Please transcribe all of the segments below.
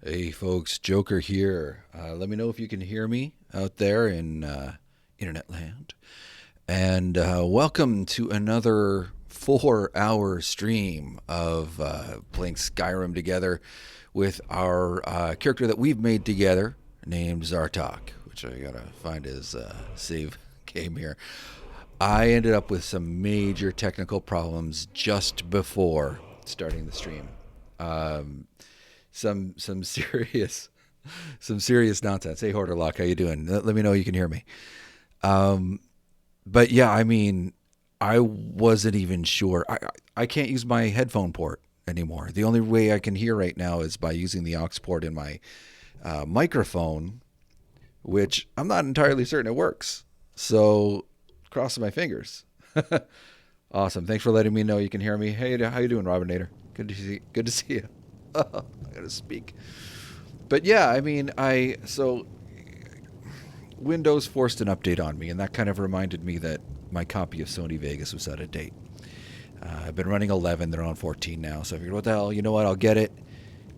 Hey folks, Joker here. Let me know if you can hear me out there in internet land. And welcome to another 4 hour stream of playing Skyrim together with our character that we've made together named Zar-Tok, which I gotta find his save game here. I ended up with some major technical problems just before starting the stream. Um, some serious nonsense. Hey Horderlock, how you doing? Let me know you can hear me. Um, but yeah, I mean, I wasn't even sure. I can't use my headphone port anymore. The only way I can hear right now is by using the aux port in my microphone, which I'm not entirely certain it works. So, crossing my fingers. Awesome. Thanks for letting me know you can hear me. Hey, how you doing, Robinator? Good to see you. I gotta speak. But yeah, I mean, Windows forced an update on me, and that kind of reminded me that my copy of Sony Vegas was out of date. I've been running 11; they're on 14 now. So I figured, what the hell? You know what? I'll get it.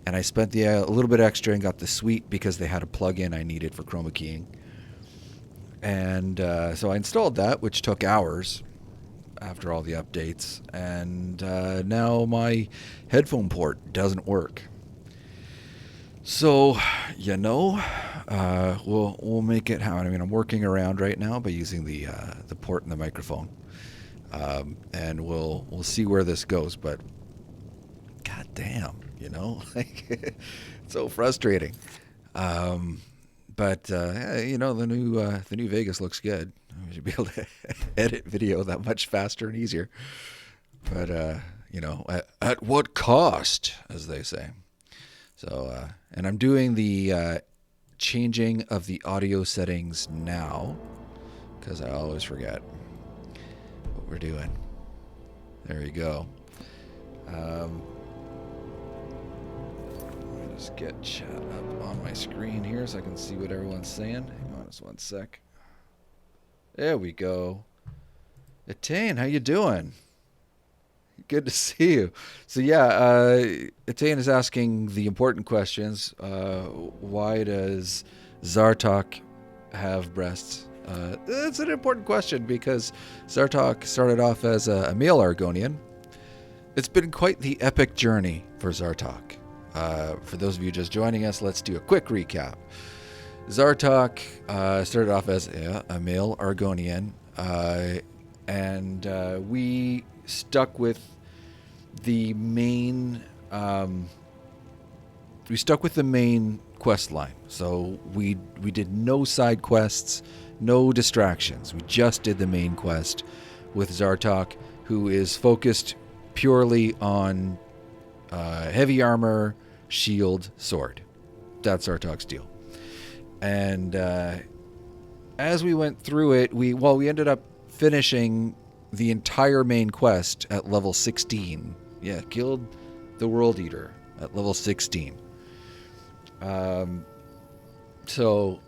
And I spent a little bit extra and got the suite because they had a plug-in I needed for chroma keying. And so I installed that, which took hours after all the updates, and now my headphone port doesn't work. So, we'll make it happen. I mean, I'm working around right now by using the port and the microphone, and we'll see where this goes. But god damn, like it's so frustrating. But the new Vegas looks good. We should be able to edit video that much faster and easier. But at what cost, as they say. So, and I'm doing the changing of the audio settings now because I always forget what we're doing. There you go. Just get chat up on my screen here so I can see what everyone's saying. Hang on just one sec. There we go. Etain, how you doing? Good to see you. So yeah, Etain is asking the important questions. Why does Zar-Tok have breasts? It's an important question because Zar-Tok started off as a male Argonian. It's been quite the epic journey for Zar-Tok. For those of you just joining us, let's do a quick recap. Zar-Tok started off as a male Argonian, and we stuck with the main quest line. So we did no side quests, no distractions. We just did the main quest with Zar-Tok, who is focused purely on heavy armor, shield, sword. That's Zar-Tok's deal. And as we went through it, we ended up finishing the entire main quest at level 16. Yeah, killed the World Eater at level 16. So,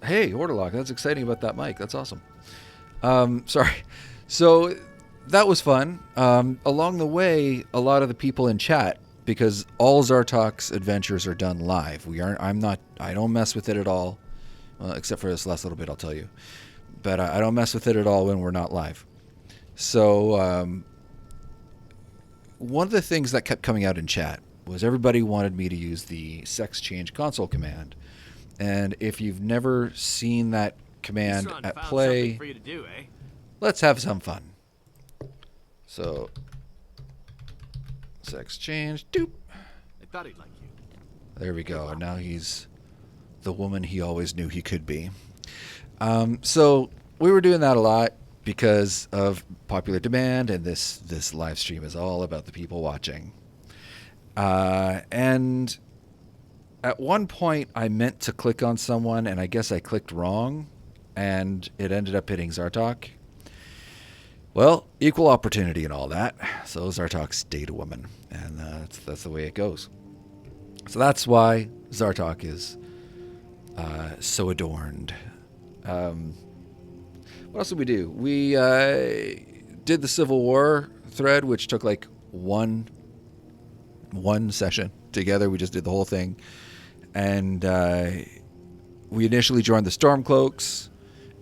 hey, Orderlock, that's exciting about that mic. That's awesome. Sorry. So that was fun. Along the way, a lot of the people in chat, because all Zar-Tok's adventures are done live. I don't mess with it at all. Well, except for this last little bit, I'll tell you. But I don't mess with it at all when we're not live. So, one of the things that kept coming out in chat was everybody wanted me to use the sex change console command. And if you've never seen that command at play, for you to do, eh? let's have some fun. So, sex change, doop. I thought he'd like you. There we go. And now he's the woman he always knew he could be. So we were doing that a lot because of popular demand, and this live stream is all about the people watching. And at one point, I meant to click on someone, and I guess I clicked wrong, and it ended up hitting Zar-Tok. Well, equal opportunity and all that. So Zar-Tok stayed a woman, and that's the way it goes. So that's why Zar-Tok is so adorned. What else did we do? We did the Civil War thread, which took like one session together. We just did the whole thing. And we initially joined the Stormcloaks,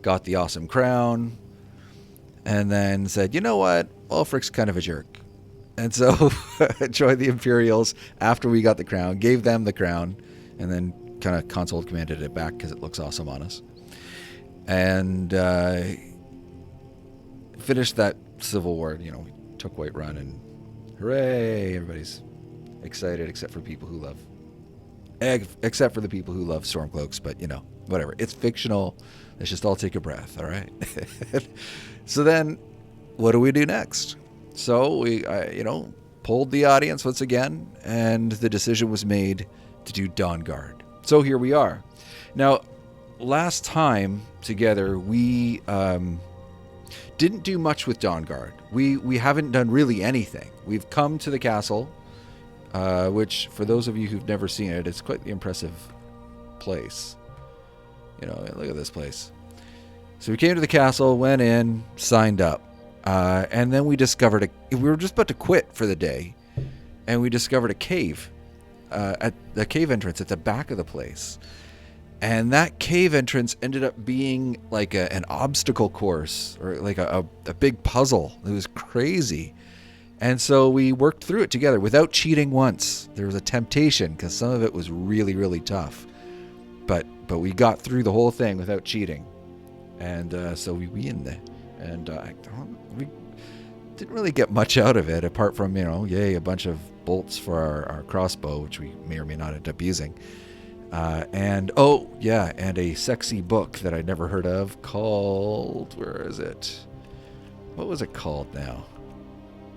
got the awesome crown, and then said, you know what? Ulfric's kind of a jerk. And so joined the Imperials after we got the crown, gave them the crown, and then kind of console commanded it back because it looks awesome on us. And finished that civil war. You know, we took Whiterun, and hooray! Everybody's excited except for people who love, except for the people who love Stormcloaks. But you know, whatever. It's fictional. Let's just all take a breath. All right. So then, what do we do next? So we, pulled the audience once again, and the decision was made to do Dawnguard. So here we are. Now, last time together, we didn't do much with Dawnguard. We haven't done really anything. We've come to the castle, which, for those of you who've never seen it, it's quite the impressive place. You know, look at this place. So we came to the castle, went in, signed up. And then we discovered we were just about to quit for the day, and we discovered a cave, at the cave entrance at the back of the place. And that cave entrance ended up being like an obstacle course, or like a big puzzle. It was crazy. And so we worked through it together without cheating once. There was a temptation because some of it was really, really tough. But we got through the whole thing without cheating. And so we win there. And we didn't really get much out of it, apart from, a bunch of bolts for our crossbow, which we may or may not end up using. And a sexy book that I'd never heard of called, where is it? What was it called now?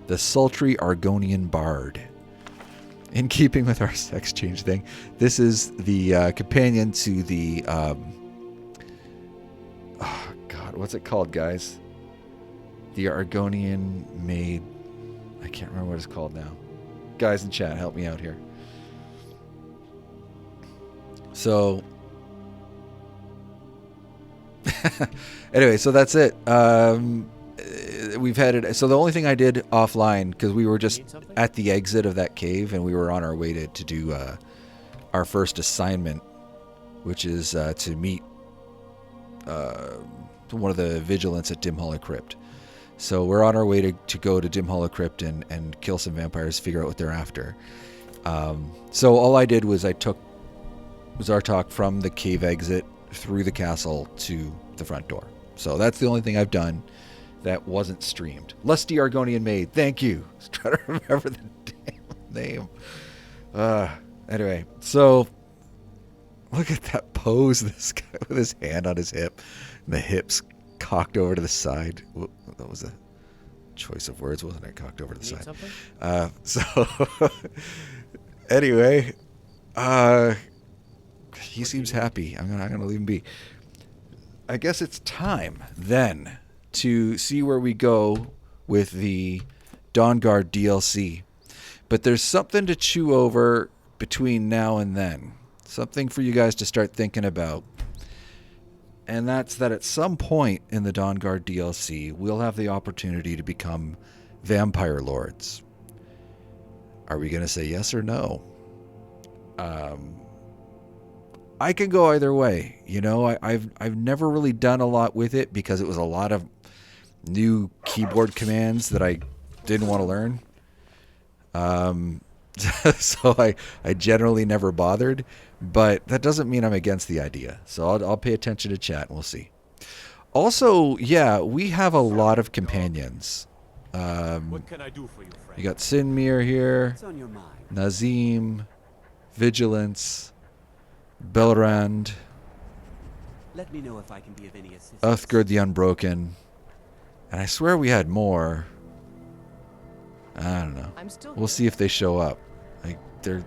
The Sultry Argonian Bard. In keeping with our sex change thing, this is the companion to the, what's it called, guys? The Argonian Maid. I can't remember what it's called now. Guys in chat, help me out here. So, anyway, so that's it. We've had it. So the only thing I did offline, because we were just at the exit of that cave, and we were on our way to do our first assignment, which is to meet one of the vigilants at Dim Hollow Crypt. So we're on our way to go to Dim Hollow Crypt and kill some vampires, figure out what they're after. So all I did was I took Zar-Tok from the cave exit through the castle to the front door. So that's the only thing I've done that wasn't streamed. Lusty Argonian Maid, thank you. I was trying to remember the damn name. Anyway, so look at that pose, this guy with his hand on his hip and the hips cocked over to the side. Whoop, that was a choice of words, wasn't it? Cocked over to the side. So anyway, he seems happy. I'm gonna leave him be. I guess it's time then to see where we go with the Dawnguard DLC. But there's something to chew over between now and then. Something for you guys to start thinking about. And that's that at some point in the Dawnguard DLC, we'll have the opportunity to become vampire lords. Are we going to say yes or no? I can go either way. I've never really done a lot with it because it was a lot of new keyboard commands that I didn't want to learn. So I generally never bothered, but that doesn't mean I'm against the idea. So I'll pay attention to chat and we'll see. Also, yeah, we have a lot of companions. What can I do for you, friend? You got Sinmir here, What's on your mind? Nazim, Vigilance, Belrand, Let me know if I can be of any assistance. Uthgerd the Unbroken, and I swear we had more. I don't know. We'll see if they show up. Like they're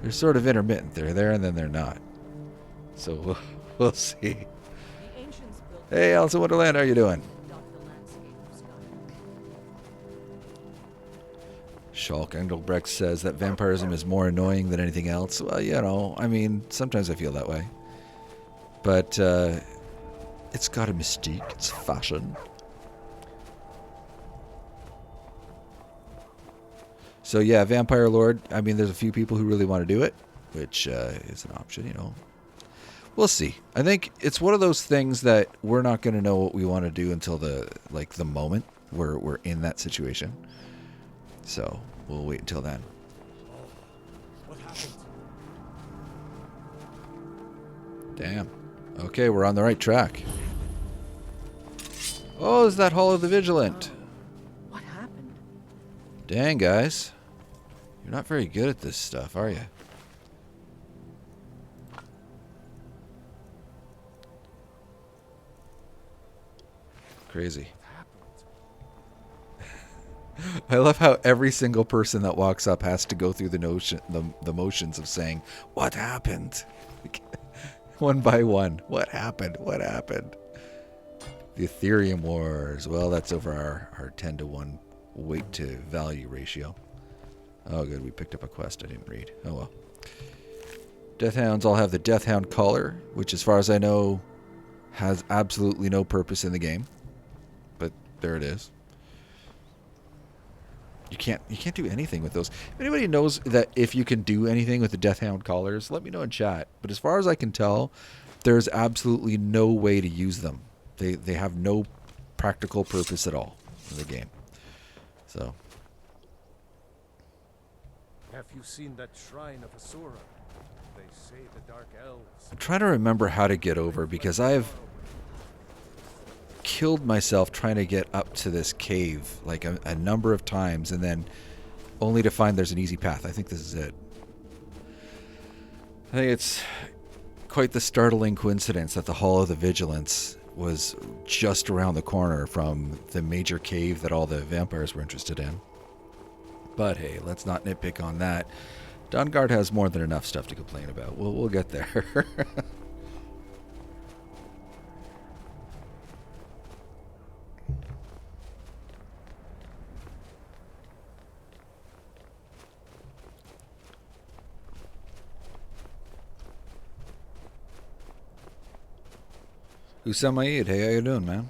sort of intermittent. They're there and then they're not. So we'll see. Hey, Alice in Wonderland, how are you doing? Shulk Engelbrecht says that vampirism is more annoying than anything else. Well, I mean, sometimes I feel that way. But it's got a mystique. It's fashion. So yeah, Vampire Lord. I mean, there's a few people who really want to do it, which is an option. You know, we'll see. I think it's one of those things that we're not going to know what we want to do until the moment we're in that situation. So we'll wait until then. What happened? Damn. Okay, we're on the right track. Oh, is that Hall of the Vigilant? What happened? Dang, guys. You're not very good at this stuff, are you? Crazy. I love how every single person that walks up has to go through the motions of saying, "What happened?" One by one. What happened? What happened? The Ethereum Wars. Well, that's over our 10 to 1 weight to value ratio. Oh, good. We picked up a quest I didn't read. Oh, well. Deathhounds all have the Deathhound collar, which, as far as I know, has absolutely no purpose in the game. But there it is. You can't do anything with those. If anybody knows that if you can do anything with the Deathhound collars, let me know in chat. But as far as I can tell, there's absolutely no way to use them. They have no practical purpose at all in the game. So. Have you seen that shrine of Asura? They say the Dark Elves. I'm trying to remember how to get over because I've killed myself trying to get up to this cave like a number of times and then only to find there's an easy path. I think this is it. I think it's quite the startling coincidence that the Hall of the Vigilance was just around the corner from the major cave that all the vampires were interested in. But hey, let's not nitpick on that. Dawnguard has more than enough stuff to complain about. We'll get there. Usamaid, hey, how you doing, man?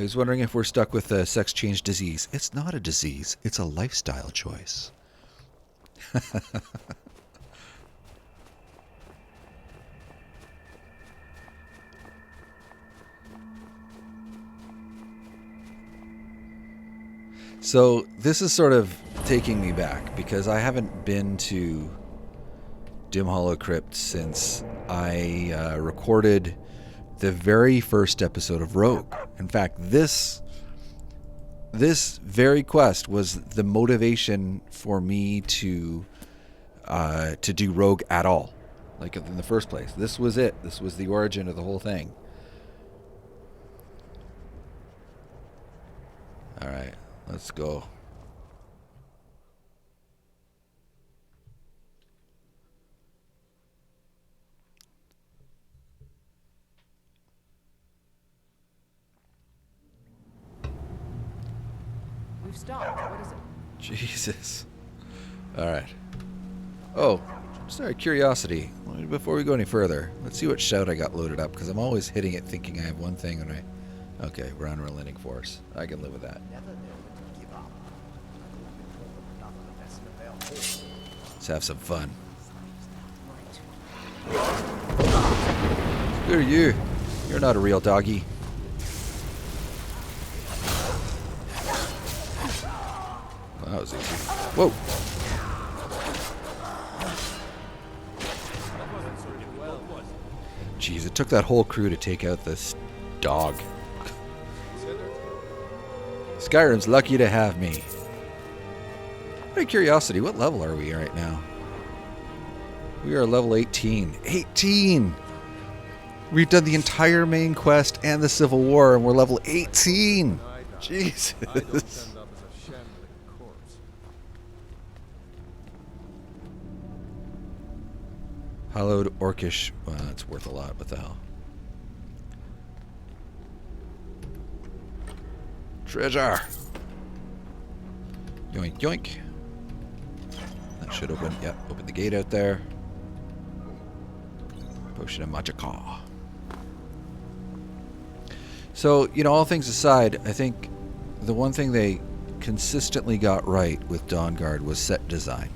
He's wondering if we're stuck with the sex change disease. It's not a disease. It's a lifestyle choice. So this is sort of taking me back because I haven't been to Dim Hollow Crypt since I recorded the very first episode of Rogue. In fact, this very quest was the motivation for me to do Rogue at all, like in the first place. This was it. This was the origin of the whole thing. All right, let's go. We've stopped. What is it? Jesus. All right. Oh, just out of curiosity, before we go any further, let's see what shout I got loaded up, because I'm always hitting it thinking I have one thing and okay, we're on Relenting Force. I can live with that. Let's have some fun. Who are you? You're not a real doggy. Well, that was easy. Whoa! Jeez, it took that whole crew to take out this dog. Skyrim's lucky to have me. Out of curiosity, what level are we right now? We are level 18. 18! We've done the entire main quest and the Civil War, and we're level 18! Jesus! Hallowed Orcish. Well, that's worth a lot. What the hell? Treasure! Yoink, yoink. That should open. Yep, open the gate out there. Potion of Magicka. So, all things aside, I think the one thing they consistently got right with Dawnguard was set design.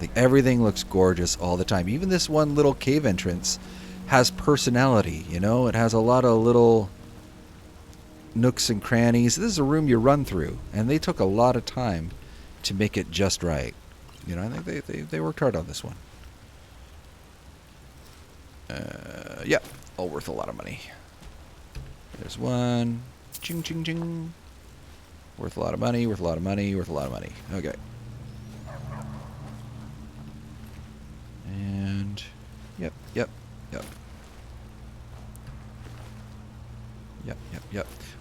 Like, everything looks gorgeous all the time. Even this one little cave entrance has personality, you know? It has a lot of little nooks and crannies. This is a room you run through, and they took a lot of time to make it just right. You know, I think they worked hard on this one. Yeah, all worth a lot of money. There's one. Ching, ching, ching. Worth a lot of money, worth a lot of money, worth a lot of money. Okay. And, yep. Yep.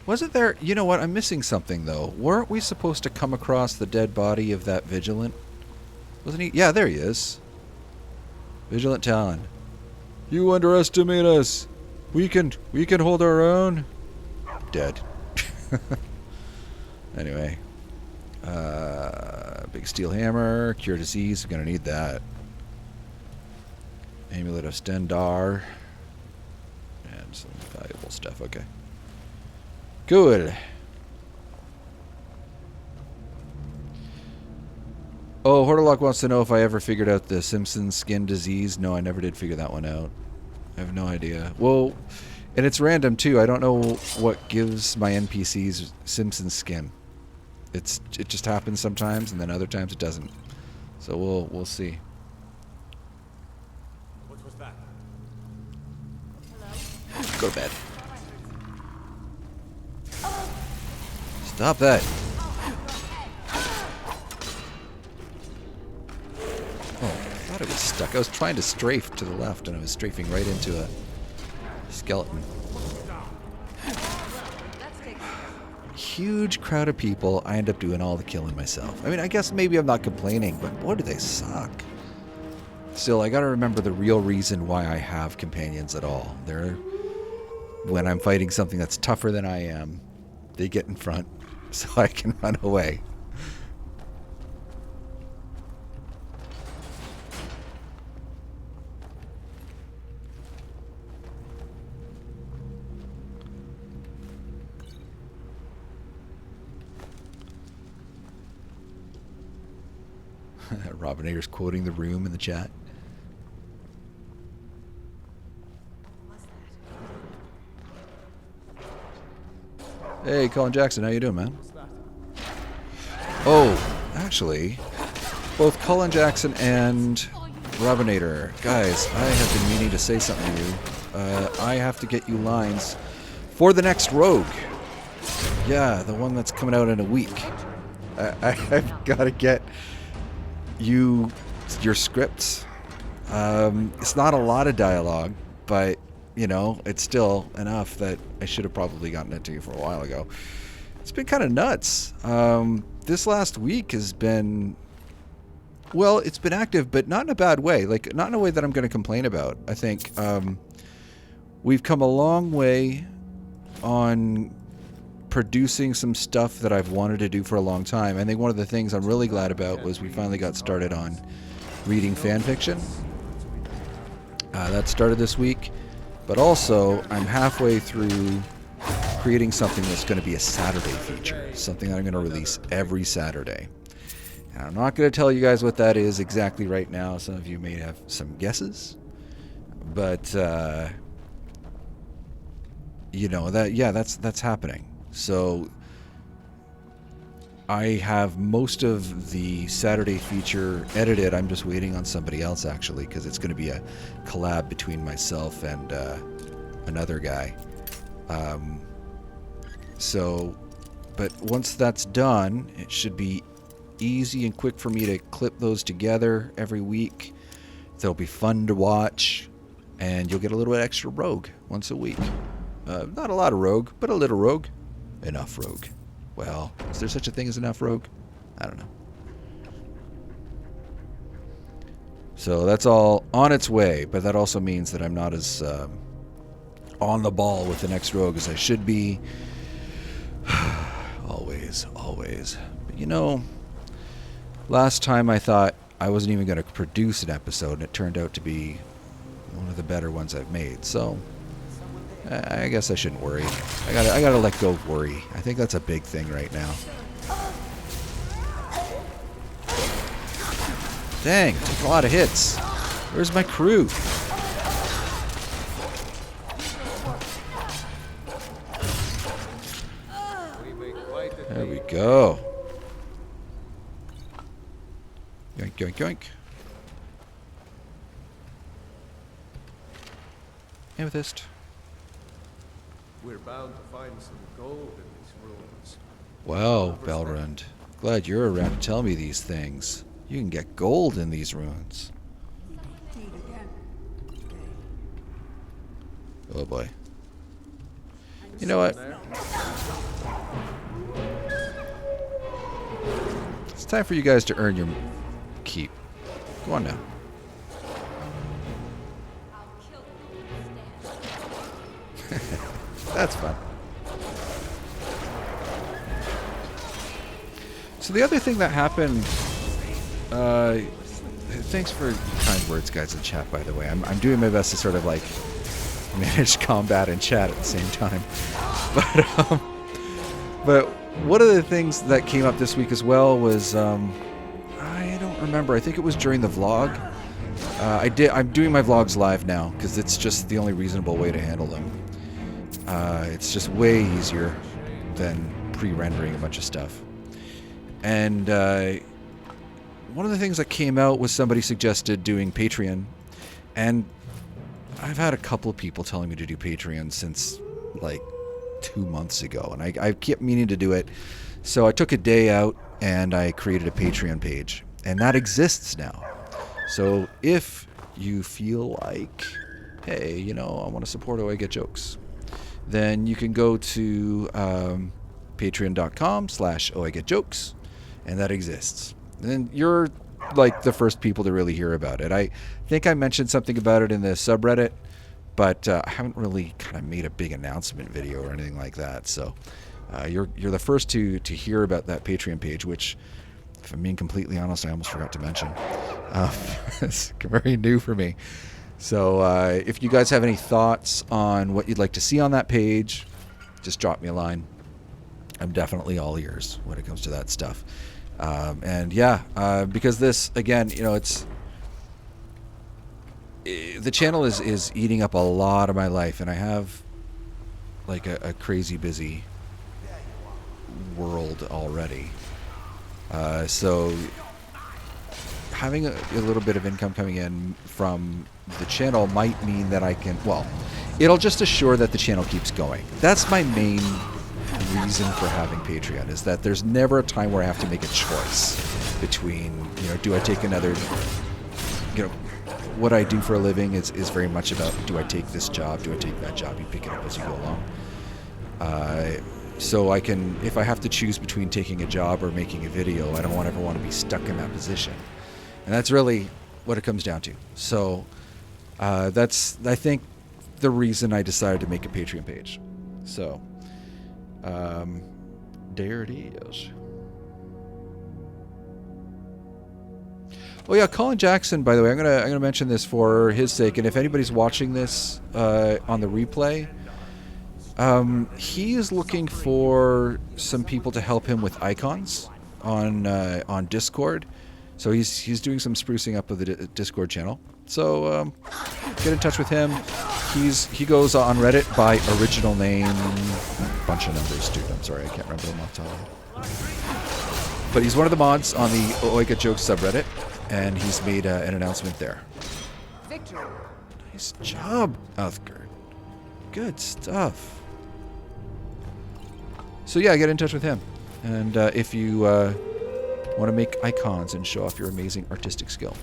Wasn't there... You know what? I'm missing something, though. Weren't we supposed to come across the dead body of that Vigilant? Wasn't he? Yeah, there he is. Vigilant Talon. You underestimate us. We can hold our own. Dead. Anyway. Big steel hammer. Cure disease. I'm going to need that. Amulet of Stendar. And some valuable stuff. Okay. Good. Oh, Hortlock wants to know if I ever figured out the Simpsons skin disease. No, I never did figure that one out. I have no idea. Well, and it's random too. I don't know what gives my NPCs Simpsons skin. It just happens sometimes, and then other times it doesn't. So we'll see. What was that? Go to bed. Stop that. Oh, I thought it was stuck. I was trying to strafe to the left, and I was strafing right into a skeleton. Huge crowd of people. I end up doing all the killing myself. I mean, I guess maybe I'm not complaining, but boy, do they suck. Still, I gotta remember the real reason why I have companions at all. They're... When I'm fighting something that's tougher than I am, they get in front so I can run away. Robinator's quoting the room in the chat. Hey, Colin Jackson, how you doing, man? Oh, actually, both Colin Jackson and Robinator, guys, I have been meaning to say something to you. I have to get you lines for the next Rogue. Yeah, the one that's coming out in a week. I've got to get you your scripts. It's not a lot of dialogue, but you know, it's still enough that I should have probably gotten it to you for a while ago. It's been kind of nuts. This last week has been, well, it's been active, but not in a bad way. Like, not in a way that I'm going to complain about. I think we've come a long way on producing some stuff that I've wanted to do for a long time. I think one of the things I'm really glad about was we finally got started on reading fan fiction. That started this week. But also, I'm halfway through creating something that's going to be a Saturday feature. Something that I'm going to release every Saturday. And I'm not going to tell you guys what that is exactly right now. Some of you may have some guesses. But, you know, that's happening. So, I have most of the Saturday feature edited. I'm just waiting on somebody else, actually, because it's going to be a collab between myself and another guy. But once that's done, it should be easy and quick for me to clip those together every week. They'll be fun to watch, and you'll get a little bit extra Rogue once a week. Not a lot of Rogue, but a little Rogue. Enough Rogue. Well, is there such a thing as enough Rogue? I don't know. So that's all on its way, but that also means that I'm not as on the ball with the next Rogue as I should be. Always. But you know, last time I thought I wasn't even going to produce an episode, and it turned out to be one of the better ones I've made. So I guess I shouldn't worry. I gotta let go of worry. I think that's a big thing right now. Dang, took a lot of hits. Where's my crew? We make quite a There we day. go. Yoink, yoink, yoink. Amethyst. We're bound to find some gold in these ruins. Wow, Belrund. Glad you're around to tell me these things. You can get gold in these ruins. Oh boy. You know what? There. It's time for you guys to earn your keep. Go on now. That's fun. So the other thing that happened, thanks for kind words, guys, in chat, by the way. I'm doing my best to sort of like manage combat and chat at the same time. But one of the things that came up this week as well was, I don't remember. I think it was during the vlog. I'm doing my vlogs live now because it's just the only reasonable way to handle them. It's just way easier than pre-rendering a bunch of stuff. And one of the things that came out was somebody suggested doing Patreon. And I've had a couple of people telling me to do Patreon since like 2 months ago. And I kept meaning to do it. So I took a day out and I created a Patreon page. And that exists now. So if you feel like, hey, you know, I want to support Oh I Get Jokes, then you can go to patreon.com/Oh I Get Jokes, and that exists. And then you're like the first people to really hear about it. I think I mentioned something about it in the subreddit, but I haven't really kind of made a big announcement video or anything like that. So you're the first to hear about that Patreon page, which, if I'm being completely honest, I almost forgot to mention. It's very new for me. So if you guys have any thoughts on what you'd like to see on that page, just drop me a line. I'm definitely all ears when it comes to that stuff. And yeah, because this, again, you know, the channel is eating up a lot of my life, and I have like a crazy busy world already. So having a little bit of income coming in from the channel might mean that I can, well, it'll just assure that the channel keeps going. That's my main reason for having Patreon, is that there's never a time where I have to make a choice between, you know, do I take another, you know, what I do for a living is very much about, do I take this job, do I take that job, you pick it up as you go along. So I can, if I have to choose between taking a job or making a video, I don't ever want to be stuck in that position. And that's really what it comes down to. So that's, I think, the reason I decided to make a Patreon page. So there it is. Oh yeah, Colin Jackson, by the way, I'm gonna mention this for his sake, and if anybody's watching this on the replay, he is looking for some people to help him with icons on Discord. So he's doing some sprucing up of the Discord channel. So get in touch with him. He goes on Reddit by original name, bunch of numbers, dude. I'm sorry, I can't remember them off the top of my head. But he's one of the mods on the Oika Jokes subreddit, and he's made an announcement there. Victory. Nice job, Uthgard. Good stuff. So yeah, get in touch with him. And if you want to make icons and show off your amazing artistic skill.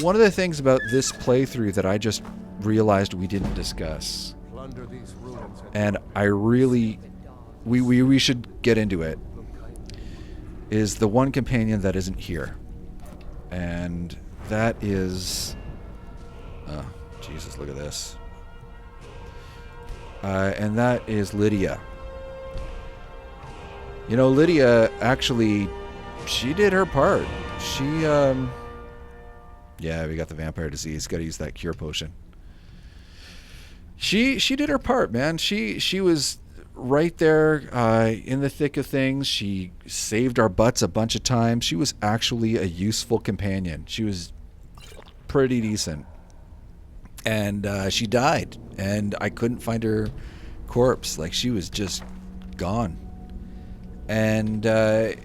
One of the things about this playthrough that I just realized we didn't discuss, Plunder these ruins and I really, we should get into it, is the one companion that isn't here. And that is, oh, Jesus, look at this. And that is Lydia. You know, Lydia, actually, she did her part. She, yeah, we got the vampire disease. Got to use that cure potion. She did her part, man. She was right there in the thick of things. She saved our butts a bunch of times. She was actually a useful companion. She was pretty decent. And she died, and I couldn't find her corpse. Like, she was just gone. And it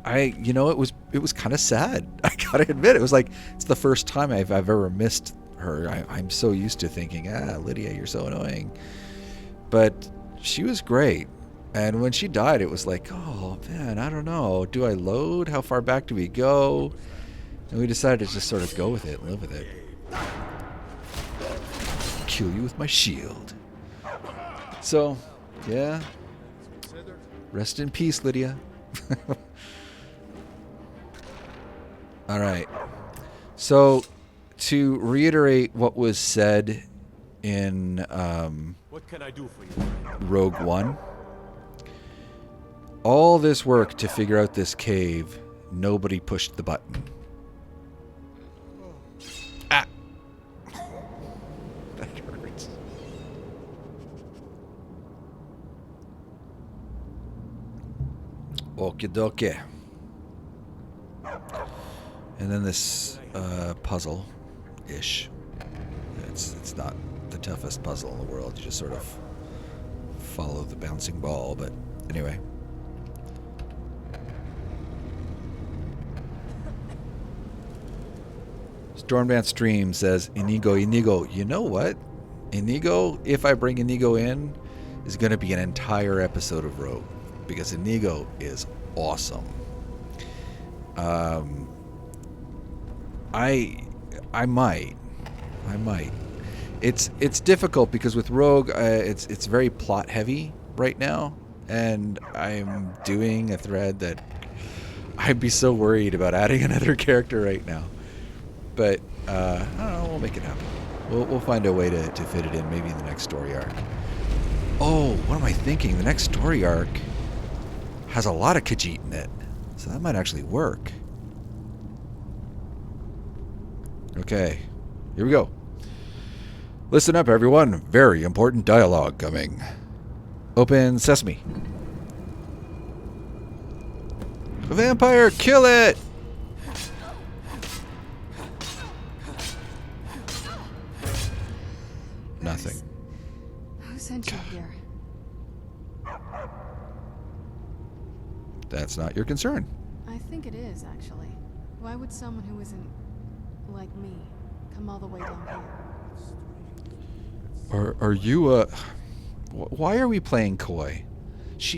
was kind of sad. I gotta admit, it was like it's the first time I've ever missed her. I'm so used to thinking, Lydia, you're so annoying. But she was great. And when she died, it was like, oh man, I don't know. Do I load? How far back do we go? And we decided to just sort of go with it, live with it. Kill you with my shield. So, yeah. Rest in peace, Lydia. All right. So, to reiterate what was said in What can I do for you? Rogue One, all this work to figure out this cave, nobody pushed the button. Ah! That hurts. Okie dokie. And then this puzzle-ish. It's not the toughest puzzle in the world. You just sort of follow the bouncing ball, but anyway. Stormdance Stream says, Inigo, you know what? Inigo, if I bring Inigo in, is going to be an entire episode of Rogue, because Inigo is awesome. I might. It's difficult because with Rogue, it's very plot heavy right now, and I'm doing a thread that I'd be so worried about adding another character right now. But I don't know. We'll make it happen. We'll find a way to fit it in, maybe in the next story arc. Oh, what am I thinking? The next story arc has a lot of Khajiit in it, so that might actually work. Okay, here we go. Listen up, everyone. Very important dialogue coming. Open sesame. A vampire, kill it! Nothing. Who sent you here? That's not your concern. I think it is, actually. Why would someone who isn't like me come all the way down here? Are you why are we playing coy?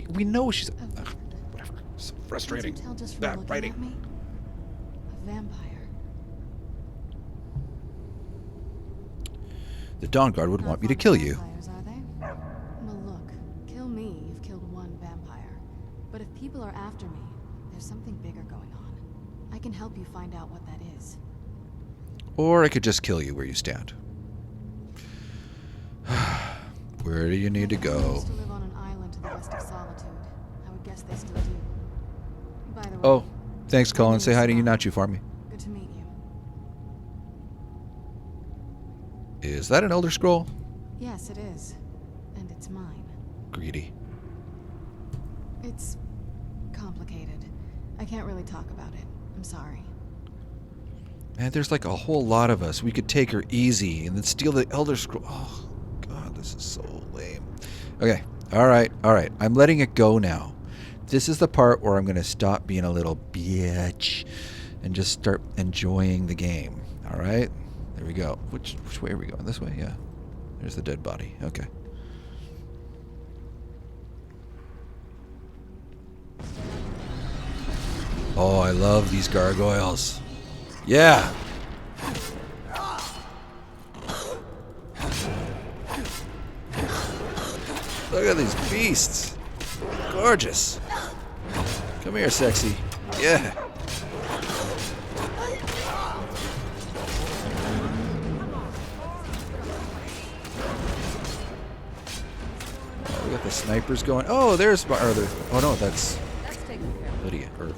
We know she's whatever. So frustrating. Can't you tell just from That looking writing. at me? A vampire. The Dawnguard would want me to kill you. Vampires, are they? Well, look. Kill me, you've killed one vampire. But if people are after me, there's something bigger going on. I can help you find out what that is. Or I could just kill you where you stand. Where do you need to I go? used to live on an island to the west of Solitude. I would guess they still do. By the way, Oh, thanks, my Colin. name Say is hi to Scott. Yunachi for me. Good to meet you. Is that an Elder Scroll? Yes, it is. And it's mine. Greedy. It's complicated. I can't really talk about it. I'm sorry. Man, there's like a whole lot of us. We could take her easy and then steal the Elder Scroll. Oh, God, this is so lame. Okay, all right. I'm letting it go now. This is the part where I'm going to stop being a little bitch and just start enjoying the game. All right? There we go. Which way are we going? This way? Yeah. There's the dead body. Okay. Oh, I love these gargoyles. Yeah. Look at these beasts. Gorgeous. Come here, sexy. Yeah. Oh, we got the snipers going. Oh, there's my other. Oh no, that's That's taken care of. Lydia or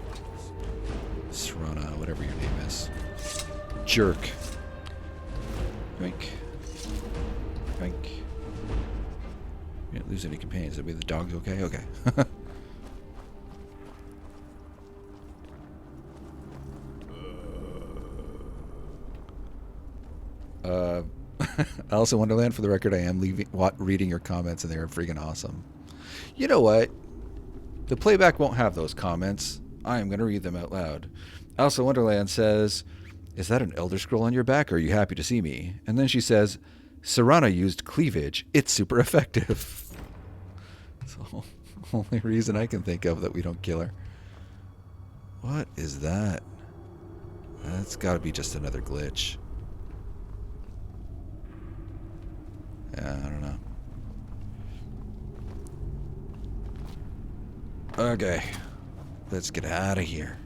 Serana, whatever your name is. Jerk. Yoink. Yoink. Lose any companions. That'd be the dog's okay? Okay. Alice in Wonderland, for the record, I am reading your comments, and they are freaking awesome. You know what? The playback won't have those comments. I am going to read them out loud. Alice in Wonderland says, "Is that an Elder Scroll on your back, or are you happy to see me?" And then she says, "Serana used cleavage. It's super effective." It's the only reason I can think of that we don't kill her. What is that? That's got to be just another glitch. Yeah, I don't know. Okay. Let's get out of here.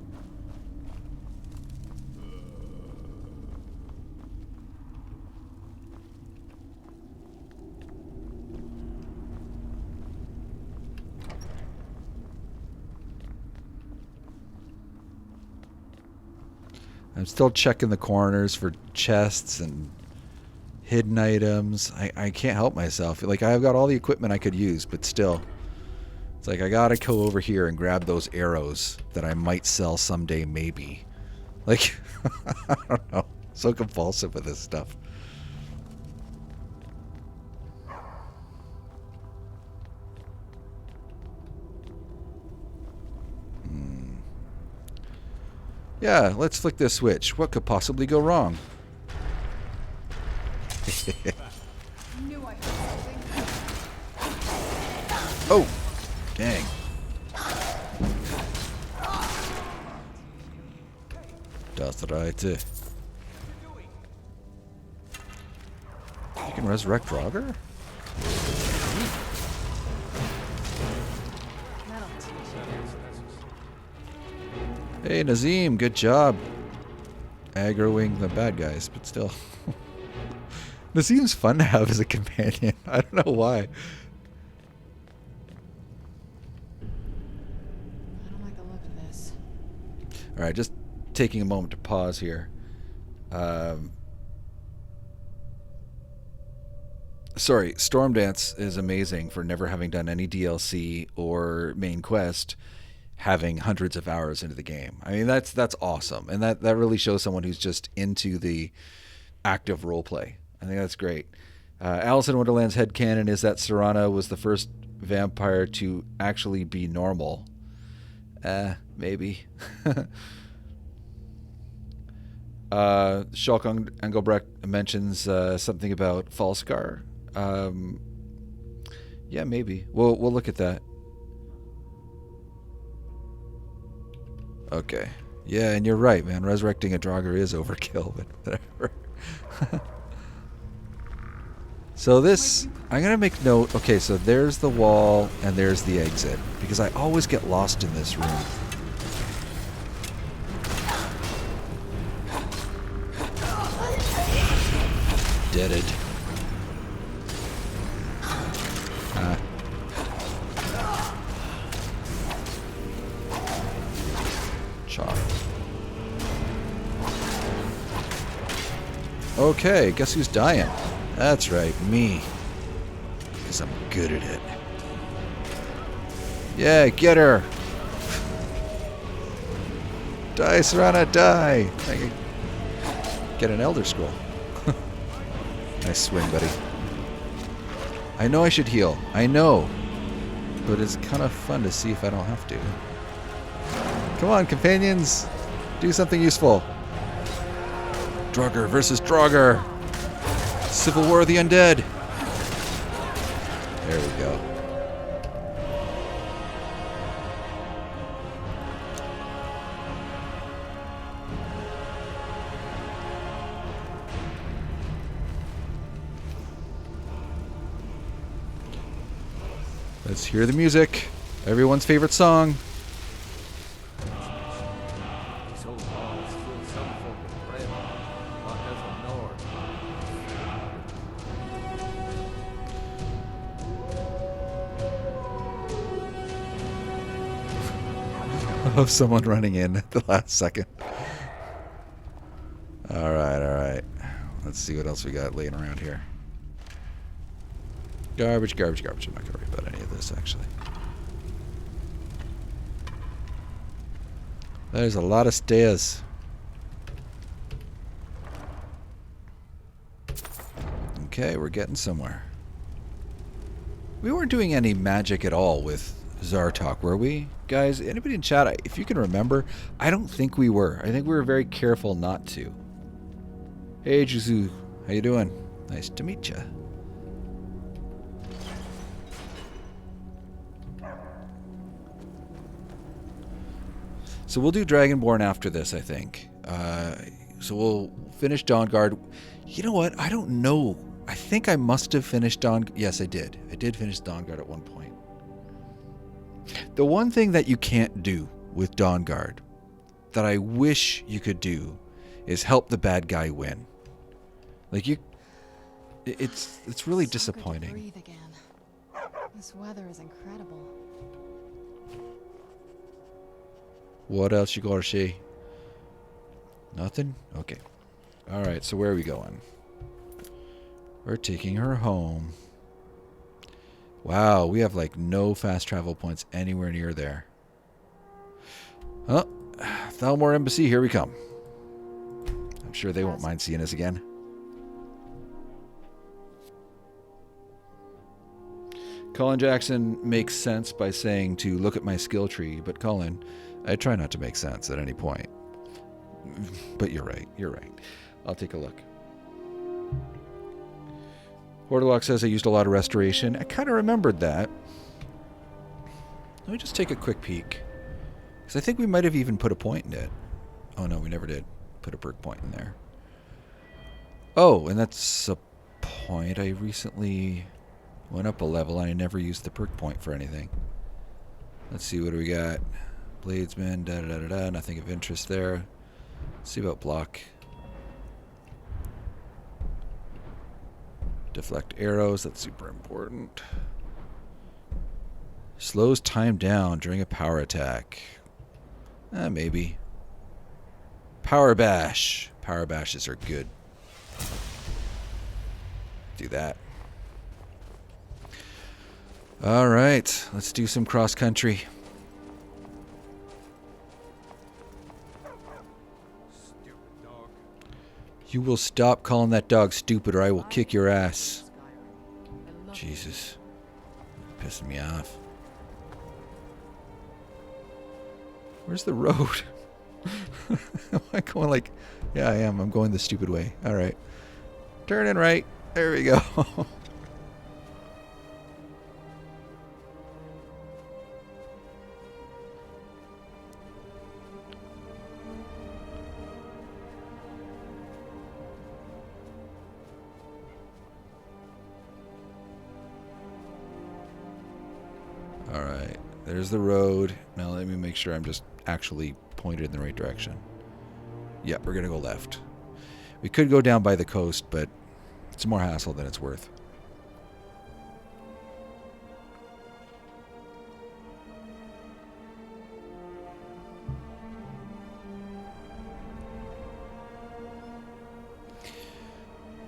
I'm still checking the corners for chests and hidden items. I can't help myself. Like, I've got all the equipment I could use, but still. It's like I gotta go over here and grab those arrows that I might sell someday, maybe. Like, I don't know. So compulsive with this stuff. Yeah, let's flick this switch. What could possibly go wrong? Oh, dang. Das right. You can resurrect Draugr? Hey, Nazim, good job aggroing the bad guys, but still. Nazim's fun to have as a companion. I don't know why. I don't like the look of this. Alright, just taking a moment to pause here. Sorry, Storm Dance is amazing for never having done any DLC or main quest, having hundreds of hours into the game. I mean, that's awesome. And that really shows someone who's just into the active roleplay. I think that's great. Alice in Wonderland's headcanon is that Serana was the first vampire to actually be normal. Maybe. Shulk Engelbrecht mentions something about Falskar. Yeah, maybe. We'll look at that. Okay. Yeah, and you're right, man. Resurrecting a Draugr is overkill, but whatever. So this, I'm going to make note. Okay, so there's the wall and there's the exit, because I always get lost in this room. Deaded. Chop. Okay, guess who's dying? That's right, me. Because I'm good at it. Yeah, get her! Die, Serana, die! I can get an Elder Scroll. Nice swing, buddy. I know I should heal. I know. But it's kind of fun to see if I don't have to. Come on, companions! Do something useful. Draugr versus Draugr! Civil War of the Undead! There we go. Let's hear the music. Everyone's favorite song. These old walls fill some folk with bread, not as of Nord. Of someone running in at the last second. Alright, alright. Let's see what else we got laying around here. Garbage, garbage, garbage. I'm not going to worry about any of this, actually. There's a lot of stairs. Okay, we're getting somewhere. We weren't doing any magic at all with Zar-Tok, were we? Guys, anybody in chat, if you can remember, I don't think we were. I think we were very careful not to. Hey, Jizu. How you doing? Nice to meet ya. So we'll do Dragonborn after this, I think. So we'll finish Dawnguard. You know what? I don't know. I think I must have finished Dawn. Yes, I did. I did finish Dawnguard at one point. The one thing that you can't do with Dawnguard that I wish you could do is help the bad guy win. Like it's really disappointing. So good to breathe again. This weather is incredible. What else you gotta say? Nothing? Okay. Alright, so where are we going? We're taking her home. Wow, we have like no fast travel points anywhere near there. Oh, Thalmor Embassy, here we come. I'm sure they won't mind seeing us again. Colin Jackson makes sense by saying to look at my skill tree, but Colin, I try not to make sense at any point. But you're right, you're right. I'll take a look. Hortlock says I used a lot of restoration. I kind of remembered that. Let me just take a quick peek. Because I think we might have even put a point in it. Oh no, we never did put a perk point in there. Oh, and that's a point. I recently went up a level and I never used the perk point for anything. Let's see, what do we got? Bladesman, da-da-da-da-da, nothing of interest there. Let's see about block. Deflect arrows, that's super important. Slows time down during a power attack. Maybe. Power bash. Power bashes are good. Do that. Alright, let's do some cross country. Stupid dog. You will stop calling that dog stupid or I will kick your ass. Jesus. Pissing me off. Where's the road? Am I going like... Yeah, I am. I'm going the stupid way. Alright. Turning right. There we go. Alright, there's the road. Now let me make sure I'm just actually pointed in the right direction. Yep, we're going to go left. We could go down by the coast, but it's more hassle than it's worth.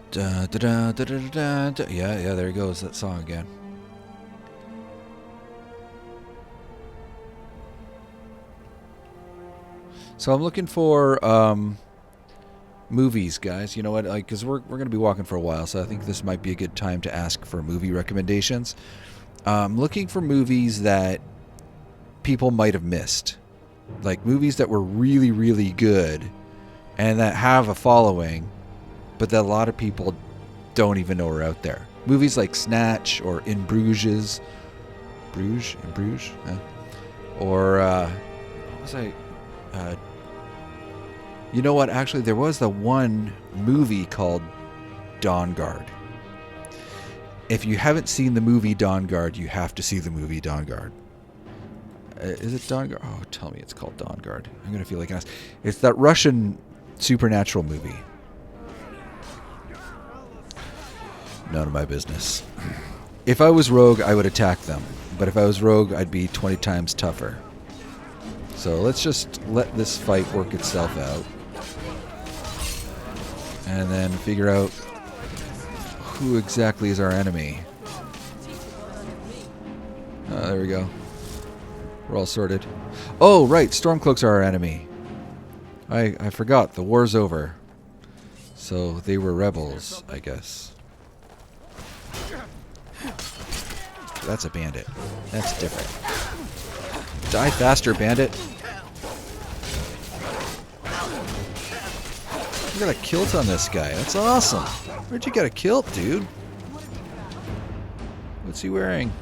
Da, da, da, da, da, da, da. Yeah, there goes that song again. So I'm looking for movies, guys. You know what? Like, because we're going to be walking for a while, so I think this might be a good time to ask for movie recommendations. Looking for movies that people might have missed, like movies that were really, really good and that have a following, but that a lot of people don't even know are out there. Movies like Snatch or In Bruges, or what was I? You know what? Actually, there was the one movie called Dawnguard. If you haven't seen the movie Dawnguard, you have to see the movie Dawnguard. Is it Dawnguard? Oh, tell me it's called Dawnguard. I'm going to feel like an ass. It's that Russian supernatural movie. None of my business. If I was rogue, I would attack them. But if I was rogue, I'd be 20 times tougher. So let's just let this fight work itself out. And then figure out who exactly is our enemy. There we go. We're all sorted. Oh, right. Stormcloaks are our enemy. I forgot. The war's over. So they were rebels, I guess. That's a bandit. That's different. Die faster, bandit. You got a kilt on this guy. That's awesome. Where'd you get a kilt, dude? What's he wearing?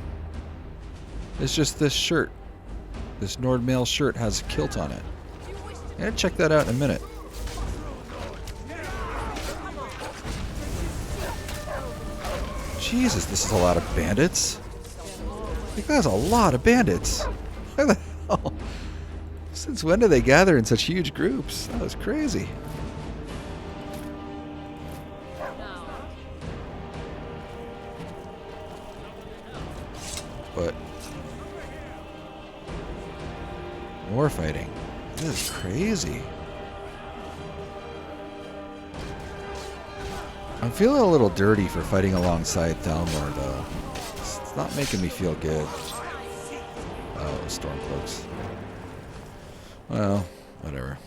It's just this shirt. This Nordmail shirt has a kilt on it. I'm gonna check that out in a minute. Jesus, this is a lot of bandits. Like, that's a lot of bandits. What the hell? Since when do they gather in such huge groups? That was crazy. But war fighting. This is crazy. I'm feeling a little dirty for fighting alongside Thalmor, though. It's not making me feel good. Oh, Stormcloaks. Well, whatever.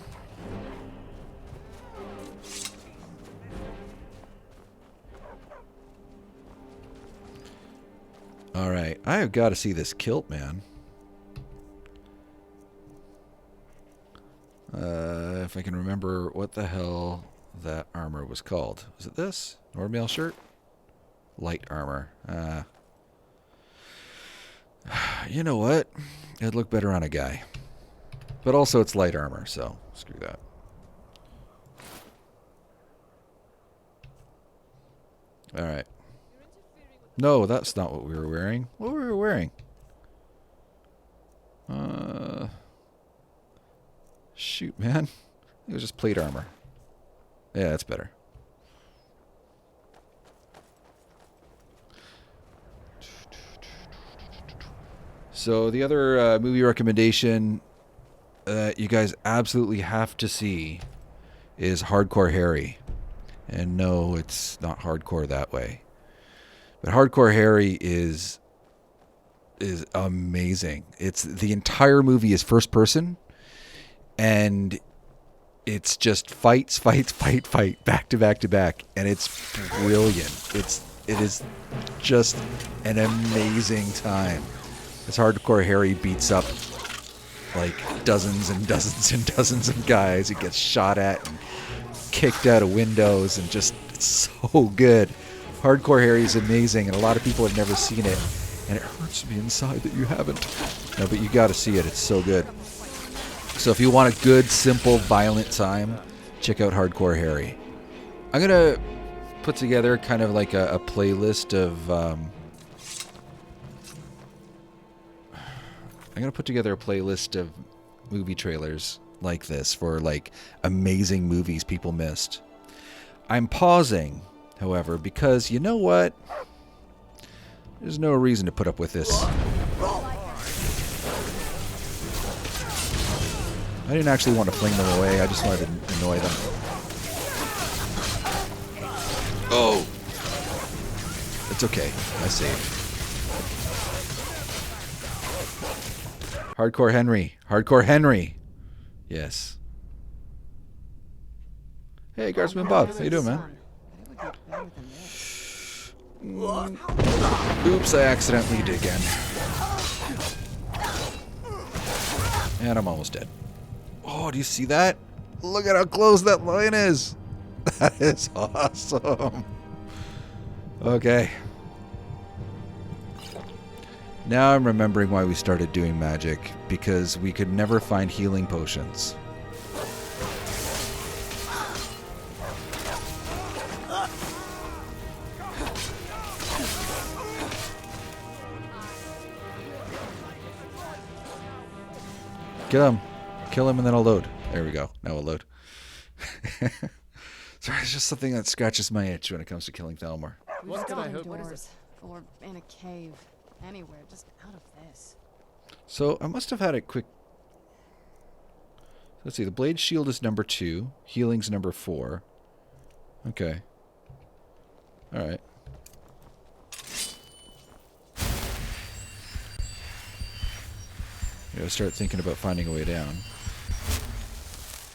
Alright, I have got to see this kilt, man. If I can remember what the hell that armor was called. Was it this? Nordmail shirt? Light armor. You know what? It'd look better on a guy. But also it's light armor, so screw that. Alright. No, that's not what we were wearing. What were we wearing? Shoot, man. It was just plate armor. Yeah, that's better. So the other movie recommendation that you guys absolutely have to see is Hardcore Harry. And no, it's not hardcore that way. But Hardcore Harry is amazing. It's the entire movie is first person, and it's just fight, back to back to back, and it's brilliant. It is just an amazing time. As Hardcore Harry beats up like dozens and dozens and dozens of guys. He gets shot at and kicked out of windows, and just it's so good. Hardcore Harry is amazing, and a lot of people have never seen it, and it hurts me inside that you haven't. No, but you got to see it. It's so good. So if you want a good, simple, violent time, check out Hardcore Harry. I'm gonna put together kind of like a playlist of. I'm gonna put together a playlist of movie trailers like this for like amazing movies people missed. I'm pausing, however, because you know what? There's no reason to put up with this. I didn't actually want to fling them away. I just wanted to annoy them. Oh! It's okay. I saved. Hardcore Henry. Hardcore Henry. Yes. Hey, Guardsman Bob. How you doing, man? Oops, I accidentally did again. And I'm almost dead. Oh, do you see that? Look at how close that line is. That is awesome. Okay. Now I'm remembering why we started doing magic, because we could never find healing potions. Kill him. Kill him and then I'll load. There we go. Now we'll load. Sorry, it's just something that scratches my itch when it comes to killing Thalmor. What can I help? Indoors, or in a cave, anywhere, just out of this. So I must have had a quick... Let's see, the Blade Shield is number 2. Healing's number 4. Okay. Alright. You know, start thinking about finding a way down.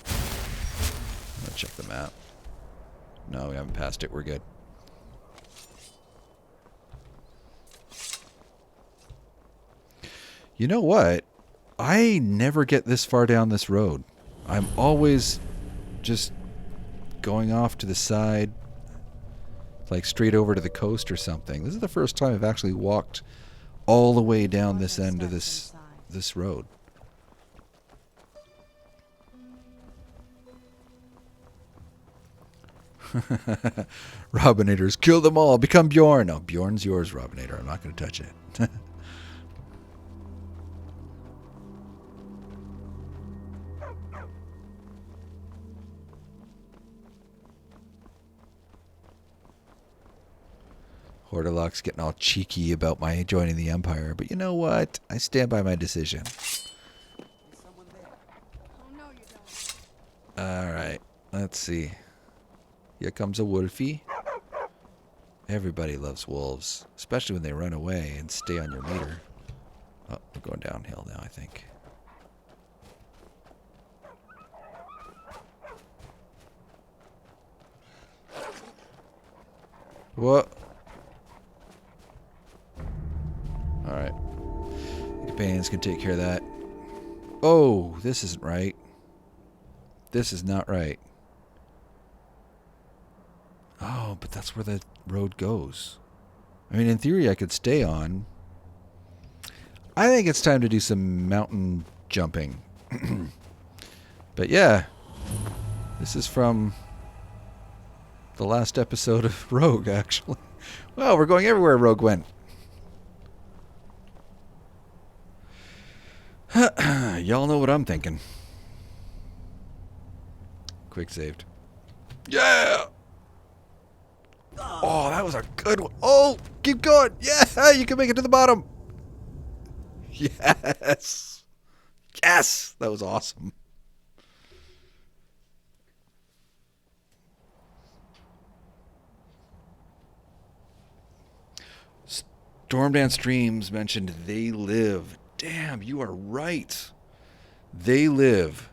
I'm gonna check the map. No, we haven't passed it. We're good. You know what? I never get this far down this road. I'm always just going off to the side, like straight over to the coast or something. This is the first time I've actually walked all the way down this end of this road. Robinators, kill them all, become Bjorn. No, Bjorn's yours, Robinator. I'm not going to touch it. Hordelok's getting all cheeky about my joining the Empire, but you know what? I stand by my decision. Alright, let's see. Here comes a wolfie. Everybody loves wolves, especially when they run away and stay on your meter. Oh, we're going downhill now, I think. What? Alright. The companions can take care of that. Oh, this isn't right. This is not right. Oh, but that's where the road goes. I mean, in theory, I could stay on. I think it's time to do some mountain jumping. But yeah, this is from the last episode of Rogue, actually. Well, we're going everywhere Rogue went. Y'all know what I'm thinking. Quick saved. Yeah! Oh, that was a good one. Oh, keep going. Yeah, you can make it to the bottom. Yes. Yes, that was awesome. Stormdance Streams mentioned They Live. Damn, you are right. They Live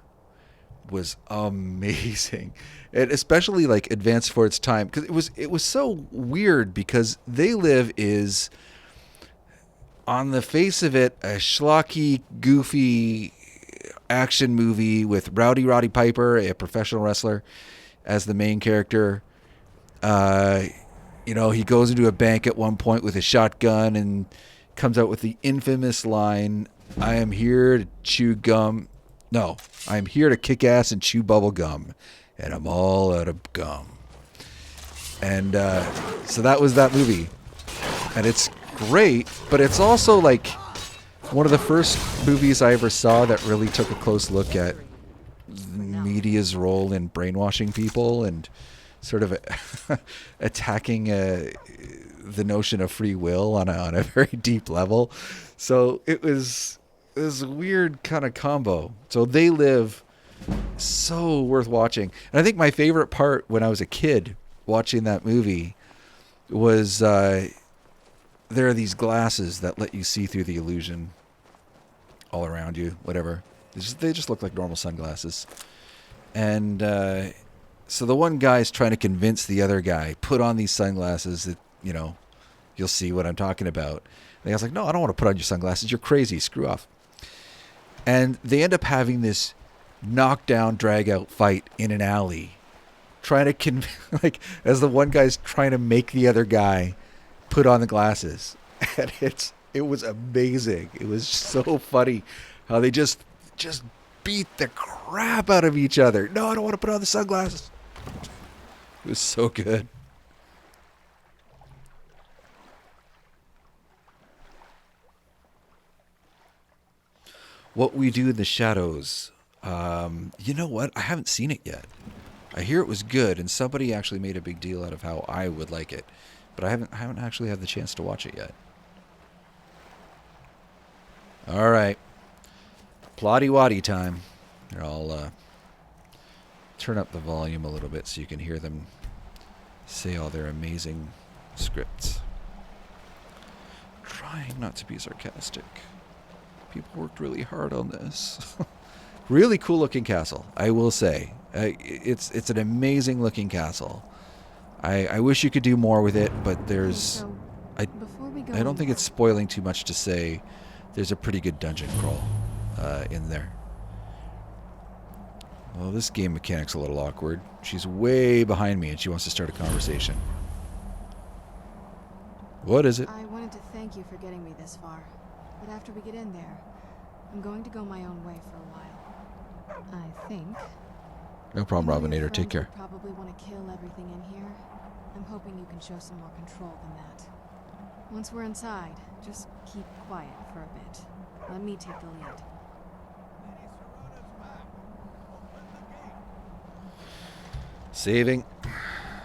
was amazing, and especially like advanced for its time, because it was so weird, because They Live is on the face of it a schlocky, goofy action movie with Rowdy Roddy Piper, a professional wrestler, as the main character. You know, he goes into a bank at one point with a shotgun and comes out with the infamous line, "I am here to chew gum. No, I'm here to kick ass and chew bubble gum, and I'm all out of gum." And so that was that movie. And it's great, but it's also like one of the first movies I ever saw that really took a close look at the media's role in brainwashing people and sort of attacking the notion of free will on a very deep level. So it was a weird kind of combo. So They Live, so worth watching. And I think my favorite part when I was a kid watching that movie was there are these glasses that let you see through the illusion all around you, whatever. They just look like normal sunglasses. And so the one guy's trying to convince the other guy, put on these sunglasses that, you know, you'll see what I'm talking about. And the guy's like, no, I don't want to put on your sunglasses. You're crazy. Screw off. And they end up having this knockdown, drag-out fight in an alley, trying to like, as the one guy's trying to make the other guy put on the glasses. And it was amazing. It was so funny how they just beat the crap out of each other. No, I don't want to put on the sunglasses. It was so good. What We Do in the Shadows. You know what? I haven't seen it yet. I hear it was good, and somebody actually made a big deal out of how I would like it, but I haven't actually had the chance to watch it yet. All right, plotty waddy time. Here, I'll turn up the volume a little bit so you can hear them say all their amazing scripts. Trying not to be sarcastic. People worked really hard on this. Really cool looking castle, I will say. It's an amazing looking castle. I wish you could do more with it, but there's... Before we go I don't think it's spoiling too much to say there's a pretty good dungeon crawl in there. Well, this game mechanic's a little awkward. She's way behind me and she wants to start a conversation. What is it? I wanted to thank you for getting me this far, but after we get in there, I'm going to go my own way for a while. I think. No problem, I know your Robinator. Take friends care. would probably want to kill everything in here. I'm hoping you can show some more control than that. Once we're inside, just keep quiet for a bit. Let me take the lead. Saving.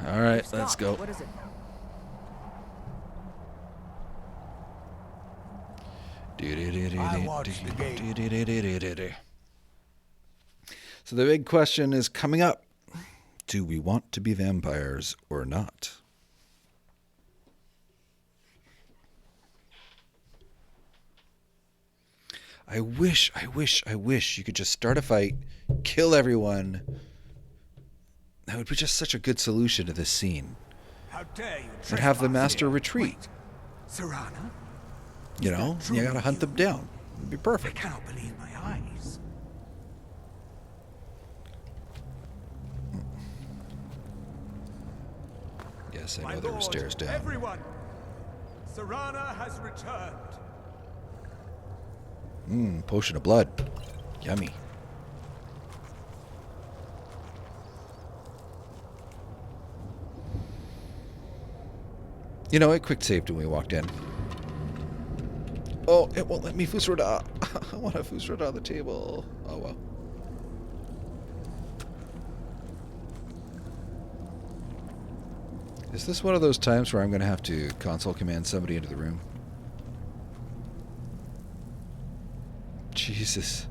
All right, let's go. What is it? So the big question is coming up. Do we want to be vampires or not? I wish you could just start a fight, kill everyone. That would be just such a good solution to this scene. How dare you And have the trespass master here? retreat. Wait, Serana? You know, you gotta hunt them down. It'd be I perfect. cannot believe my eyes. Yes, I My know there were lord, stairs down. Everyone! Serana has returned. Potion of blood. Yummy. You know, it quick saved when we walked in. Oh, it won't let me Fusroda. I want to Fusroda on the table. Oh, well. Is this one of those times where I'm going to have to console command somebody into the room? Jesus.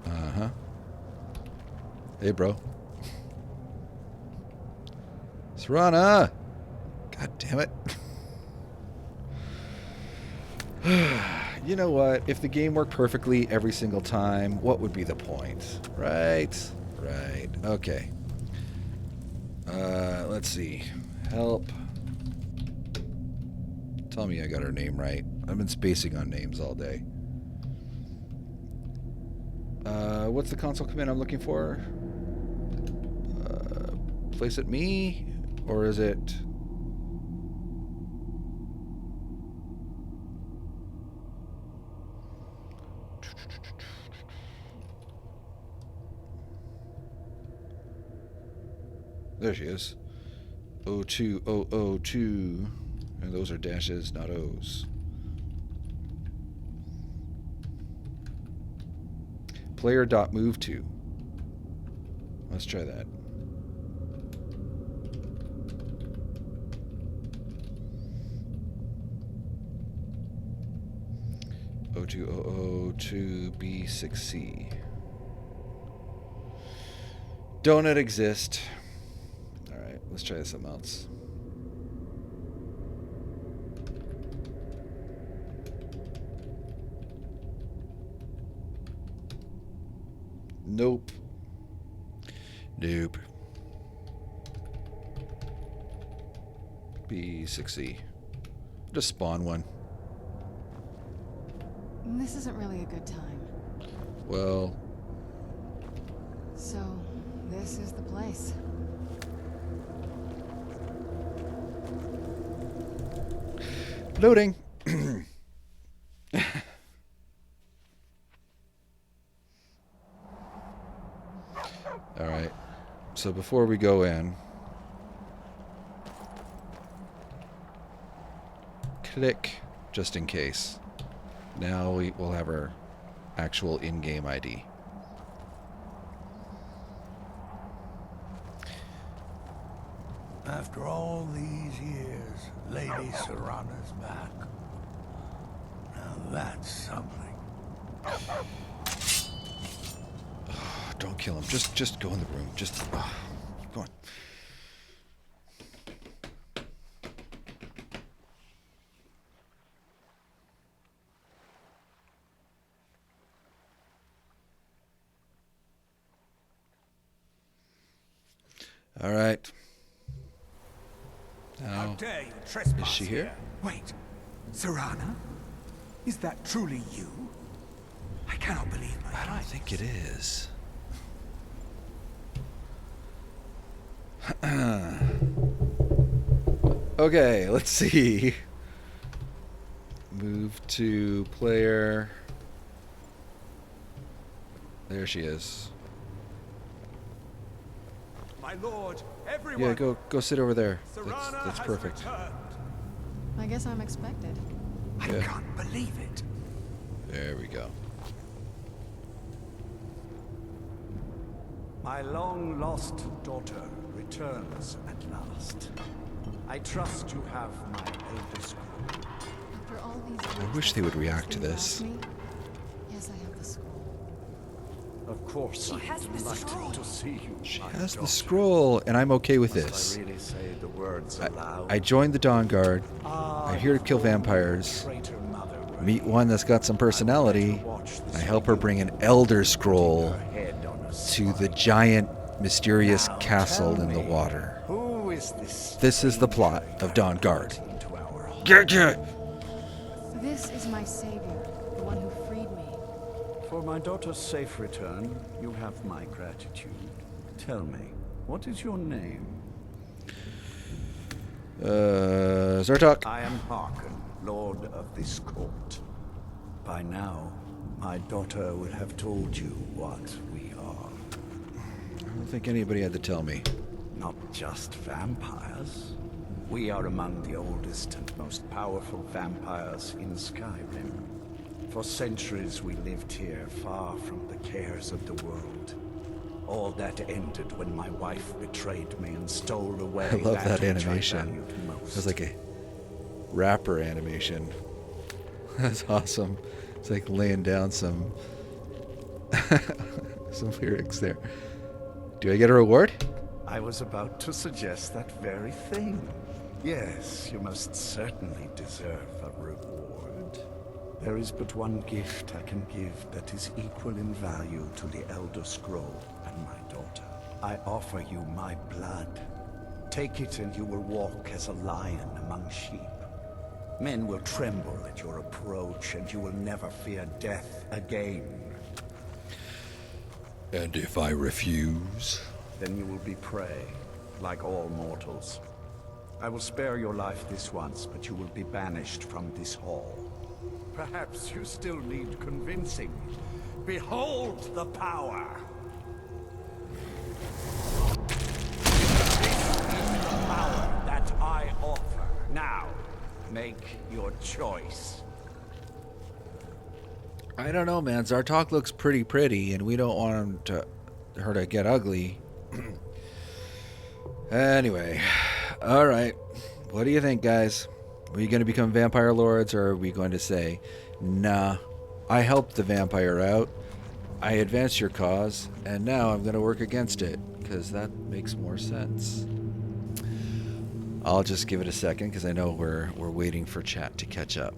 Uh-huh. Hey, bro. Serana! God damn it. You know what? If the game worked perfectly every single time, what would be the point? Right? Right. Okay. Let's see. Help. Tell me I got her name right. I've been spacing on names all day. What's the console command I'm looking for? Place it me? Or is it... There she is. 02002. And those are dashes, not O's. Player.move to. Let's try that. O2002B6C. Donut exist. Alright, let's try something else. Nope. Nope. B6C. Just spawn one. This isn't really a good time. Well, So, this is the place. loading. Alright. So before we go in, click just in case. Now we'll have our actual in-game ID. After all these years, Lady Serana's back. Now that's something. Don't kill him. Just go in the room. Just go on. All right. How Now, dare you trespass is she here? Wait, Serana? Is that truly you? I cannot believe my I don't eyes. think it is. Okay, let's see. Move to player. There she is. My lord, everyone. Yeah, go sit over there. Serana That's has perfect. returned. I guess I'm expected. I Yeah. can't believe it. There we go. My long-lost daughter returns at last. I trust you have my Elder Scroll. After all these years, I wish they would react to you this. ask me? Yes, I have the scroll. Of course, I has am the delighted scroll. to see you. She my has the daughter. scroll, and I'm okay with Must this. I really say the words aloud? I joined the Dawnguard. Ah, I'm here to kill you vampires. traitor mother, Meet one that's got some personality. I help her bring an Elder Scroll head on a to the giant, mysterious Now, castle tell in the me, water. Who is this? This is the plot stranger of Dawnguard. into our home? This is my savior, the one who freed me. For my daughter's safe return, you have my gratitude. Tell me, what is your name? Zar-Tok. I am Harkin, Lord of this court. By now, my daughter would have told you what we are. I don't think anybody had to tell me. Not just vampires. We are among the oldest and most powerful vampires in Skyrim. For centuries we lived here, far from the cares of the world. All that ended when my wife betrayed me and stole away I love that which I animation. valued most. It was like a rapper animation. That's awesome. It's like laying down some some lyrics there. Do I get a reward? I was about to suggest that very thing. Yes, you most certainly deserve a reward. There is but one gift I can give that is equal in value to the Elder Scroll and my daughter. I offer you my blood. Take it and you will walk as a lion among sheep. Men will tremble at your approach and you will never fear death again. And if I refuse? Then you will be prey, like all mortals. I will spare your life this once, but you will be banished from this hall. Perhaps you still need convincing. Behold the power! This is the power that I offer. Now, make your choice. I don't know, man. Zar-Tok looks pretty, and we don't want her to get ugly. Anyway, all right. What do you think, guys? Are we going to become vampire lords, or are we going to say, nah, I helped the vampire out, I advanced your cause, and now I'm going to work against it, because that makes more sense. I'll just give it a second, because I know we're waiting for chat to catch up.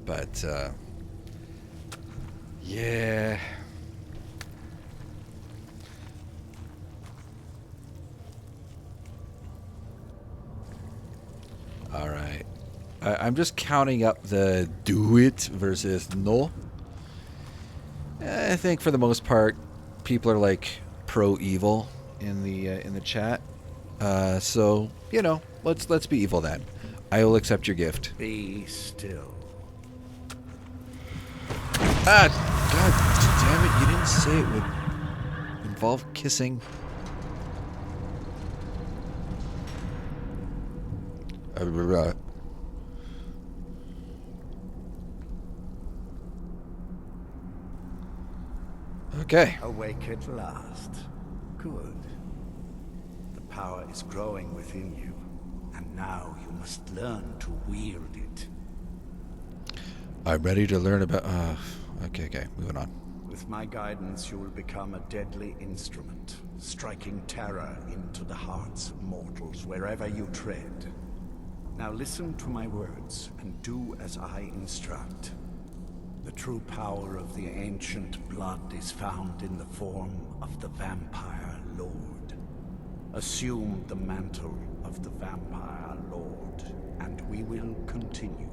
But, yeah. All right. I'm just counting up the do it versus no. I think for the most part, people are like pro evil in the chat. So you know, let's be evil then. I will accept your gift. Be still. Ah, God damn it! You didn't say it would involve kissing. Okay. Awake at last. Good. The power is growing within you, and now you must learn to wield it. I'm ready to learn about. Okay. Moving on. With my guidance, you will become a deadly instrument, striking terror into the hearts of mortals wherever you tread. Now listen to my words, and do as I instruct. The true power of the ancient blood is found in the form of the Vampire Lord. Assume the mantle of the Vampire Lord, and we will continue.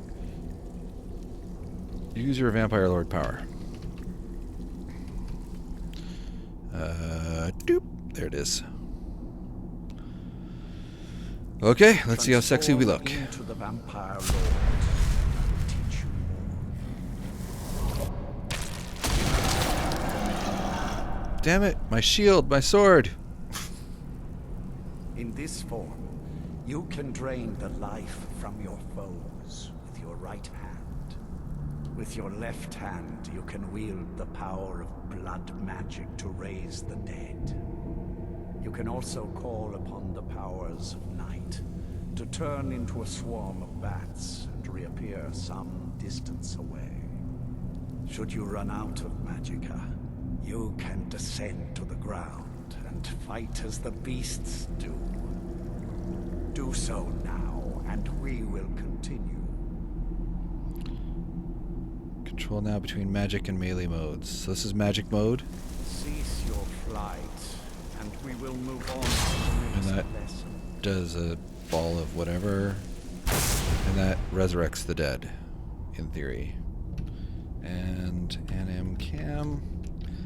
Use your Vampire Lord power. Doop. There it is. Okay, let's see how sexy we look. Transform into the Vampire Lord. I will teach you more. Damn it, my shield, my sword. In this form, you can drain the life from your foes with your right hand. With your left hand, you can wield the power of blood magic to raise the dead. You can also call upon the powers of night to turn into a swarm of bats and reappear some distance away. Should you run out of magicka, you can descend to the ground and fight as the beasts do. Do so now, and we will continue. Control now between magic and melee modes. So this is magic mode. Cease your flight, and we will move on to the And that next lesson. does a ball of whatever. And that resurrects the dead, in theory. And Anam Cam.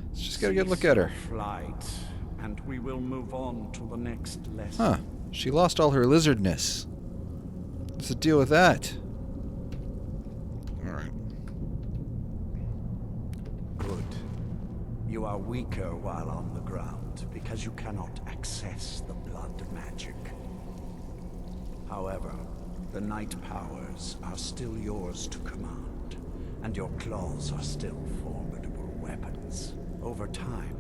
Let's just get a good look at her. Cease your flight, and we will move on to the next lesson. Huh. She lost all her lizardness. What's the deal with that? Alright. Good. You are weaker while on the ground because you cannot access the blood magic. However, the night powers are still yours to command, and your claws are still formidable weapons. Over time,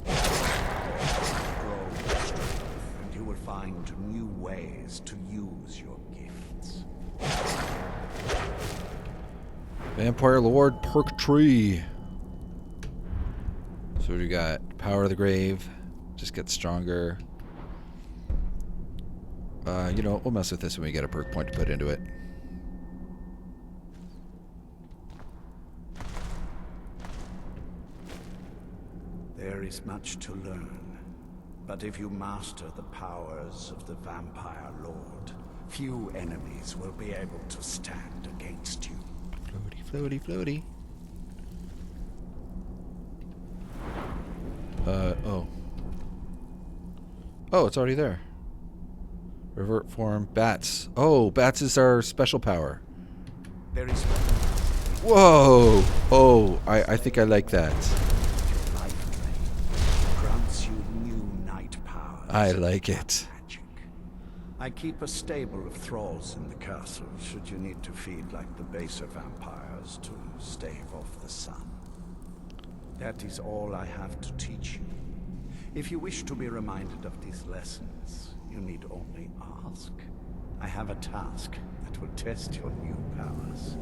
grow in strength, and you will find new ways to use your gifts. Vampire Lord perk tree. So we got Power of the Grave. Just gets stronger. You know, we'll mess with this when we get a perk point to put into it. There is much to learn, but if you master the powers of the Vampire Lord, few enemies will be able to stand against you. Floaty, floaty, floaty. Oh. Oh, it's already there. Revert form, bats. Oh, bats is our special power. There is Whoa! Oh, I think I like that. your life ray grants you new night powers. I like it. Magic. I keep a stable of thralls in the castle should you need to feed like the baser vampires to stave off the sun. That is all I have to teach you. If you wish to be reminded of these lessons, you need only ask. I have a task that will test your new powers.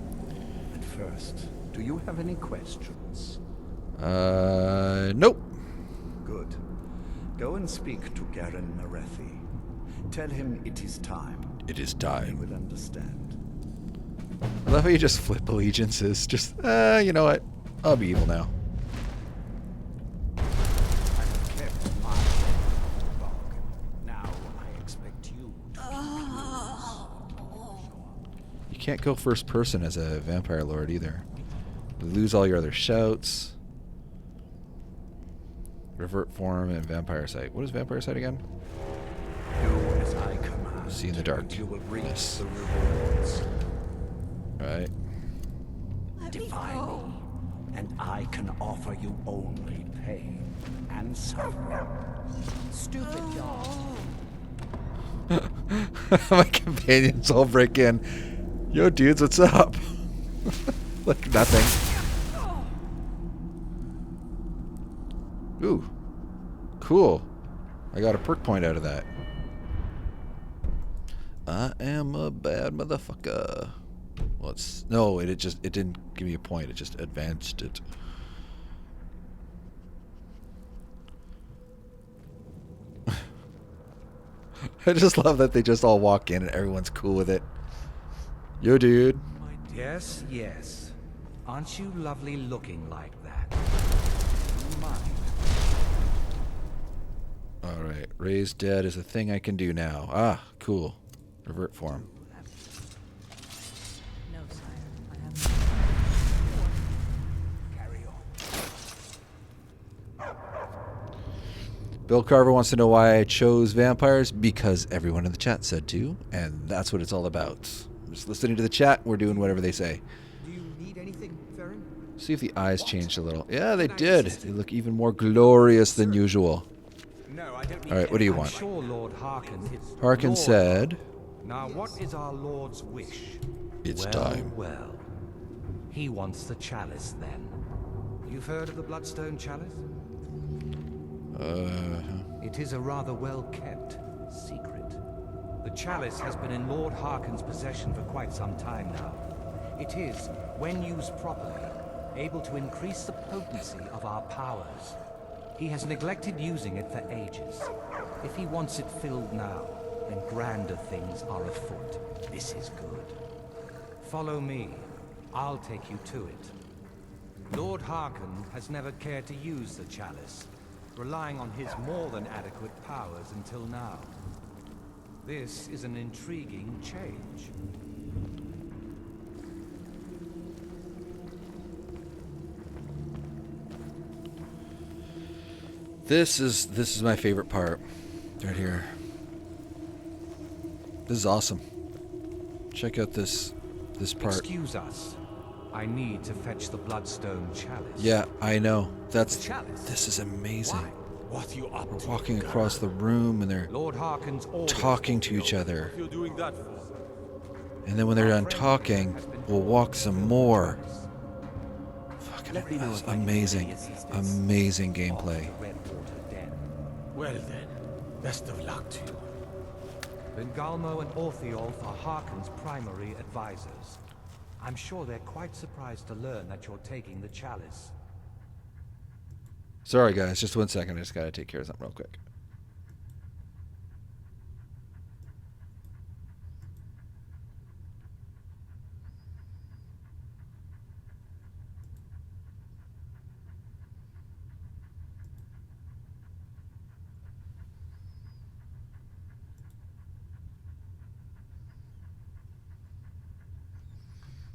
At first, do you have any questions? Nope. Good. Go and speak to Garen Marethi. Tell him it is time. It is He time. will understand. I love how you just flip allegiances. Just, you know what? I'll be evil now. I have kept my bargain. Now I expect you to You can't go first person as a Vampire Lord either. You lose all your other shouts. Revert form and Vampire Sight. What is Vampire Sight again? do as I command. See in the dark. And you will reach Yes. the rewards. Alright. Defy me, and I can offer you only pain and suffering. Stupid dog. My companions all break in. Yo, dudes, what's up? Like nothing. Ooh. Cool. I got a perk point out of that. I am a bad motherfucker. Well, it's... No, it didn't give me a point. It just advanced it. I just love that they just all walk in and everyone's cool with it. Yo, dude. Yes, yes. Aren't you lovely looking like that? Mine. All right. Alright, raise dead is a thing I can do now. Ah, cool. Revert form. No, sire. I have Carry on. Bill Carver wants to know why I chose vampires. Because everyone in the chat said to, and that's what it's all about. I'm just listening to the chat. We're doing whatever they say. Do you need anything, Theron? See if the eyes changed a little. Yeah, they did. They look even more glorious than usual. No, I don't need All right, what do you I'm want? sure Lord Harkin is... Harkin Lord said, Now, what is our Lord's wish? "It's well, time." Well, he wants the chalice then. You've heard of the Bloodstone Chalice? It is a rather well-kept secret. The chalice has been in Lord Harkin's possession for quite some time now. It is, when used properly, able to increase the potency of our powers. He has neglected using it for ages. If he wants it filled now, then grander things are afoot. This is good. Follow me. I'll take you to it. Lord Harkin has never cared to use the chalice, relying on his more than adequate powers until now. This is an intriguing change. This is my favorite part. Right here. This is awesome. Check out this part. Excuse us. I need to fetch the Bloodstone Chalice. Yeah, I know. That's chalice? this is amazing. What you up We're to? walking across the room and they're Lord Harkin's orders. talking to each other. What are you doing that for? And then when they're done talking, we'll walk some more. Fucking that's amazing. Amazing gameplay. Redwater Den. Well then, best of luck to you. Bengalmo and Orthiolf are Harkin's primary advisors. I'm sure they're quite surprised to learn that you're taking the chalice. Sorry guys, just 1 second. I just gotta take care of something real quick.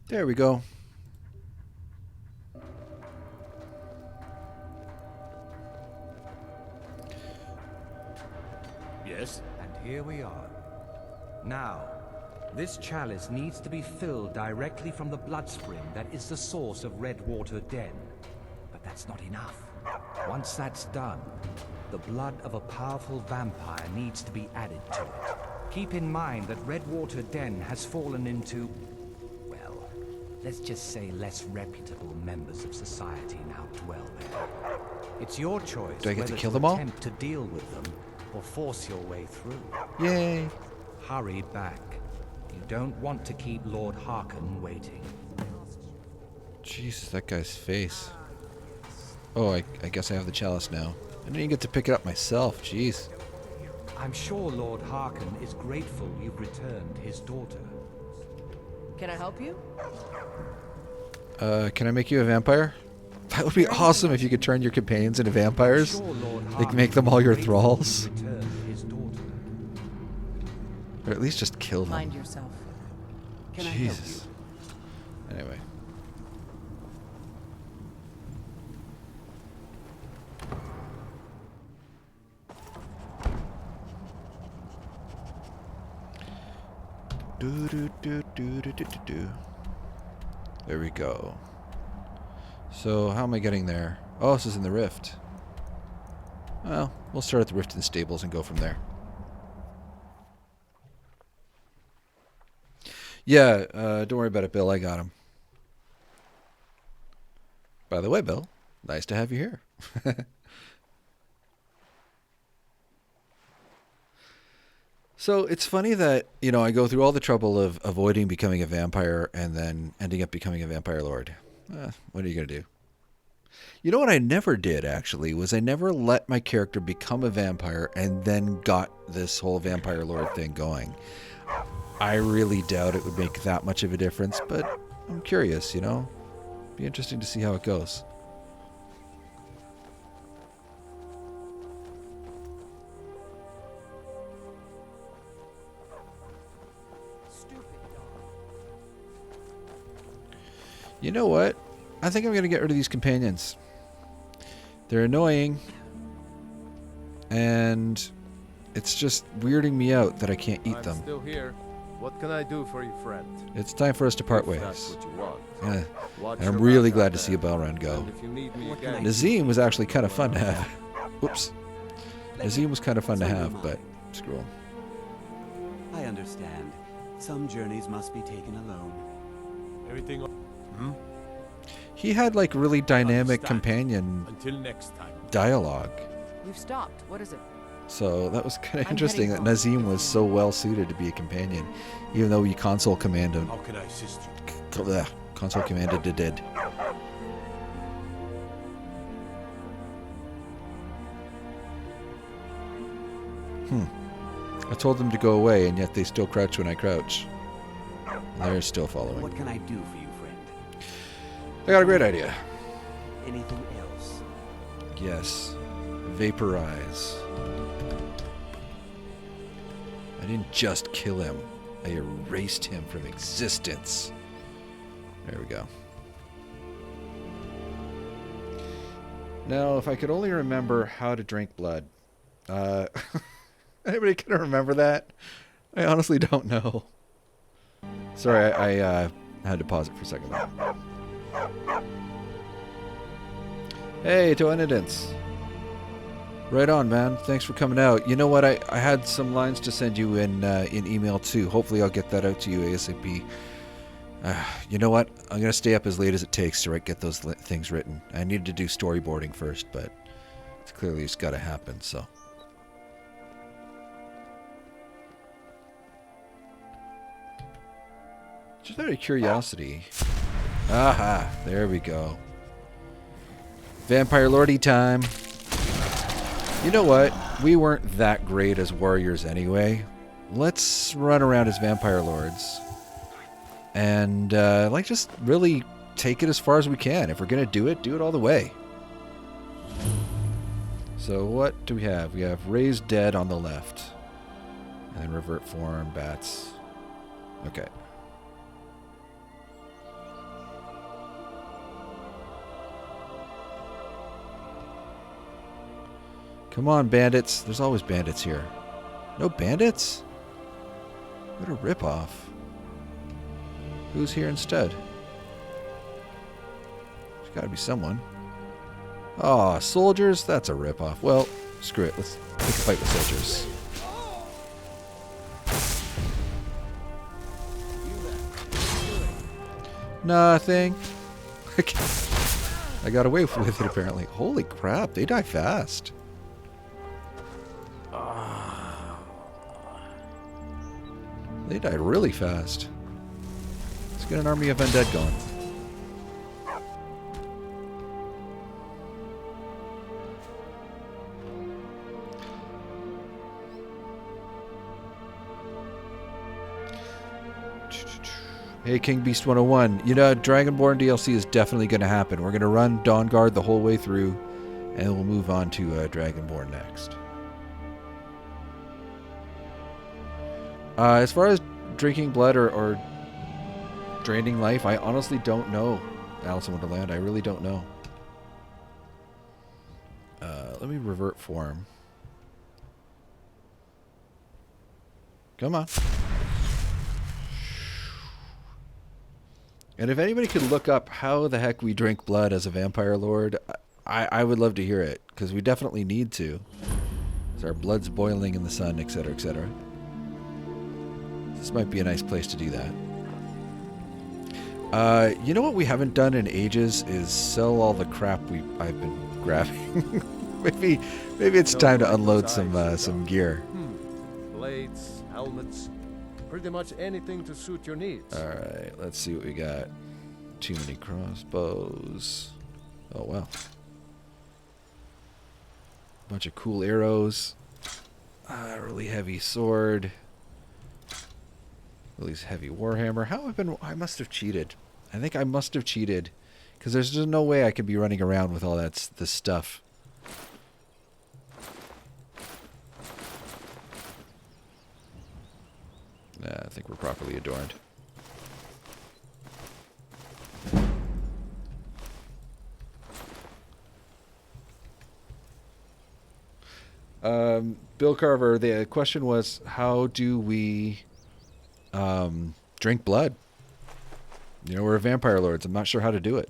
There we go. Yes? And here we are. Now, this chalice needs to be filled directly from the blood spring that is the source of Redwater Den. But that's not enough. Once that's done, the blood of a powerful vampire needs to be added to it. Keep in mind that Redwater Den has fallen into, well, let's just say less reputable members of society now dwell there. It's your choice Do I get to whether kill them all? attempt to deal with them or force your way through. Yay. Hurry back. You don't want to keep Lord Harkin waiting. Jesus, that guy's face. Oh, I guess I have the chalice now. I didn't even get to pick it up myself. Jeez. I'm sure Lord Harkin is grateful you've returned his daughter. Can I help you? Can I make you a vampire? That would be awesome if you could turn your companions into vampires. I'm sure Lord Like Harkin make them all your is grateful thralls. you've returned his daughter. Or at least just kill them. Find yourself. Can I help you? Jesus. Anyway. Do do do do do do do do. There we go. So how am I getting there? Oh, this is in the rift. Well, we'll start at the rift in the stables and go from there. Yeah, don't worry about it, Bill. I got him. By the way, Bill, nice to have you here. So it's funny that, you know, I go through all the trouble of avoiding becoming a vampire and then ending up becoming a vampire lord. What are you going to do? You know what I never did, actually, was I never let my character become a vampire and then got this whole vampire lord thing going. I really doubt it would make that much of a difference, but I'm curious, you know? Be interesting to see how it goes. You know what? I think I'm going to get rid of these companions. They're annoying. And it's just weirding me out that I can't eat I'm them. still here. What can I do for you, friend? It's time for us to part If ways. that's what you want. Yeah. Watch And I'm your really back glad out to see a there. Balrog go. And if you need me What can again, I do? Nazim was actually kind of fun to have. Whoops. Nazim was kind of fun to So have, am but screw him. I understand. Some journeys must be taken alone. everything He had like really dynamic Understand. companion until next time. dialogue. You've stopped. What is it? So that was kind of I'm interesting that heading home. Nazim was so well suited to be a companion, even though he console commanded. How can I assist you? Console commanded did. I told them to go away, and yet they still crouch when I crouch. They're still following. What can I do for you, friend? I got a great idea. Anything else? Yes. Vaporize. I didn't just kill him. I erased him from existence. There we go. Now, if I could only remember how to drink blood. Anybody can remember that? I honestly don't know. Sorry, I had to pause it for a second there. Hey, Toenidence. Right on, man. Thanks for coming out. You know what? I had some lines to send you in email too. Hopefully I'll get that out to you ASAP. You know what? I'm going to stay up as late as it takes to get those things written. I needed to do storyboarding first, but it's clearly it's got to happen, so. Just out of curiosity. Aha, there we go. Vampire Lordy time. You know what? We weren't that great as warriors anyway. Let's run around as vampire lords. And, just really take it as far as we can. If we're going to do it all the way. So what do we have? We have Raised Dead on the left. And Revert Form, Bats. Okay. Come on, bandits. There's always bandits here. No bandits? What a ripoff. Who's here instead? There's gotta be someone. Aw, soldiers? That's a ripoff. Well, screw it. Let's take a fight with soldiers. Nothing. I got away with it apparently. Holy crap, they die fast. They died really fast. Let's get an army of undead going. Hey, King Beast 101. You know, Dragonborn DLC is definitely going to happen. We're going to run Dawnguard the whole way through, and we'll move on to Dragonborn next. As far as drinking blood or draining life, I honestly don't know, Alice in Wonderland. I really don't know. Let me revert form. Come on. And if anybody could look up how the heck we drink blood as a vampire lord, I would love to hear it, because we definitely need to. So our blood's boiling in the sun, etc., etc. This might be a nice place to do that. You know what we haven't done in ages is sell all the crap I've been grabbing. maybe it's time to unload some gear. Blades, helmets, pretty much anything to suit your needs. All right, let's see what we got. Too many crossbows. Oh wow. Bunch of cool arrows. Really heavy sword. Really heavy warhammer. I must have cheated. I think I must have cheated, because there's just no way I could be running around with all this stuff. Nah, I think we're properly adorned. Bill Carver, the question was, how do we drink blood? You know, we're vampire lords. I'm not sure how to do it.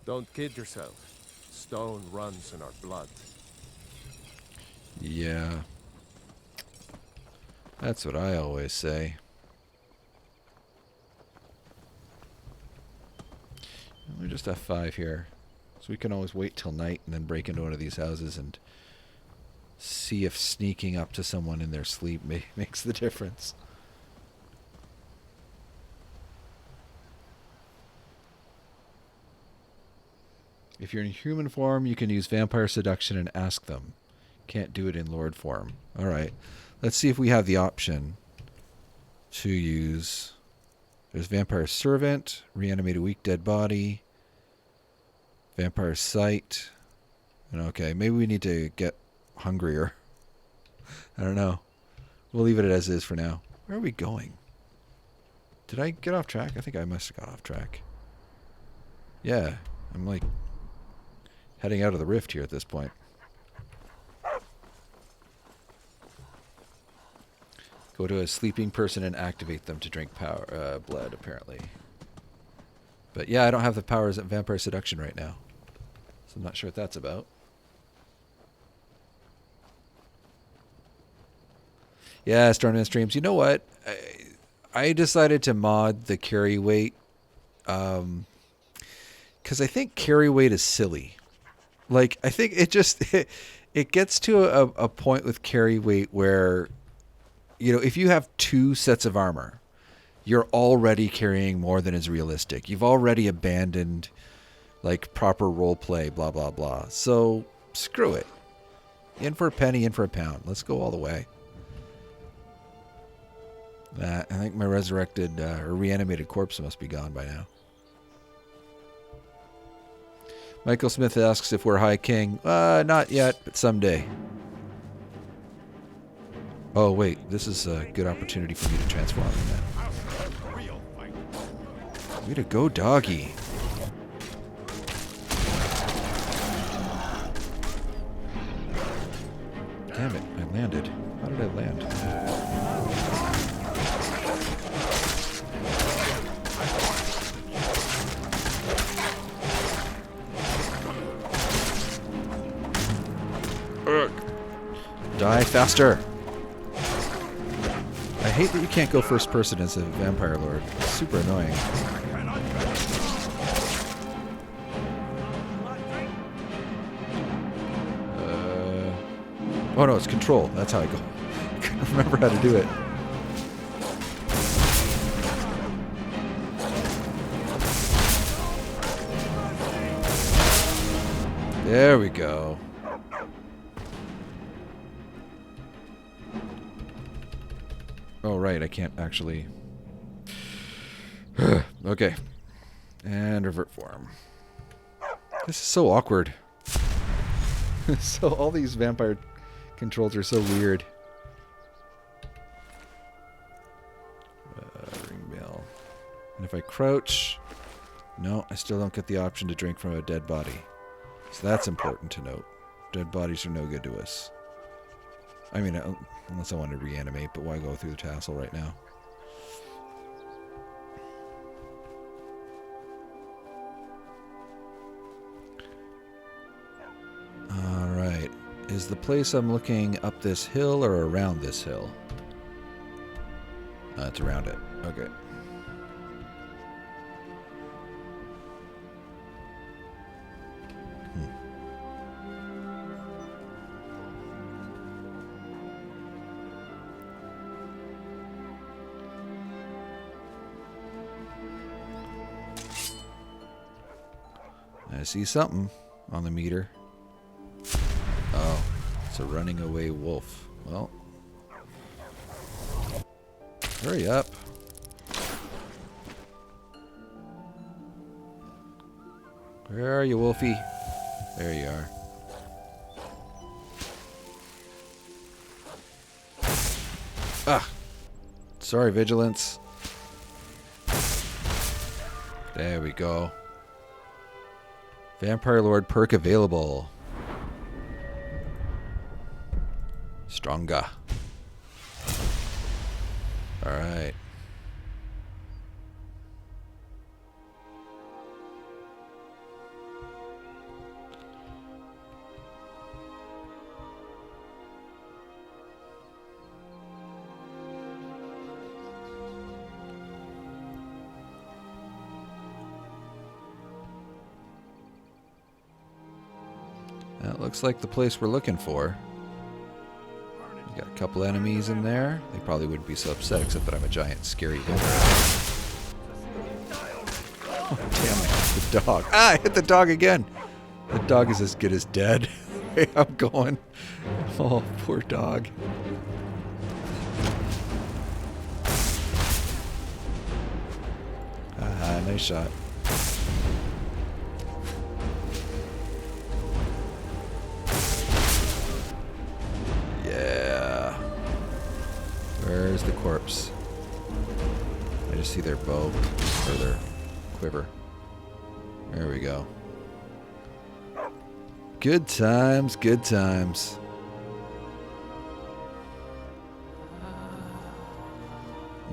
Don't kid yourself. Stone runs in our blood. Yeah. That's what I always say. Let me just F5 here. So we can always wait till night and then break into one of these houses and see if sneaking up to someone in their sleep makes the difference. If you're in human form, you can use vampire seduction and ask them. Can't do it in lord form. Alright. Let's see if we have the option to use... There's vampire servant, reanimate a weak dead body, vampire sight. And okay, maybe we need to get hungrier. I don't know. We'll leave it as is for now. Where are we going? Did I get off track? I think I must have got off track. Yeah, I'm like heading out of the rift here at this point. Go to a sleeping person and activate them to drink blood, apparently. But yeah, I don't have the powers of vampire seduction right now. So I'm not sure what that's about. Yeah, Stormman streams. You know what? I decided to mod the carry weight. Because I think carry weight is silly. Like, I think it just... It gets to a point with carry weight where... You know, if you have 2 sets of armor, you're already carrying more than is realistic. You've already abandoned, like, proper role play, blah, blah, blah. So, screw it. In for a penny, in for a pound. Let's go all the way. I think my resurrected, or reanimated corpse must be gone by now. Michael Smith asks if we're High King. Not yet, but someday. Oh, wait. This is a good opportunity for me to transform in that. Way to go, doggy. Damn it. I landed. How did I land? Ugh. Die faster. I hate that you can't go first person as a vampire lord. It's super annoying. Oh no, it's control. That's how I go. I can't remember how to do it. There we go. Oh, right, I can't actually... Okay. And revert form. This is so awkward. So all these vampire controls are so weird. Ring bell. And if I crouch... No, I still don't get the option to drink from a dead body. So that's important to note. Dead bodies are no good to us. I mean, unless I want to reanimate, but why go through the tassel right now? Alright. Is the place I'm looking up this hill or around this hill? It's around it. Okay. I see something on the meter. Oh, it's a running away wolf. Well, hurry up. Where are you, Wolfie? There you are. Ah! Sorry, Vigilance. There we go. Vampire Lord perk available. Stronger. Alright. That looks like the place we're looking for. We got a couple enemies in there. They probably wouldn't be so upset, except that I'm a giant, scary villain. Oh, damn it. The dog. Ah, I hit the dog again. The dog is as good as dead. Hey, I'm going. Oh, poor dog. Ah, nice shot. Yeah. Where's the corpse? I just see their bow or their quiver. There we go. Good times, good times.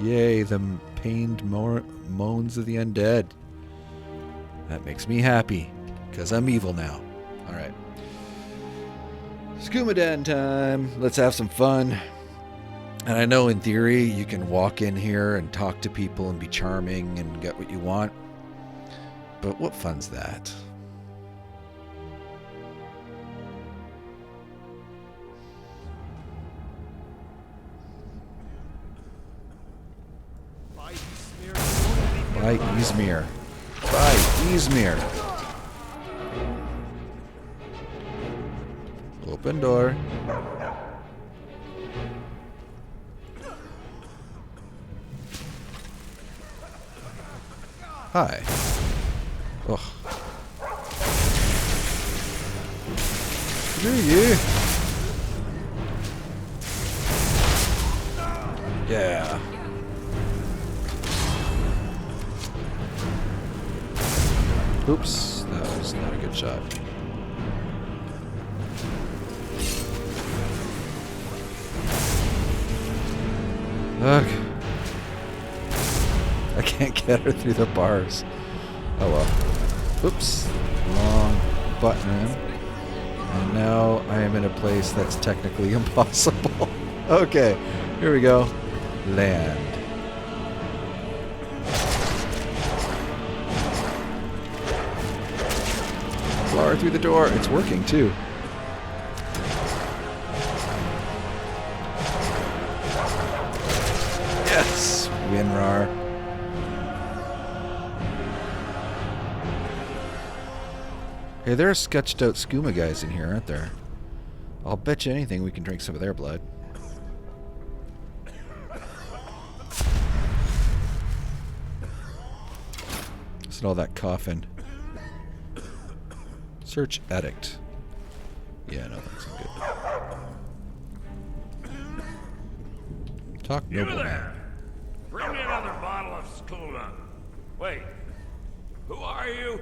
Yay, the pained moans of the undead. That makes me happy, because I'm evil now. Alright. Skumadan time. Let's have some fun. And I know in theory you can walk in here and talk to people and be charming and get what you want. But what fun's that? By Izmir. By Izmir. Open door. Hi. Ugh. Screw you. Yeah. Oops, that was not a good shot. Ugh. I can't get her through the bars. Oh well. Oops. Wrong button. And now I am in a place that's technically impossible. Okay, here we go. Land. Far through the door. It's working too. Yes! Winrar. Hey, there are sketched out skooma guys in here, aren't there? I'll bet you anything we can drink some of their blood. Listen to all that coughing. Search addict. Yeah, no, that's good. Talk You nobleman. there! Bring me another bottle of skooma. Wait, who are you?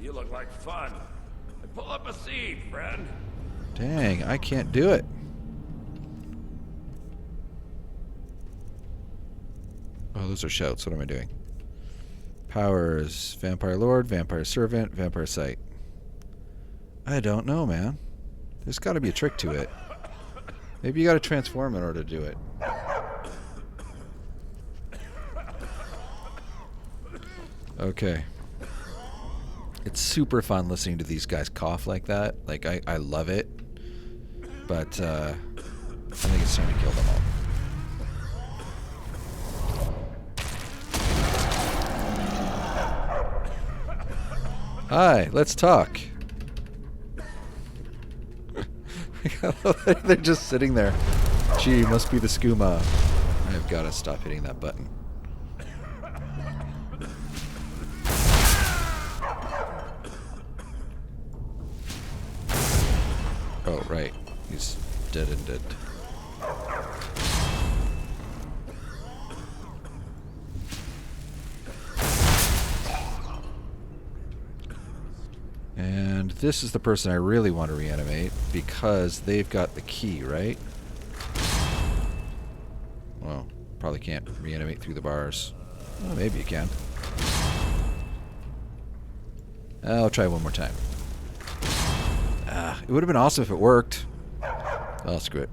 You look like fun. Pull up a seat, friend. Dang, I can't do it. Oh, those are shouts. What am I doing? Powers. Vampire Lord, Vampire Servant, Vampire Sight. I don't know, man. There's got to be a trick to it. Maybe you got to transform in order to do it. Okay. It's super fun listening to these guys cough like that. Like, I love it. But, I think it's time to kill them all. Hi, let's talk. They're just sitting there. Gee, must be the skooma. I've got to stop hitting that button. Oh, right. He's dead and dead. this is the person I really want to reanimate because they've got the key, right? Well, probably can't reanimate through the bars. Well, maybe you can. I'll try one more time. It would have been awesome if it worked. Oh, screw it.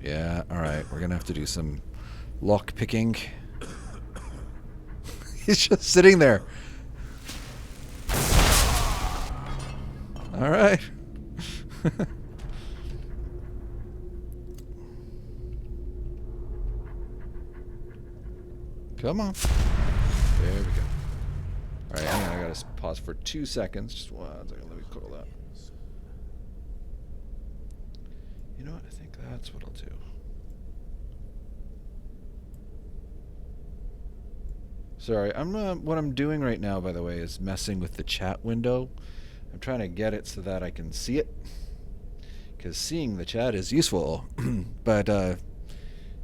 Yeah, alright. We're gonna have to do some lock picking. He's just sitting there. Alright. Come on. There we go. Alright, hang on. I gotta pause for 2 seconds. Just 1 second. Let me call that. You know what? I think that's what I'll do. Sorry, what I'm doing right now, by the way, is messing with the chat window. I'm trying to get it so that I can see it, because seeing the chat is useful. But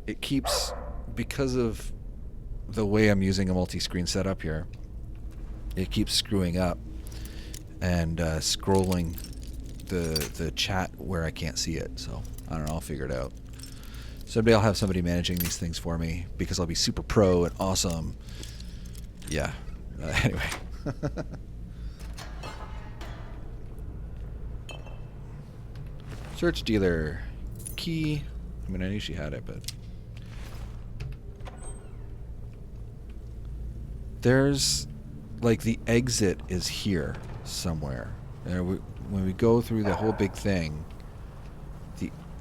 it keeps, because of the way I'm using a multi-screen setup here, it keeps screwing up and scrolling the chat where I can't see it. So I don't know, I'll figure it out. Someday I'll have somebody managing these things for me because I'll be super pro and awesome. Yeah. Anyway. Search dealer. Key. I mean, I knew she had it, but... There's... Like, the exit is here somewhere. When we go through the whole big thing,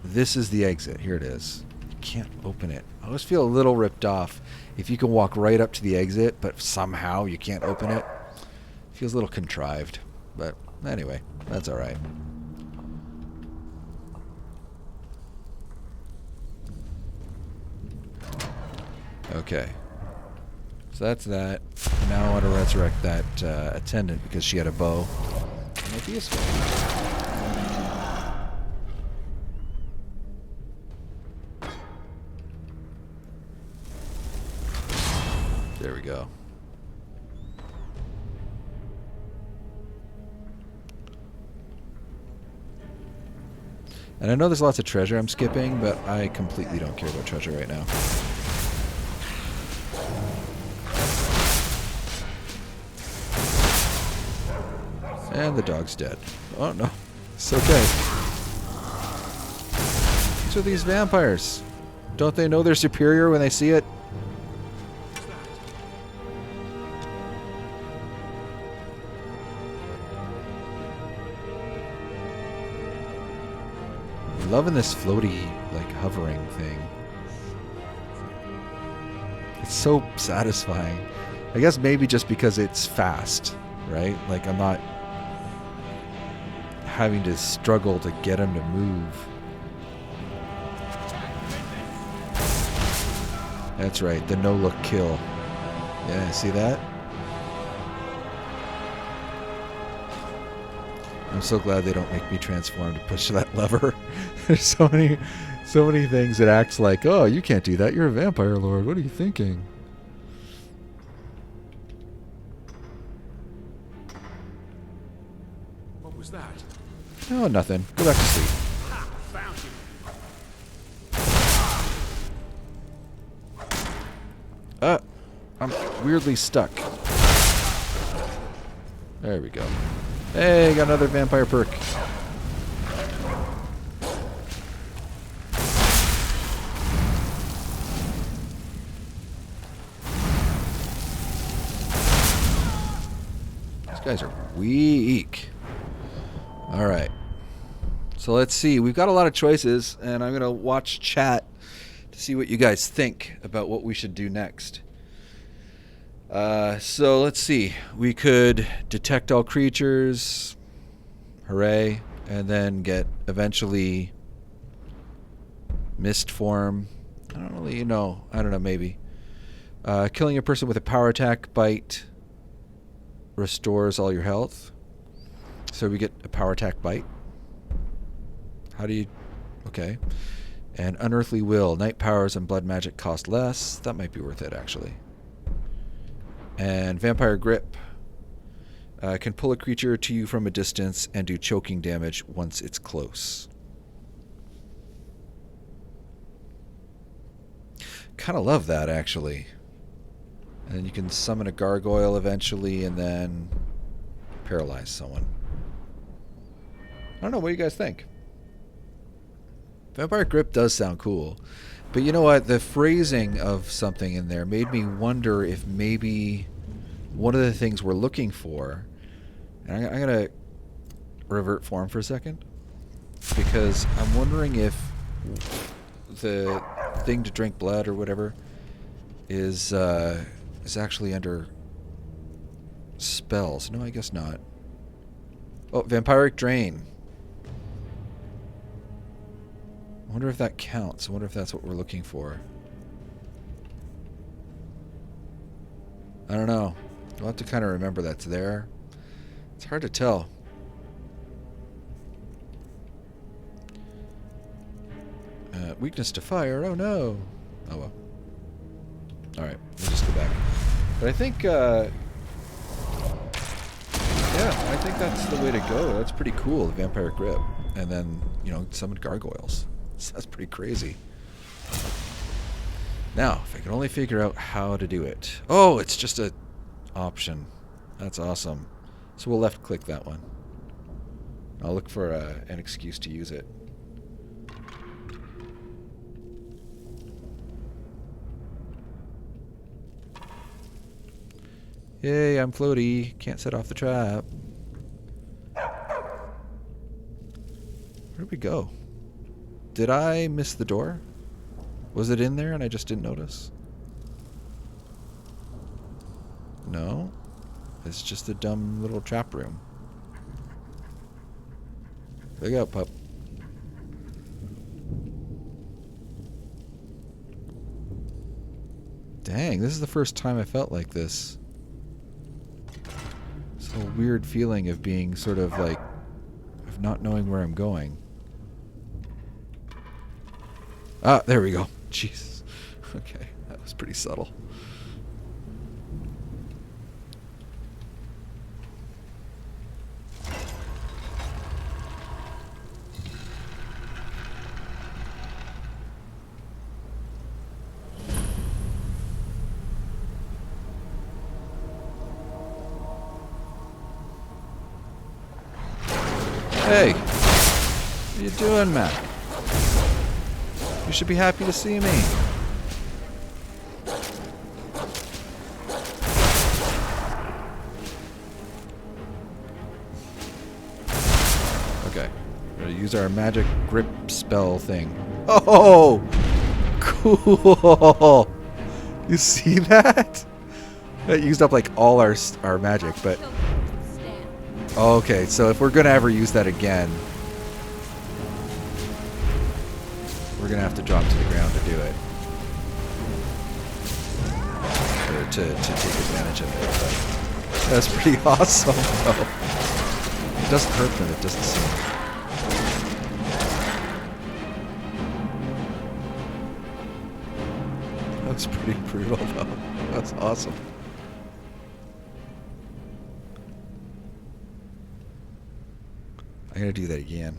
this is the exit. Here it is. You can't open it. I always feel a little ripped off if you can walk right up to the exit, but somehow you can't open it. Feels a little contrived. But anyway, that's alright. Okay. So that's that. Now I want to resurrect that attendant because she had a bow. And it'd be useful. There we go. And I know there's lots of treasure I'm skipping, but I completely don't care about treasure right now. And the dog's dead. Oh no, it's okay. These are these vampires. Don't they know they're superior when they see it? Loving this floaty, like, hovering thing. It's so satisfying. I guess maybe just because it's fast, right? Like, I'm not having to struggle to get him to move. That's right, the no-look kill. Yeah, see that? I'm so glad they don't make me transform to push that lever. There's so many things it acts like, oh, you can't do that. You're a vampire lord. What are you thinking? What was that? Oh, nothing. Go back to sleep. Ha! Found you. I'm weirdly stuck. There we go. Hey, got another vampire perk. These guys are weak. Alright. So let's see. We've got a lot of choices, and I'm going to watch chat to see what you guys think about what we should do next. So let's see. We could detect all creatures. Hooray. And then get eventually mist form. I don't really know. I don't know, maybe. Killing a person with a power attack bite restores all your health. So we get a power attack bite. How do you... Okay. And unearthly will. Night powers and blood magic cost less. That might be worth it, actually. And Vampire Grip can pull a creature to you from a distance and do choking damage once it's close. Kind of love that, actually. And then you can summon a gargoyle eventually and then paralyze someone. I don't know, what do you guys think? Vampire Grip does sound cool. But you know what? The phrasing of something in there made me wonder if maybe one of the things we're looking for... And I'm going to revert form for a second. Because I'm wondering if the thing to drink blood or whatever is actually under spells. No, I guess not. Oh, Vampiric Drain. I wonder if that counts. I wonder if that's what we're looking for. I don't know. We'll have to kind of remember that's there. It's hard to tell. Weakness to fire. Oh no. Oh well. Alright, we'll just go back. But I think, yeah, I think that's the way to go. That's pretty cool, the Vampire Grip. And then, you know, summon gargoyles. So that's pretty crazy. Now, if I can only figure out how to do it. Oh, it's just a option. That's awesome. So we'll left click that one. I'll look for an excuse to use it. Yay, I'm floaty. Can't set off the trap. Where'd we go? Did I miss the door? Was it in there and I just didn't notice? No. It's just a dumb little trap room. Look out, pup. Dang, this is the first time I felt like this. This whole weird feeling of being sort of like, of not knowing where I'm going. Ah, there we go. Jeez. Okay, that was pretty subtle. Hey, what are you doing, Matt? You should be happy to see me. Okay, we're gonna use our magic grip spell thing. Oh, cool! You see that? That used up like all our magic, but. Okay, so if we're gonna ever use that again, we're gonna have to drop to the ground to do it, or to take advantage of it. But that's pretty awesome, though. It doesn't hurt them. It doesn't seem. That's pretty brutal, though. That's awesome. I'm gonna do that again.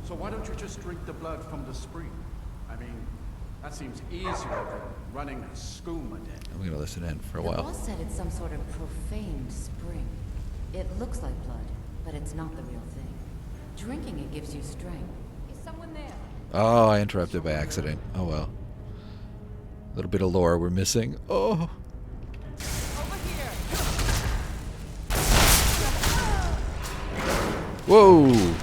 So why don't you just drink the blood from the spring? I mean, that seems easier than running a skooma den. I'm gonna listen in for a The while. boss said it's some sort of profaned spring. It looks like blood, but it's not the real thing. Drinking it gives you strength. Is someone there? Oh, I interrupted by accident. Oh well. A little bit of lore we're missing. Oh. Over here. Whoa.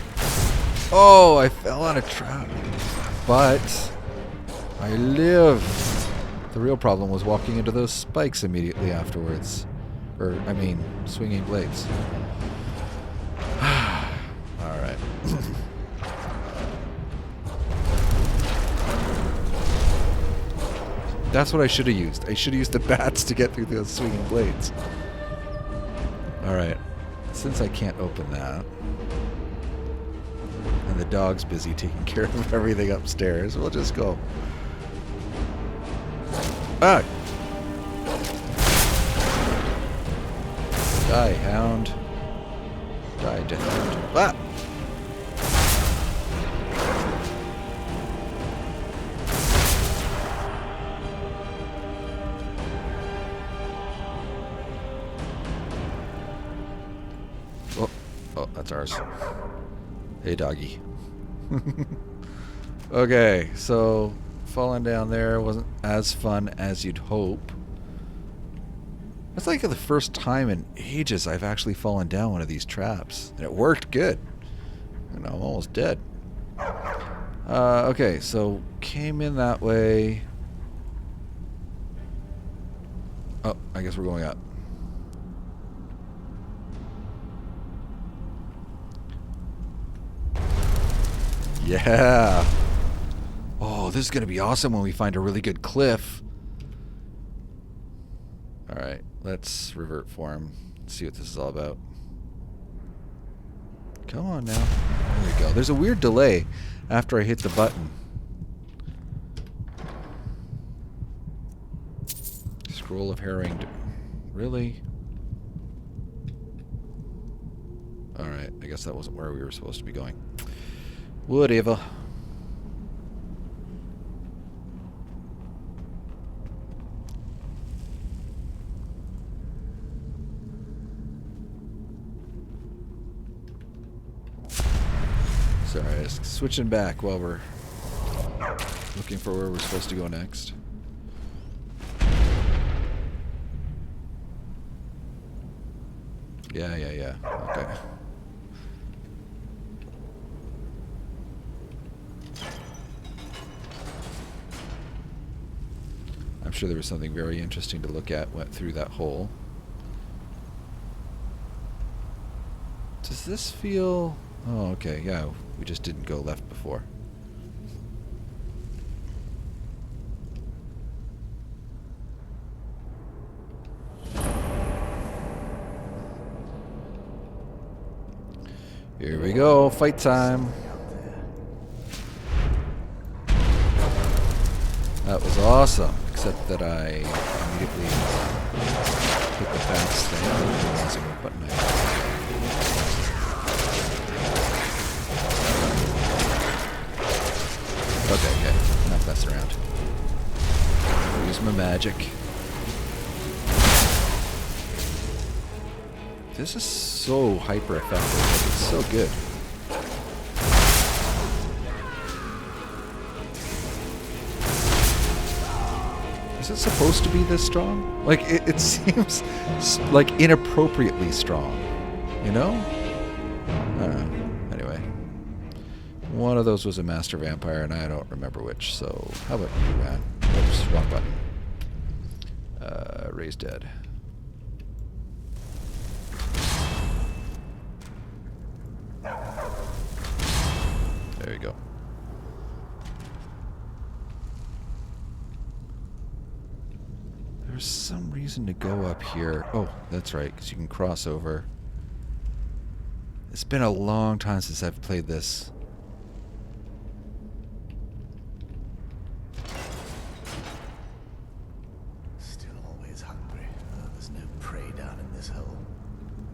Oh, I fell on a trap. But I live. The real problem was walking into those spikes immediately afterwards. Or, I mean, swinging blades. Alright. That's what I should have used. I should have used the bats to get through those swinging blades. Alright. Since I can't open that, and the dog's busy taking care of everything upstairs, we'll just go. Ah! Die, hound. Die, death hound. Ah! Oh, that's ours. Hey, doggy. Okay, so falling down there wasn't as fun as you'd hope. It's like the first time in ages I've actually fallen down one of these traps. And it worked good. And I'm almost dead. Okay, so came in that way. Oh, I guess we're going up. Yeah. Oh, this is going to be awesome when we find a really good cliff. Alright, let's revert form. See what this is all about. Come on now. There we go. There's a weird delay after I hit the button. Scroll of Harrowing. Really? Alright, I guess that wasn't where we were supposed to be going. Whatever. Sorry, just switching back while we're looking for where we're supposed to go next. Yeah. Okay. I'm sure there was something very interesting to look at went through that hole. Does this feel... Oh, okay, yeah, we just didn't go left before. Here we go, fight time. That was awesome, except that I immediately hit the fast thing and realizing what button I had. Okay, enough messing around. Use my magic. This is so hyper effective, like it's so good. Is it supposed to be this strong? Like, it seems like inappropriately strong, you know? I don't know. Anyway. One of those was a master vampire, and I don't remember which, so how about you, man? Oops, wrong button. Raise dead. There you go. There's some reason to go up here. Oh, that's right, because you can cross over. It's been a long time since I've played this. Still always hungry. There's no prey down in this hole.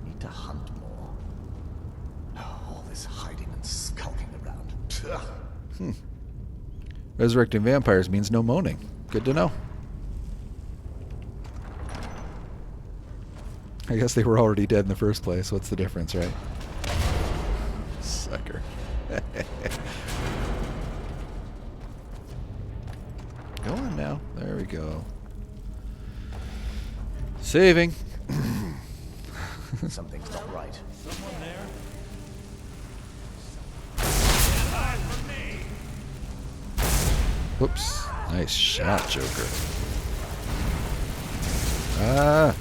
Need to hunt more. All this hiding and skulking around. Resurrecting vampires means no moaning. Good to know. I guess they were already dead in the first place. What's the difference, right? Sucker. Go on now. There we go. Saving. Something's not right. Someone there? Whoops. Nice shot, Joker. Ah.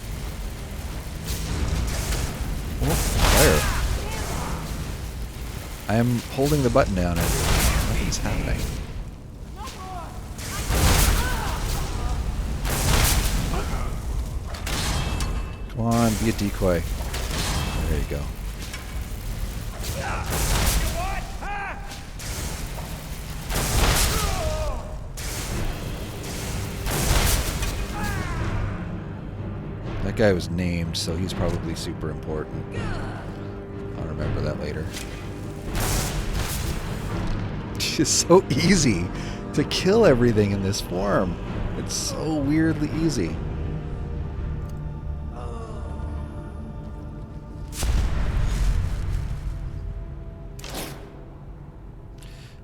Oh, fire. I am holding the button down and nothing's happening. be a decoy. There you go. That guy was named, so he's probably super important. I'll remember that later. It's so easy to kill everything in this form. It's so weirdly easy.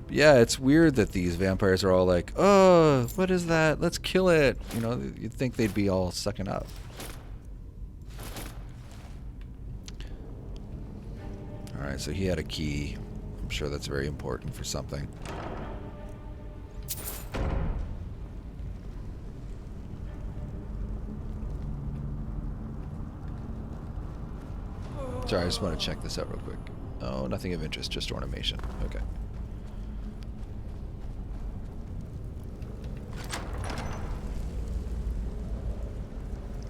Yeah, it's weird that these vampires are all like, oh, what is that? Let's kill it. You know, you'd think they'd be all sucking up. Alright, so he had a key. I'm sure that's very important for something. Sorry, I just want to check this out real quick. Oh, nothing of interest, just ornamentation. Okay.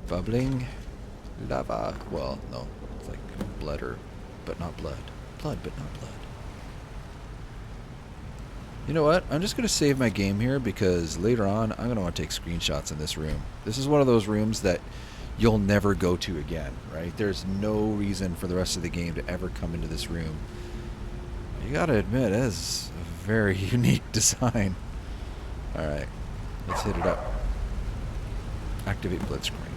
Bubbling lava. Well, no, it's like blood but not blood. Blood but not blood. You know what? I'm just going to save my game here because later on I'm going to want to take screenshots in this room. This is one of those rooms that you'll never go to again, right? There's no reason for the rest of the game to ever come into this room. You got to admit, it is a very unique design. Alright, let's hit it up. Activate Blitzcrank.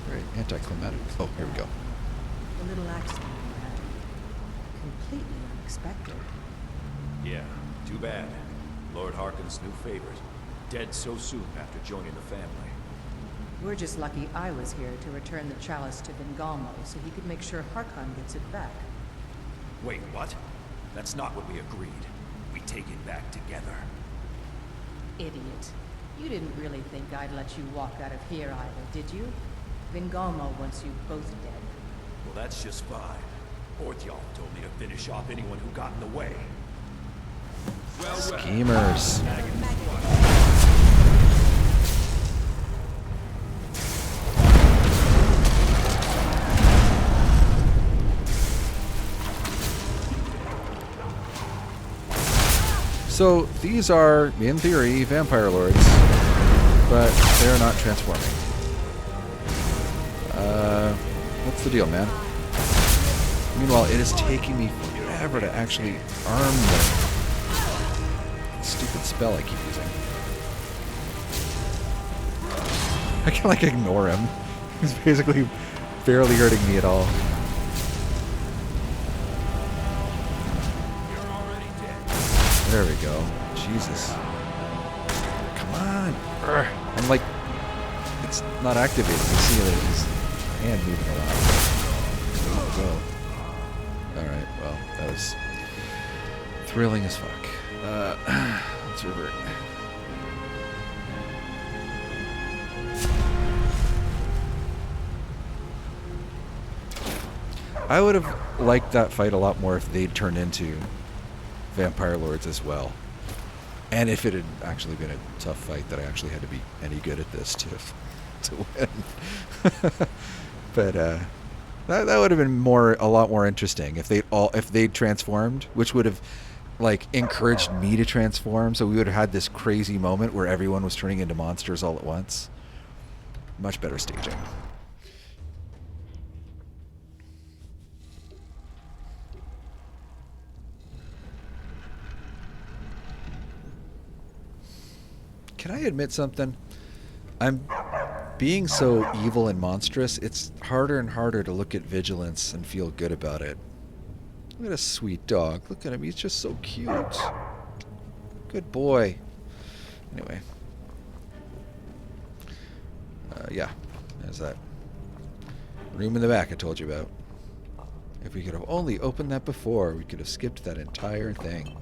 Very anticlimactic. Oh, here we go. A little accident you had. Completely unexpected. Yeah, too bad. Lord Harkon's new favorite. Dead so soon after joining the family. We're just lucky I was here to return the chalice to Vingalmo so he could make sure Harkon gets it back. Wait, what? That's not what we agreed. We take it back together. Idiot. You didn't really think I'd let you walk out of here either, did you? Vingalmo wants you both dead. Well, that's just fine. Orthyal told me to finish off anyone who got in the way. Well, schemers. So these are, in theory, vampire lords, but they're not transforming. What's the deal, man? Meanwhile, it is taking me forever to actually arm the stupid spell I keep using. I can like ignore him. He's basically barely hurting me at all. There we go. Jesus. Come on. Urgh. I'm like, it's not activated. You see that his hand moving around. Alright, well, that was thrilling as fuck. Let's revert. I would have liked that fight a lot more if they'd turned into vampire lords as well, and if it had actually been a tough fight that I actually had to be any good at this to win. But that would have been a lot more interesting if they'd transformed, which would have like encouraged me to transform. So we would have had this crazy moment where everyone was turning into monsters all at once. Much better staging. Can I admit something? I'm being so evil and monstrous, it's harder and harder to look at vigilance and feel good about it. Look at a sweet dog. Look at him. He's just so cute. Good boy. Anyway. Yeah. There's that room in the back I told you about. If we could have only opened that before, we could have skipped that entire thing.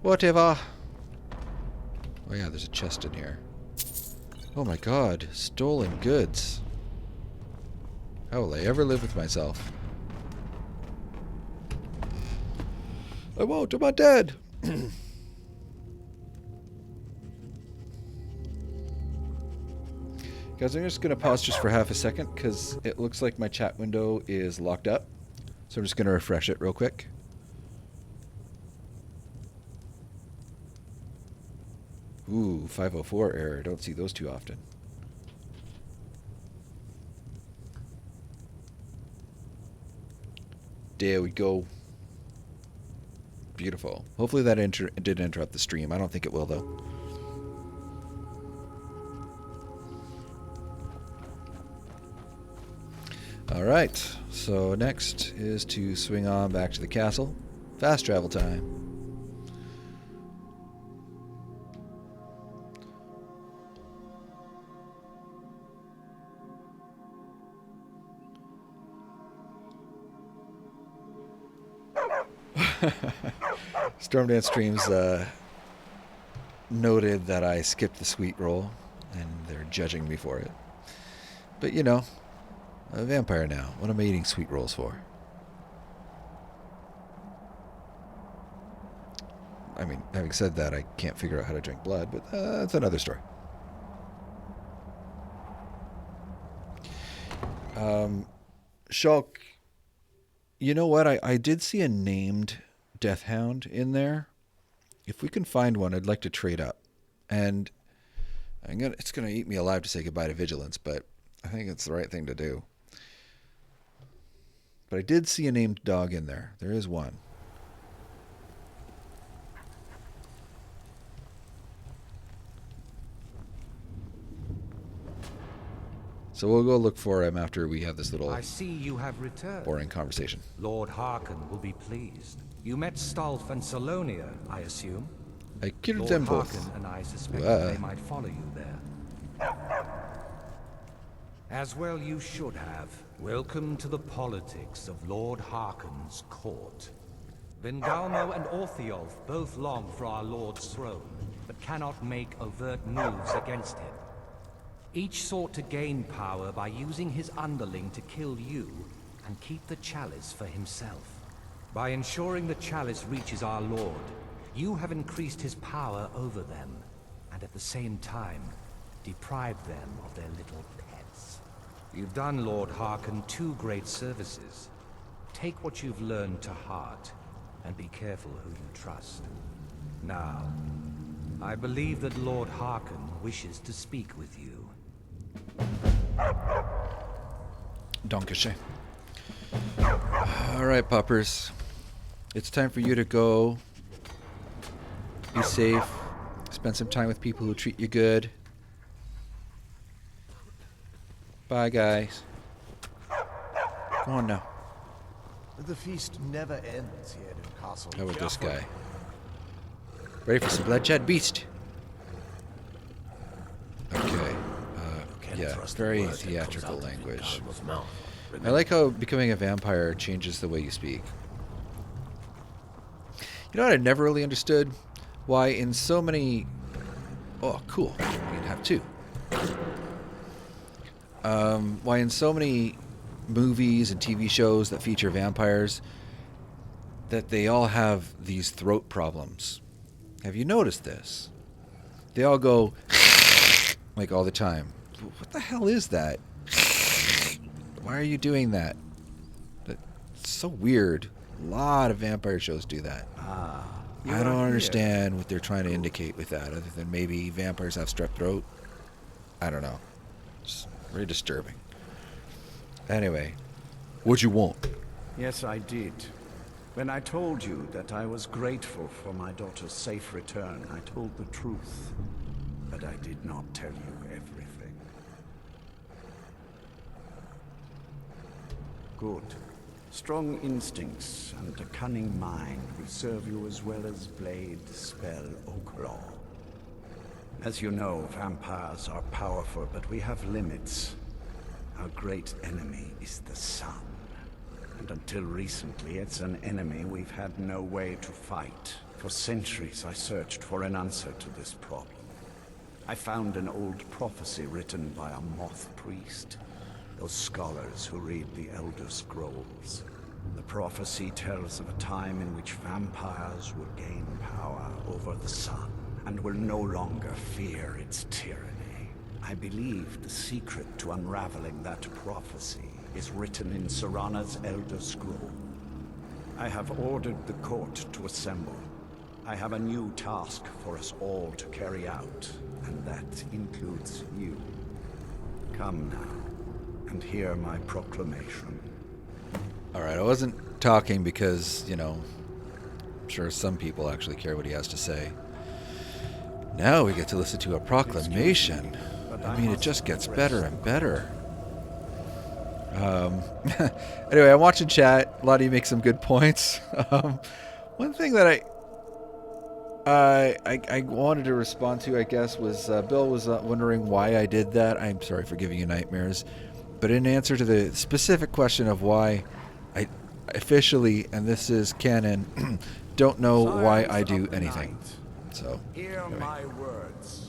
Whatever. Oh yeah, there's a chest in here. Oh my god, stolen goods. How will I ever live with myself? I won't. I'm not dead. Guys, I'm just going to pause just for half a second because it looks like my chat window is locked up. So I'm just going to refresh it real quick. Ooh, 504 error. Don't see those too often. There we go. Beautiful. Hopefully that didn't interrupt the stream. I don't think it will, though. Alright, so next is to swing on back to the castle. Fast travel time. Stormdance Streams noted that I skipped the sweet roll, and they're judging me for it. But you know, I'm a vampire now. What am I eating sweet rolls for? I mean, having said that, I can't figure out how to drink blood, but that's another story. Shulk, you know what? I did see a named Death Hound in there. If we can find one, I'd like to trade up. And it's gonna eat me alive to say goodbye to Vigilance, but I think it's the right thing to do. But I did see a named dog in there. There is one. So we'll go look for him after we have this little I see you have returned. Boring conversation. Lord Harkon will be pleased. You met Stulf and Salonia, I assume? I killed Lord them both. Harkon and I suspect they might follow you there. As well you should have. Welcome to the politics of Lord Harkon's court. Vingalmo and Orthiolf both long for our Lord's throne, but cannot make overt moves against him. Each sought to gain power by using his underling to kill you and keep the chalice for himself. By ensuring the chalice reaches our Lord, you have increased his power over them, and at the same time, deprived them of their little pets. You've done Lord Harkon 2 great services. Take what you've learned to heart, and be careful who you trust. Now, I believe that Lord Harkon wishes to speak with you. Dankeschön. Alright, puppers. It's time for you to go. Be safe. Spend some time with people who treat you good. Bye, guys. Come on now. The feast never ends here in Castle. How about this guy? Ready for some bloodshed, beast? Okay. Yeah, very theatrical language. I like how becoming a vampire changes the way you speak. You know what I never really understood? Why in so many... Oh, cool. You can have 2. Why in so many movies and TV shows that feature vampires that they all have these throat problems. Have you noticed this? They all go like all the time. What the hell is that? Why are you doing that? That's so weird. A lot of vampire shows do that. I don't understand what they're trying to indicate with that, other than maybe vampires have strep throat. I don't know. It's very disturbing. Anyway, what'd you want? Yes, I did. When I told you that I was grateful for my daughter's safe return, I told the truth. But I did not tell you everything. Good. Strong instincts and a cunning mind will serve you as well as blade, spell, or claw. As you know, vampires are powerful, but we have limits. Our great enemy is the sun. And until recently, it's an enemy we've had no way to fight. For centuries, I searched for an answer to this problem. I found an old prophecy written by a moth priest. Those scholars who read the Elder Scrolls. The prophecy tells of a time in which vampires will gain power over the sun and will no longer fear its tyranny. I believe the secret to unraveling that prophecy is written in Serana's Elder Scroll. I have ordered the court to assemble. I have a new task for us all to carry out, and that includes you. Come now, and hear my proclamation. Alright, I wasn't talking because, you know, I'm sure some people actually care what he has to say. Now we get to listen to a proclamation. I mean, it just gets better and better. Anyway, I'm watching chat. A lot of you make some good points. One thing that I wanted to respond to, I guess, was Bill was wondering why I did that. I'm sorry for giving you nightmares. But in answer to the specific question of why I officially, and this is canon, don't know why I do anything. So, hear anyway. my words.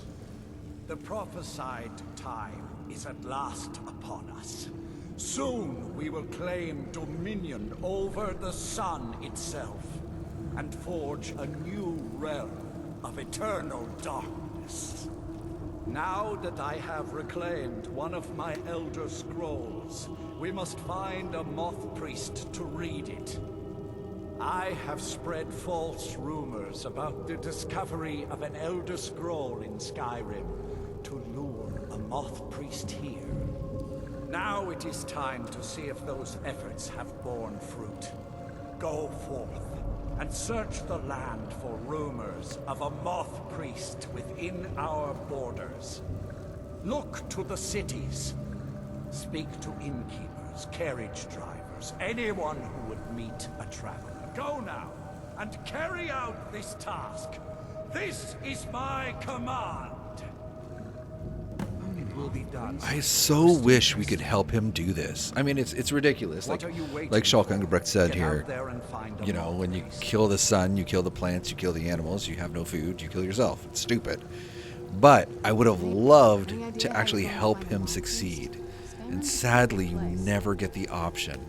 The prophesied time is at last upon us. Soon we will claim dominion over the sun itself and forge a new realm of eternal darkness. Now that I have reclaimed one of my Elder Scrolls, we must find a moth priest to read it. I have spread false rumors about the discovery of an Elder Scroll in Skyrim to lure a moth priest here. Now it is time to see if those efforts have borne fruit. Go forth and search the land for rumors of a moth priest within our borders. Look to the cities. Speak to innkeepers, carriage drivers, anyone who would meet a traveler. Go now and carry out this task. This is my command. It will be done. I so wish we could help him do this. I mean, it's ridiculous. Like Shulk Ungebrecht said here, you know, when you kill the sun, you kill the plants, you kill the animals, you have no food, you kill yourself. It's stupid. But I would have loved to actually help him succeed. And sadly, you never get the option.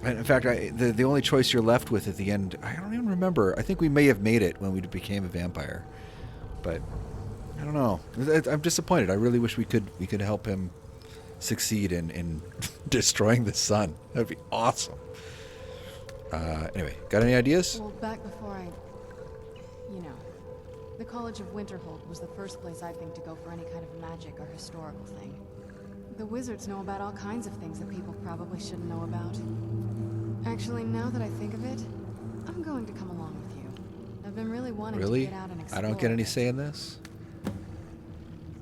And in fact, the only choice you're left with at the end, I don't even remember. I think we may have made it when we became a vampire. But I don't know. I'm disappointed. I really wish we could help him succeed in destroying the sun. That'd be awesome. Anyway, got any ideas? Well, back before you know, the College of Winterhold was the first place I'd think to go for any kind of magic or historical thing. The wizards know about all kinds of things that people probably shouldn't know about. Actually, now that I think of it, I'm going to come along with you. I've been really wanting to get out and explore. I don't get any say in this?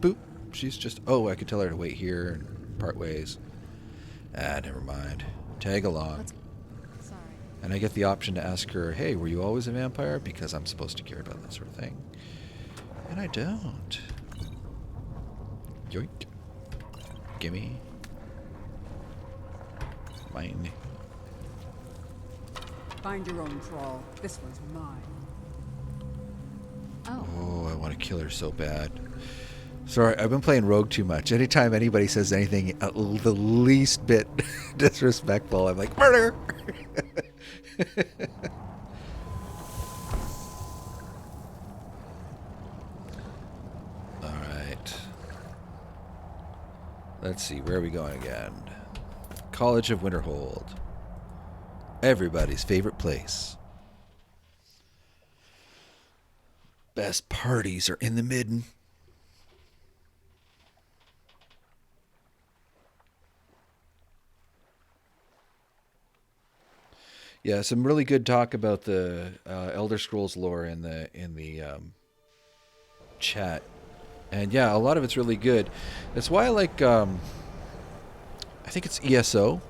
Boop. She's just... Oh, I could tell her to wait here and part ways. Ah, never mind. Tag along. Sorry. And I get the option to ask her, hey, were you always a vampire? Because I'm supposed to care about that sort of thing. And I don't. Yoink. Gimme. Mine. Find your own troll. This one's mine. Oh, I want to kill her so bad. Sorry, I've been playing Rogue too much. Anytime anybody says anything the least bit disrespectful, I'm like, murder! Alright. Let's see, where are we going again? College of Winterhold. Everybody's favorite place. Best parties are in the midden. Yeah, some really good talk about the Elder Scrolls lore in the chat, and yeah, a lot of it's really good. That's why I like. I think it's ESO.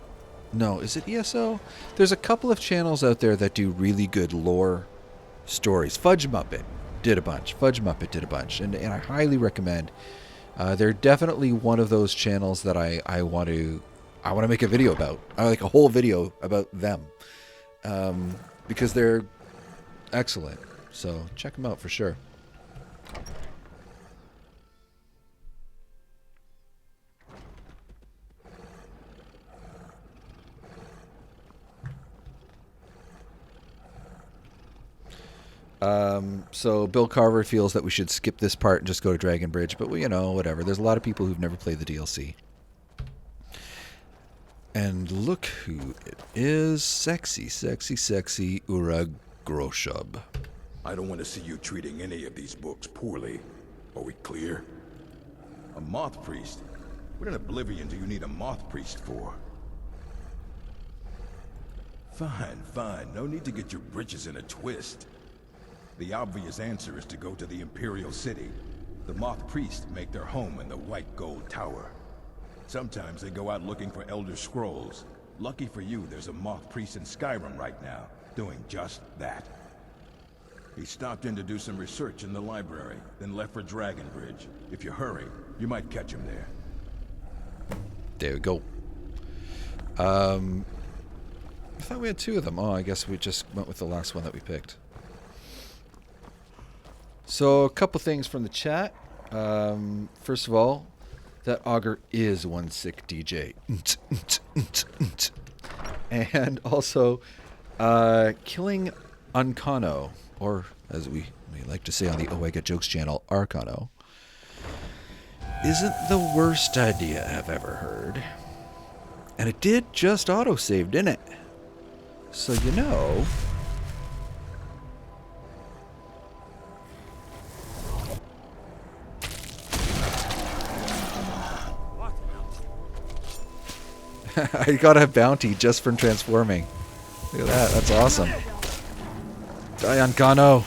No, is it ESO? There's a couple of channels out there that do really good lore stories. Fudge Muppet did a bunch. And I highly recommend. They're definitely one of those channels that I want to make a video about. I like a whole video about them. Because they're excellent. So check them out for sure. So Bill Carver feels that we should skip this part and just go to Dragon Bridge, but we, whatever. There's a lot of people who've never played the DLC. And look who it is. Sexy, sexy, sexy Urag Groshub. I don't want to see you treating any of these books poorly. Are we clear? A moth priest? What in Oblivion do you need a moth priest for? Fine, fine. No need to get your britches in a twist. The obvious answer is to go to the Imperial City. The moth priests make their home in the White Gold Tower. Sometimes they go out looking for Elder Scrolls. Lucky for you, there's a moth priest in Skyrim right now, doing just that. He stopped in to do some research in the library, then left for Dragon Bridge. If you hurry, you might catch him there. There we go. I thought we had two of them. Oh, I guess we just went with the last one that we picked. So, a couple things from the chat. First of all, that auger is one sick DJ. And also, killing Uncano, or as we like to say on the Oega Jokes channel, Arcano, isn't the worst idea I've ever heard. And it did just autosave, didn't it? So, I got a bounty just from transforming. Look at that. That's awesome. Die, Uncano.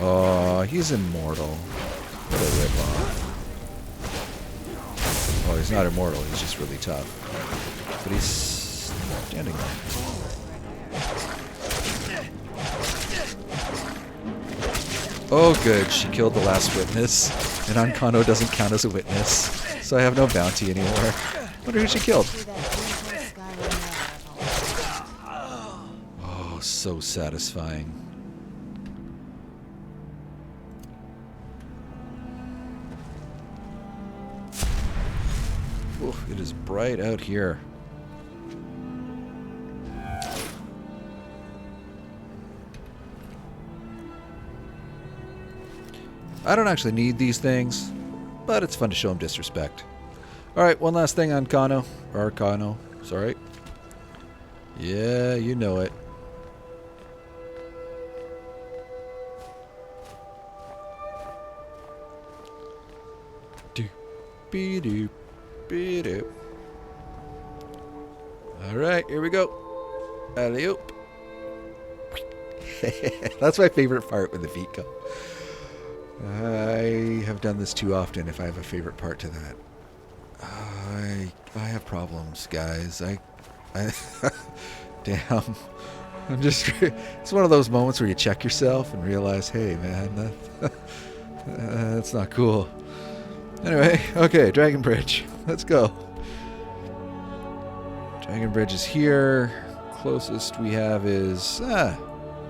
Oh, he's immortal. What a rip-off. Oh, he's not immortal. He's just really tough. But he's standing there. Oh, good. She killed the last witness. And Uncano doesn't count as a witness. So I have no bounty anymore. Wonder who she killed. Oh, so satisfying. Ooh, it is bright out here. I don't actually need these things, but it's fun to show them disrespect. Alright, one last thing on Kano. Or Arcano, sorry. Yeah, you know it. Doop-be-doop, be-doop. Alright, here we go. Alley-oop. That's my favorite part when the feet go. I have done this too often if I have a favorite part to that. I have problems, guys. I damn. I'm just it's one of those moments where you check yourself and realize, hey man, that's not cool. Anyway, okay, Dragon Bridge. Let's go. Dragon Bridge is here. Closest we have is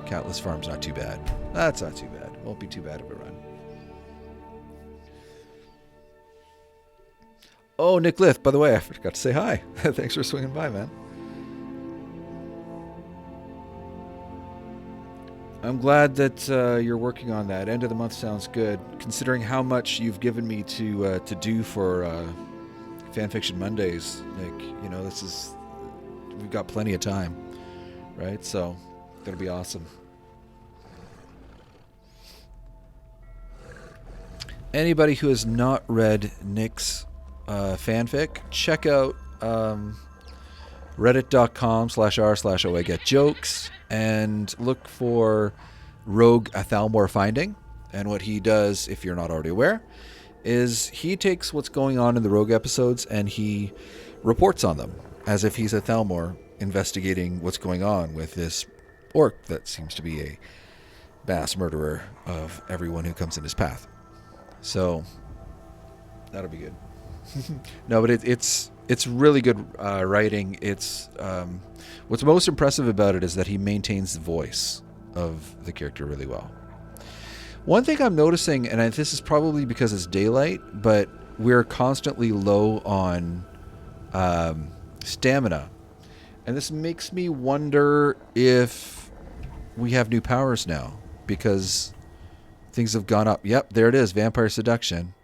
Countless Farm's not too bad. That's not too bad. Won't be too bad of a run. Oh, Nick Lith, by the way, I forgot to say hi. Thanks for swinging by, man. I'm glad that you're working on that. End of the month sounds good, considering how much you've given me to do for Fanfiction Mondays, Nick. You know, we've got plenty of time, right? So, that'll be awesome. Anybody who has not read Nick's fanfic, check out reddit.com/r/oegetjokes and look for Rogue Athalmor Finding. And what he does, if you're not already aware, is he takes what's going on in the Rogue episodes and he reports on them as if he's a Thalmor investigating what's going on with this orc that seems to be a mass murderer of everyone who comes in his path. So that'll be good. No, but it's really good writing. It's what's most impressive about it is that he maintains the voice of the character really well. One thing I'm noticing, and this is probably because it's daylight, but we're constantly low on stamina, and this makes me wonder if we have new powers now, because Things have gone up. Yep, there it is. Vampire seduction.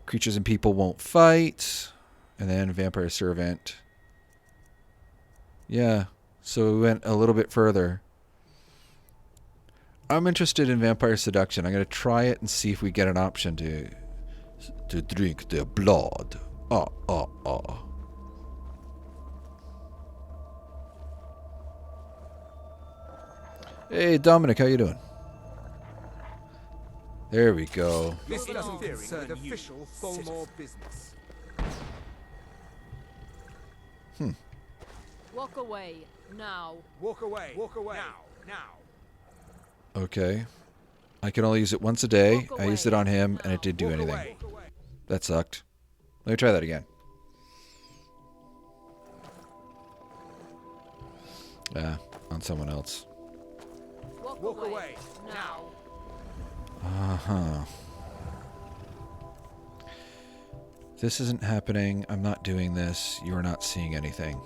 Creatures and people won't fight. And then vampire servant. Yeah, so we went a little bit further. I'm interested in vampire seduction. I'm going to try it and see if we get an option to drink their blood. Hey, Dominic, how you doing? There we go. This doesn't concern official Tholmor business. Walk away, now. Walk away. Walk away. Now. Okay. I can only use it once a day. I used it on him, and it didn't do anything. That sucked. Let me try that again. On someone else. Walk away, now. Uh-huh. This isn't happening. I'm not doing this. You're not seeing anything.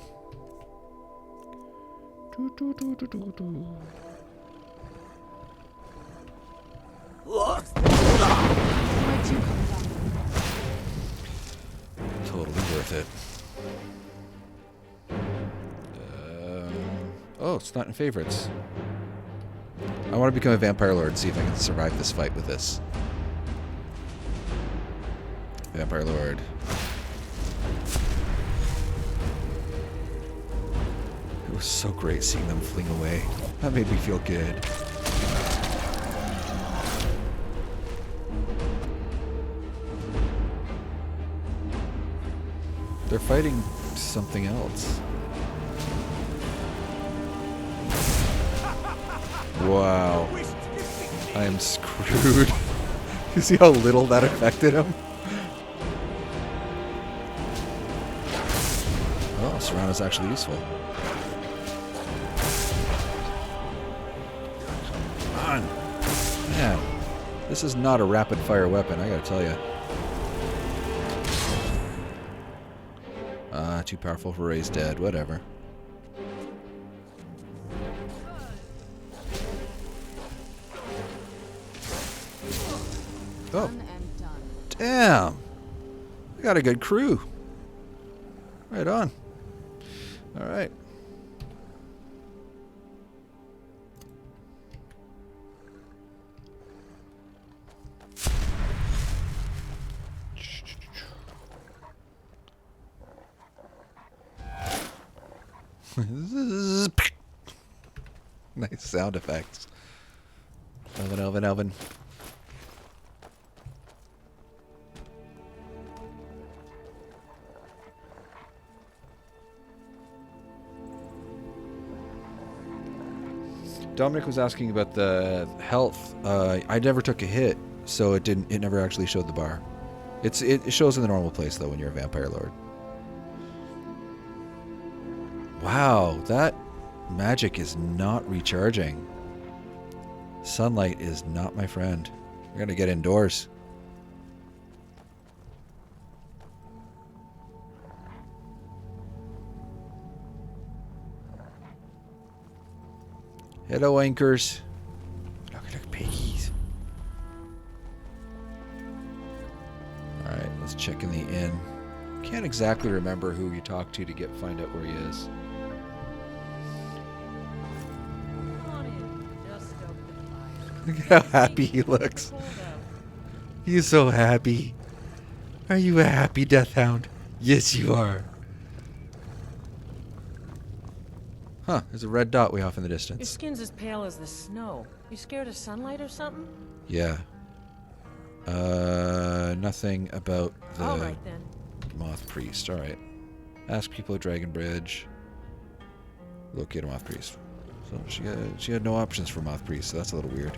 Totally worth it. Oh, it's not in favorites. I want to become a vampire lord and see if I can survive this fight with this. Vampire lord. It was so great seeing them fling away. That made me feel good. They're fighting something else. Wow. I am screwed. You see how little that affected him? Oh, Serrano's is actually useful. Come on. Man, this is not a rapid fire weapon, I gotta tell you. Too powerful for Ray's dead, whatever. Oh. Damn. I got a good crew. Right on. All right. Nice sound effects. Elvin. Dominic was asking about the health. I never took a hit, so it never actually showed the bar. It shows in the normal place though when you're a vampire lord. Wow, that magic is not recharging. Sunlight is not my friend. We're gonna get indoors. Hello, anchors. Look, piggies. Alright, let's check in the inn. Can't exactly remember who you talk to find out where he is. Look at how happy he looks. He's so happy. Are you a happy Deathhound? Yes, you are. Huh, there's a red dot way off in the distance. Your skin's as pale as the snow. You scared of sunlight or something? Yeah. Nothing about the Alright then. Moth Priest. Alright. Ask people at Dragon Bridge. Locate a Moth Priest. So she had no options for Moth Priest, so that's a little weird.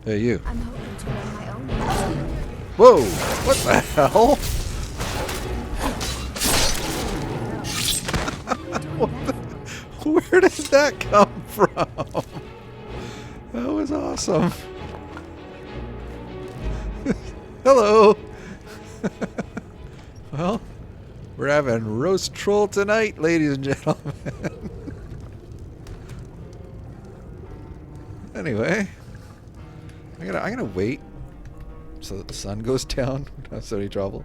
Hey, you. I'm hoping to earn my own. Whoa! What the hell? Where did that come from? That was awesome. Hello. Well, we're having roast troll tonight, ladies and gentlemen. Anyway, I'm gonna wait so that the sun goes down. Not so any trouble.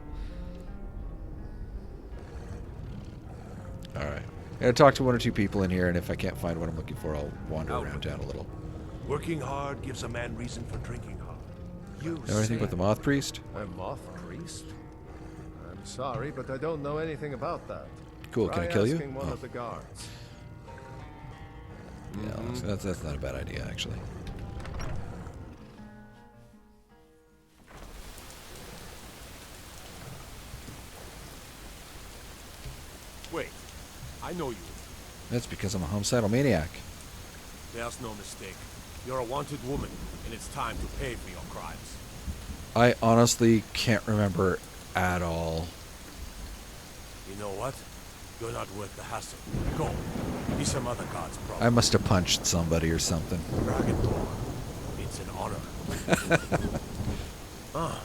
All right, I'm gonna talk to one or two people in here, and if I can't find what I'm looking for, I'll wander around town a little. Working hard gives a man reason for drinking hard. You Know anything about the Moth Priest? A moth priest? I'm sorry, but I don't know anything about that. Cool. Can I kill you? Asking one of the guards. Yeah, that's not a bad idea, actually. Wait, I know you. That's because I'm a homicidal maniac. There's no mistake. You're a wanted woman, and it's time to pay for your crimes. I honestly can't remember at all. You know what? You're not worth the hassle. Go. Be some other god's problem. I must have punched somebody or something. Dragonborn. It's an honor. Ah,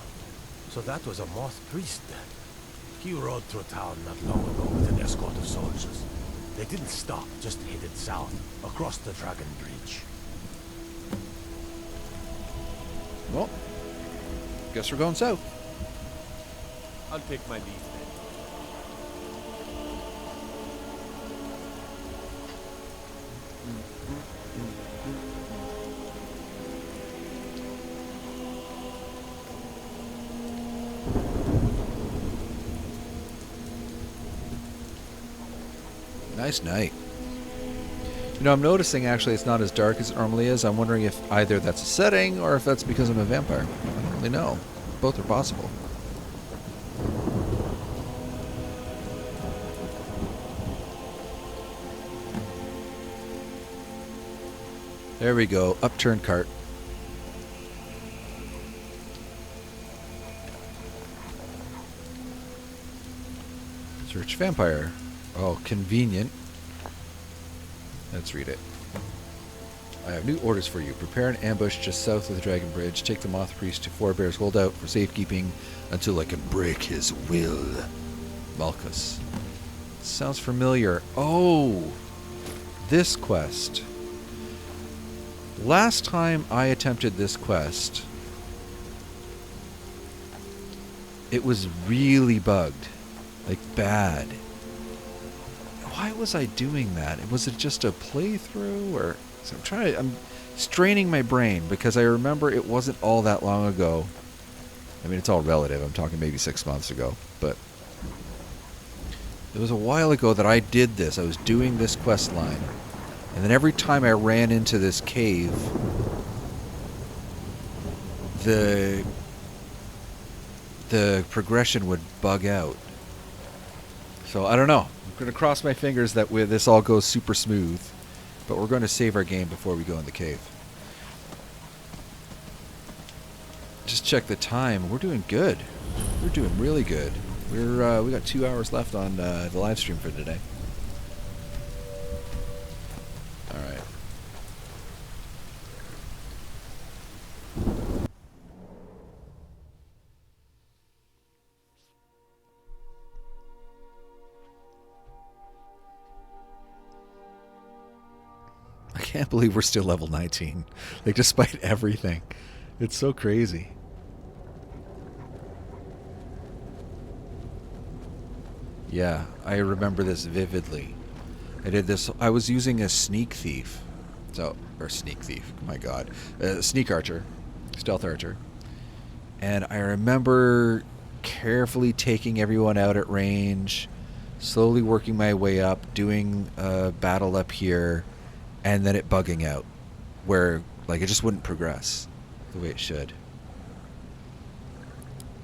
so that was a moth priest then. He rode through town not long ago with an escort of soldiers. They didn't stop, just headed south, across the Dragon Bridge. Well, guess we're going south. I'll take my leave then. Nice night. You know, I'm noticing actually it's not as dark as it normally is. I'm wondering if either that's a setting or if that's because I'm a vampire. I don't really know. Both are possible. There we go. Upturned cart. Search vampire. Oh, convenient. Let's read it. I have new orders for you. Prepare an ambush just south of the Dragon Bridge. Take the Moth Priest to Four Bears Hold out for safekeeping until I can break his will. Malchus. Sounds familiar. Oh! This quest. Last time I attempted this quest, it was really bugged. Like, bad. Why was I doing that? Was it just a playthrough, or so I'm straining my brain because I remember it wasn't all that long ago. I mean, it's all relative. I'm talking maybe 6 months ago, but it was a while ago that I did this. I was doing this quest line, and then every time I ran into this cave, the progression would bug out. So I don't know. I'm going to cross my fingers that this all goes super smooth, but we're going to save our game before we go in the cave. Just check the time. We're doing good. We're doing really good. We got 2 hours left on the live stream for today. All right. I can't believe we're still level 19. Like, despite everything. It's so crazy. Yeah, I remember this vividly. I did this. I was using a sneak thief. Or sneak thief. My god. Sneak archer. Stealth archer. And I remember carefully taking everyone out at range, slowly working my way up, doing a battle up here, and then it bugging out, where like it just wouldn't progress the way it should.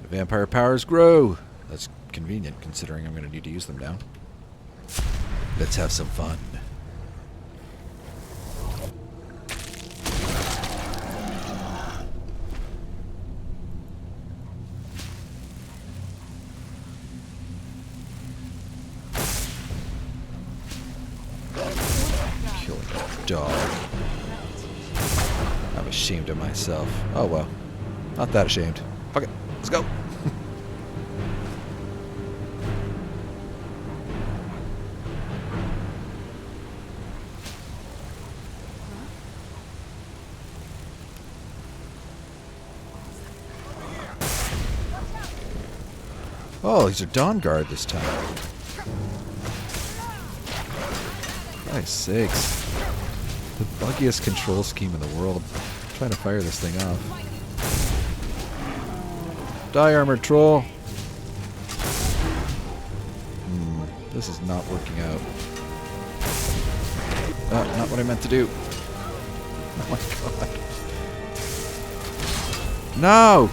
The vampire powers grow. That's convenient considering I'm going to need to use them now. Let's have some fun. Killing a dog. I'm ashamed of myself. Oh well. Not that ashamed. Fuck it. Let's go. Oh, these are Dawnguard this time. Christ's sakes. The buggiest control scheme in the world. I'm trying to fire this thing off. Die, armored troll! This is not working out. Not what I meant to do. Oh my god. No!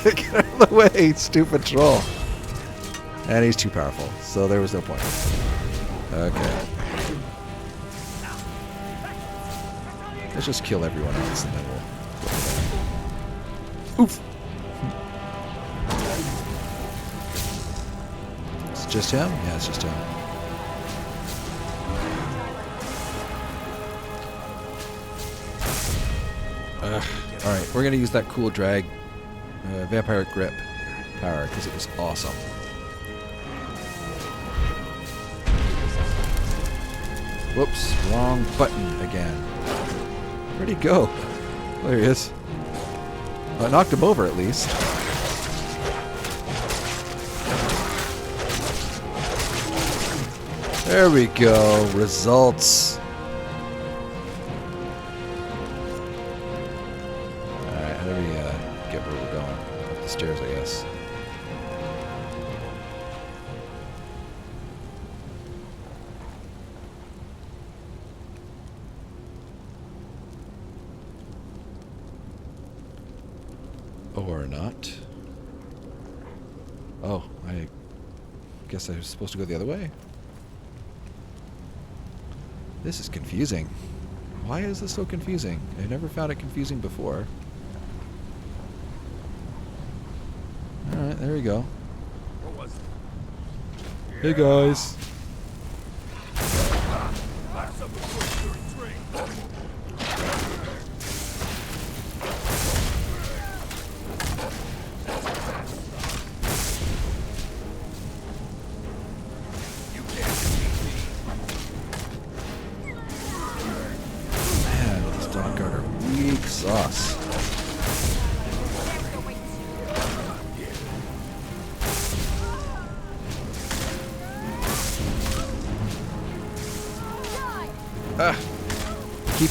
Get out of the way, stupid troll. And he's too powerful, so there was no point. Okay. Let's just kill everyone else and then we'll go from there. Oof! It's just him? Yeah, it's just him. Alright, we're gonna use that cool drag vampire grip power because it was awesome. Whoops, wrong button again. Where'd he go? Oh, there he is. Well, I knocked him over at least. There we go. Results. Alright, how do we get where we're going? Up the stairs, I guess. Or not. Oh, I guess I was supposed to go the other way. This is confusing. Why is this so confusing? I never found it confusing before. Alright, there we go. Hey guys. Sauce.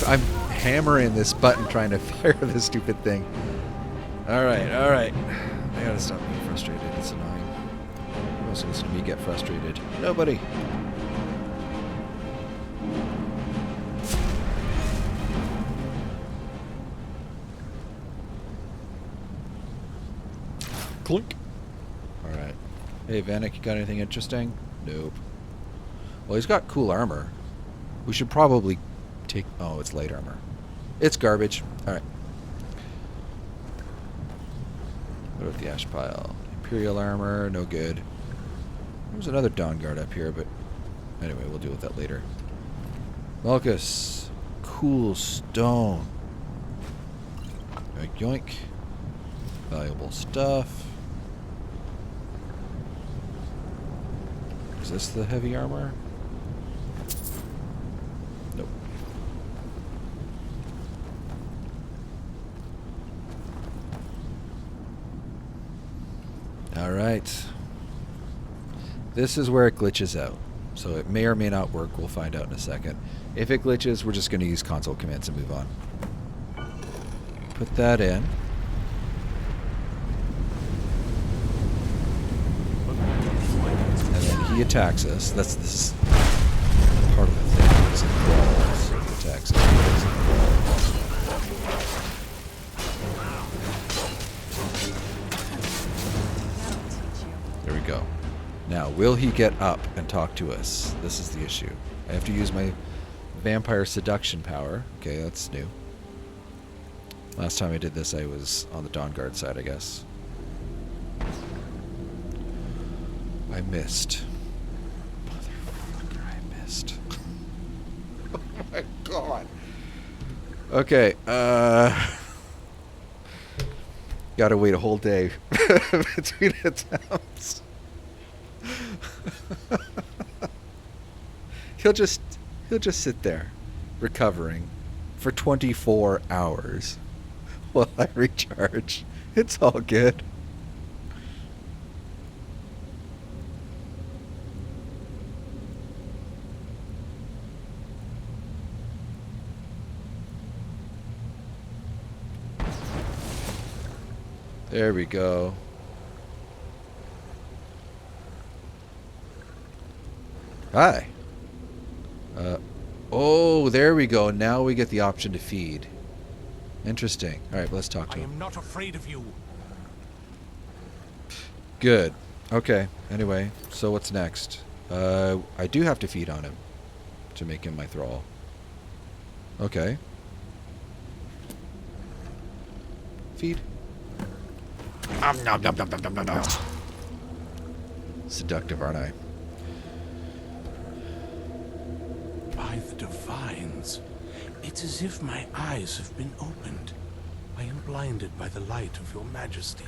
I'm hammering this button trying to fire this stupid thing. Alright. I gotta stop being frustrated. It's annoying. Who else listens to me get frustrated? Nobody. Clink. Alright. Hey, Vanek, you got anything interesting? Nope. Well, he's got cool armor. We should probably take... Oh, it's light armor. It's garbage. Alright. What about the ash pile? Imperial armor, no good. There's another Dawnguard up here, but... Anyway, we'll deal with that later. Malchus. Cool stone. Yoink, yoink. Valuable stuff. Is this the heavy armor? Nope. Alright. This is where it glitches out. So it may or may not work. We'll find out in a second. If it glitches, we're just going to use console commands and move on. Put that in. He attacks us. This is part of the thing. He's in crawls. He attacks us. He's in crawls. There we go. Now, will he get up and talk to us? This is the issue. I have to use my vampire seduction power. Okay, that's new. Last time I did this, I was on the Dawnguard side, I guess. I missed. Oh my god. Okay, gotta wait a whole day between attempts. He'll just sit there, recovering, for 24 hours while I recharge. It's all good. There we go. Hi. Oh, there we go. Now we get the option to feed. Interesting. All right, let's talk to him. I am not afraid of you. Good. Okay. Anyway, so what's next? I do have to feed on him to make him my thrall. Okay. Feed. Nom, nom, nom, nom, nom, nom, nom. Seductive, aren't I? By the divines, it's as if my eyes have been opened. I am blinded by the light of your majesty.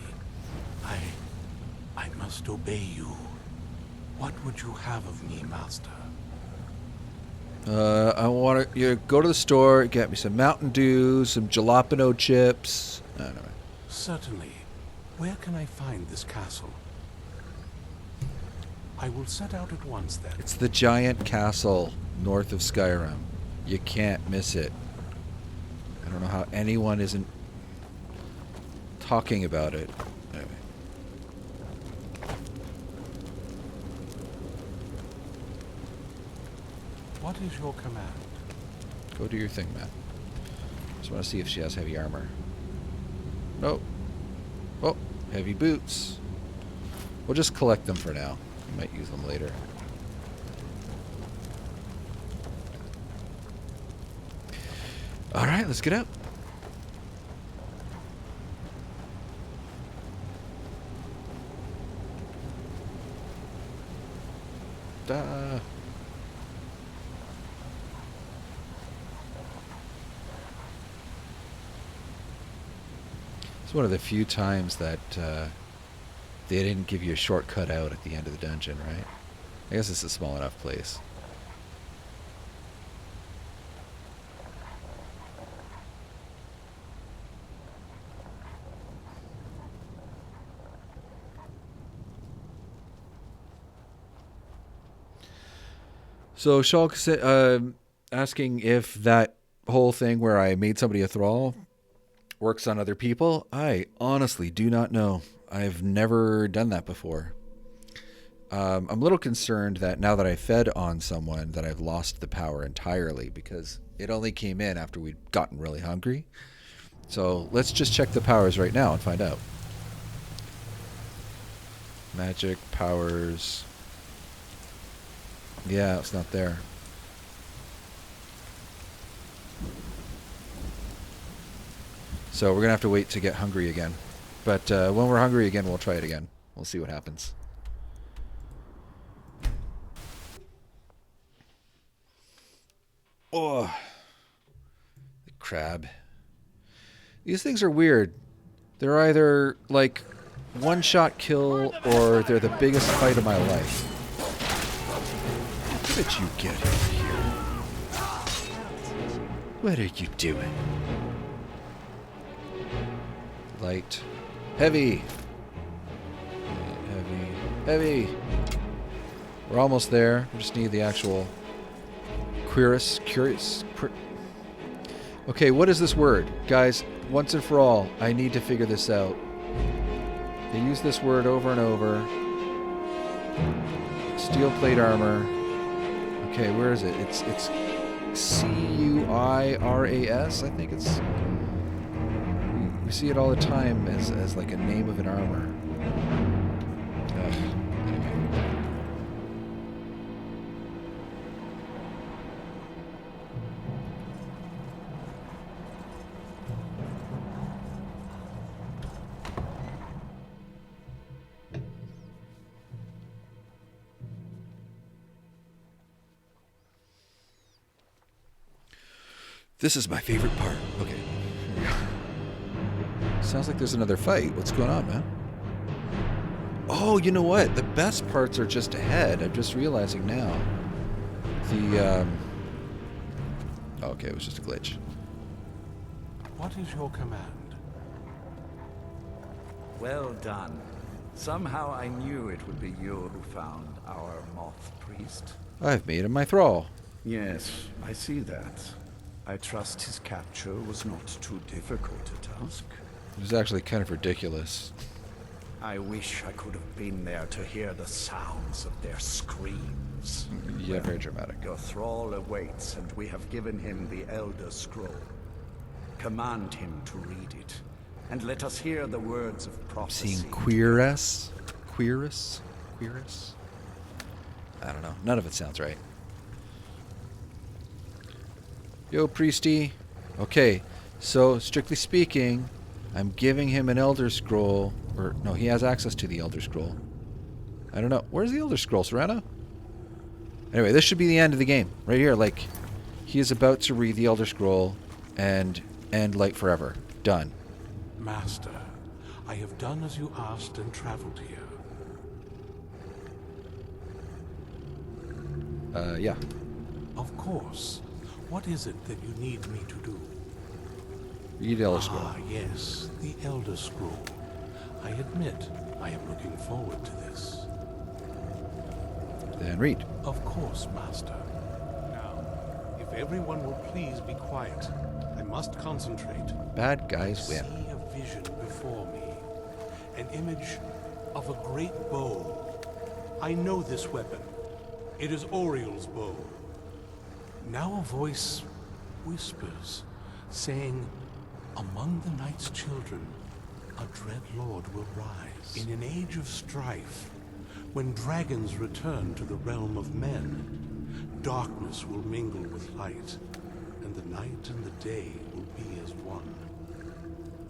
I must obey you. What would you have of me, master? I want to go to the store, get me some Mountain Dew, some jalapeno chips. I don't know. Certainly. Where can I find this castle? I will set out at once then. It's the giant castle north of Skyrim. You can't miss it. I don't know how anyone isn't talking about it. Anyway. What is your command? Go do your thing, man. Just want to see if she has heavy armor. Nope. Oh, heavy boots. We'll just collect them for now. We might use them later. Alright, let's get out. Duh. It's one of the few times that they didn't give you a shortcut out at the end of the dungeon, right? I guess it's a small enough place. So Shulk asking if that whole thing where I made somebody a thrall works on other people. I honestly do not know. I've never done that before. I'm a little concerned that now that I fed on someone that I've lost the power entirely because it only came in after we'd gotten really hungry. So let's just check the powers right now and find out. Magic powers. Yeah, it's not there. So we're going to have to wait to get hungry again. But when we're hungry again, we'll try it again. We'll see what happens. Oh, the crab. These things are weird. They're either like one-shot kill or they're the biggest fight of my life. How did you get in here? What are you doing? Light. Heavy. Heavy. Heavy. We're almost there. We just need the actual curious. Okay, what is this word? Guys, once and for all, I need to figure this out. They use this word over and over. Steel plate armor. Okay, where is it? It's C-U-I-R-A-S. I think it's... We see it all the time as like a name of an armor. Anyway. This is my favorite part. Okay. Sounds like there's another fight. What's going on, man? Oh, you know what? The best parts are just ahead. I'm just realizing now. Okay, it was just a glitch. What is your command? Well done. Somehow I knew it would be you who found our moth priest. I've made him my thrall. Yes, I see that. I trust his capture was not too difficult a task. It was actually kind of ridiculous. I wish I could have been there to hear the sounds of their screams. Yeah, very dramatic. Your thrall awaits, and we have given him the Elder Scroll. Command him to read it, and let us hear the words of prophecy. Seeing Queerus? I don't know. None of it sounds right. Yo, Priesty. Okay, so strictly speaking, I'm giving him an Elder Scroll. Or, no, he has access to the Elder Scroll. I don't know. Where's the Elder Scroll, Serana? Anyway, this should be the end of the game. Right here, like, he is about to read the Elder Scroll and end like forever. Done. Master, I have done as you asked and traveled here. Yeah. Of course. What is it that you need me to do? Read Elder Scroll. Ah, yes, the Elder Scroll. I admit, I am looking forward to this. Then read. Of course, Master. Now, if everyone will please be quiet, I must concentrate. Bad guys win. I see a vision before me. An image of a great bow. I know this weapon. It is Oriel's bow. Now a voice whispers, saying, among the night's children, a dread lord will rise. In an age of strife, when dragons return to the realm of men, darkness will mingle with light, and the night and the day will be as one.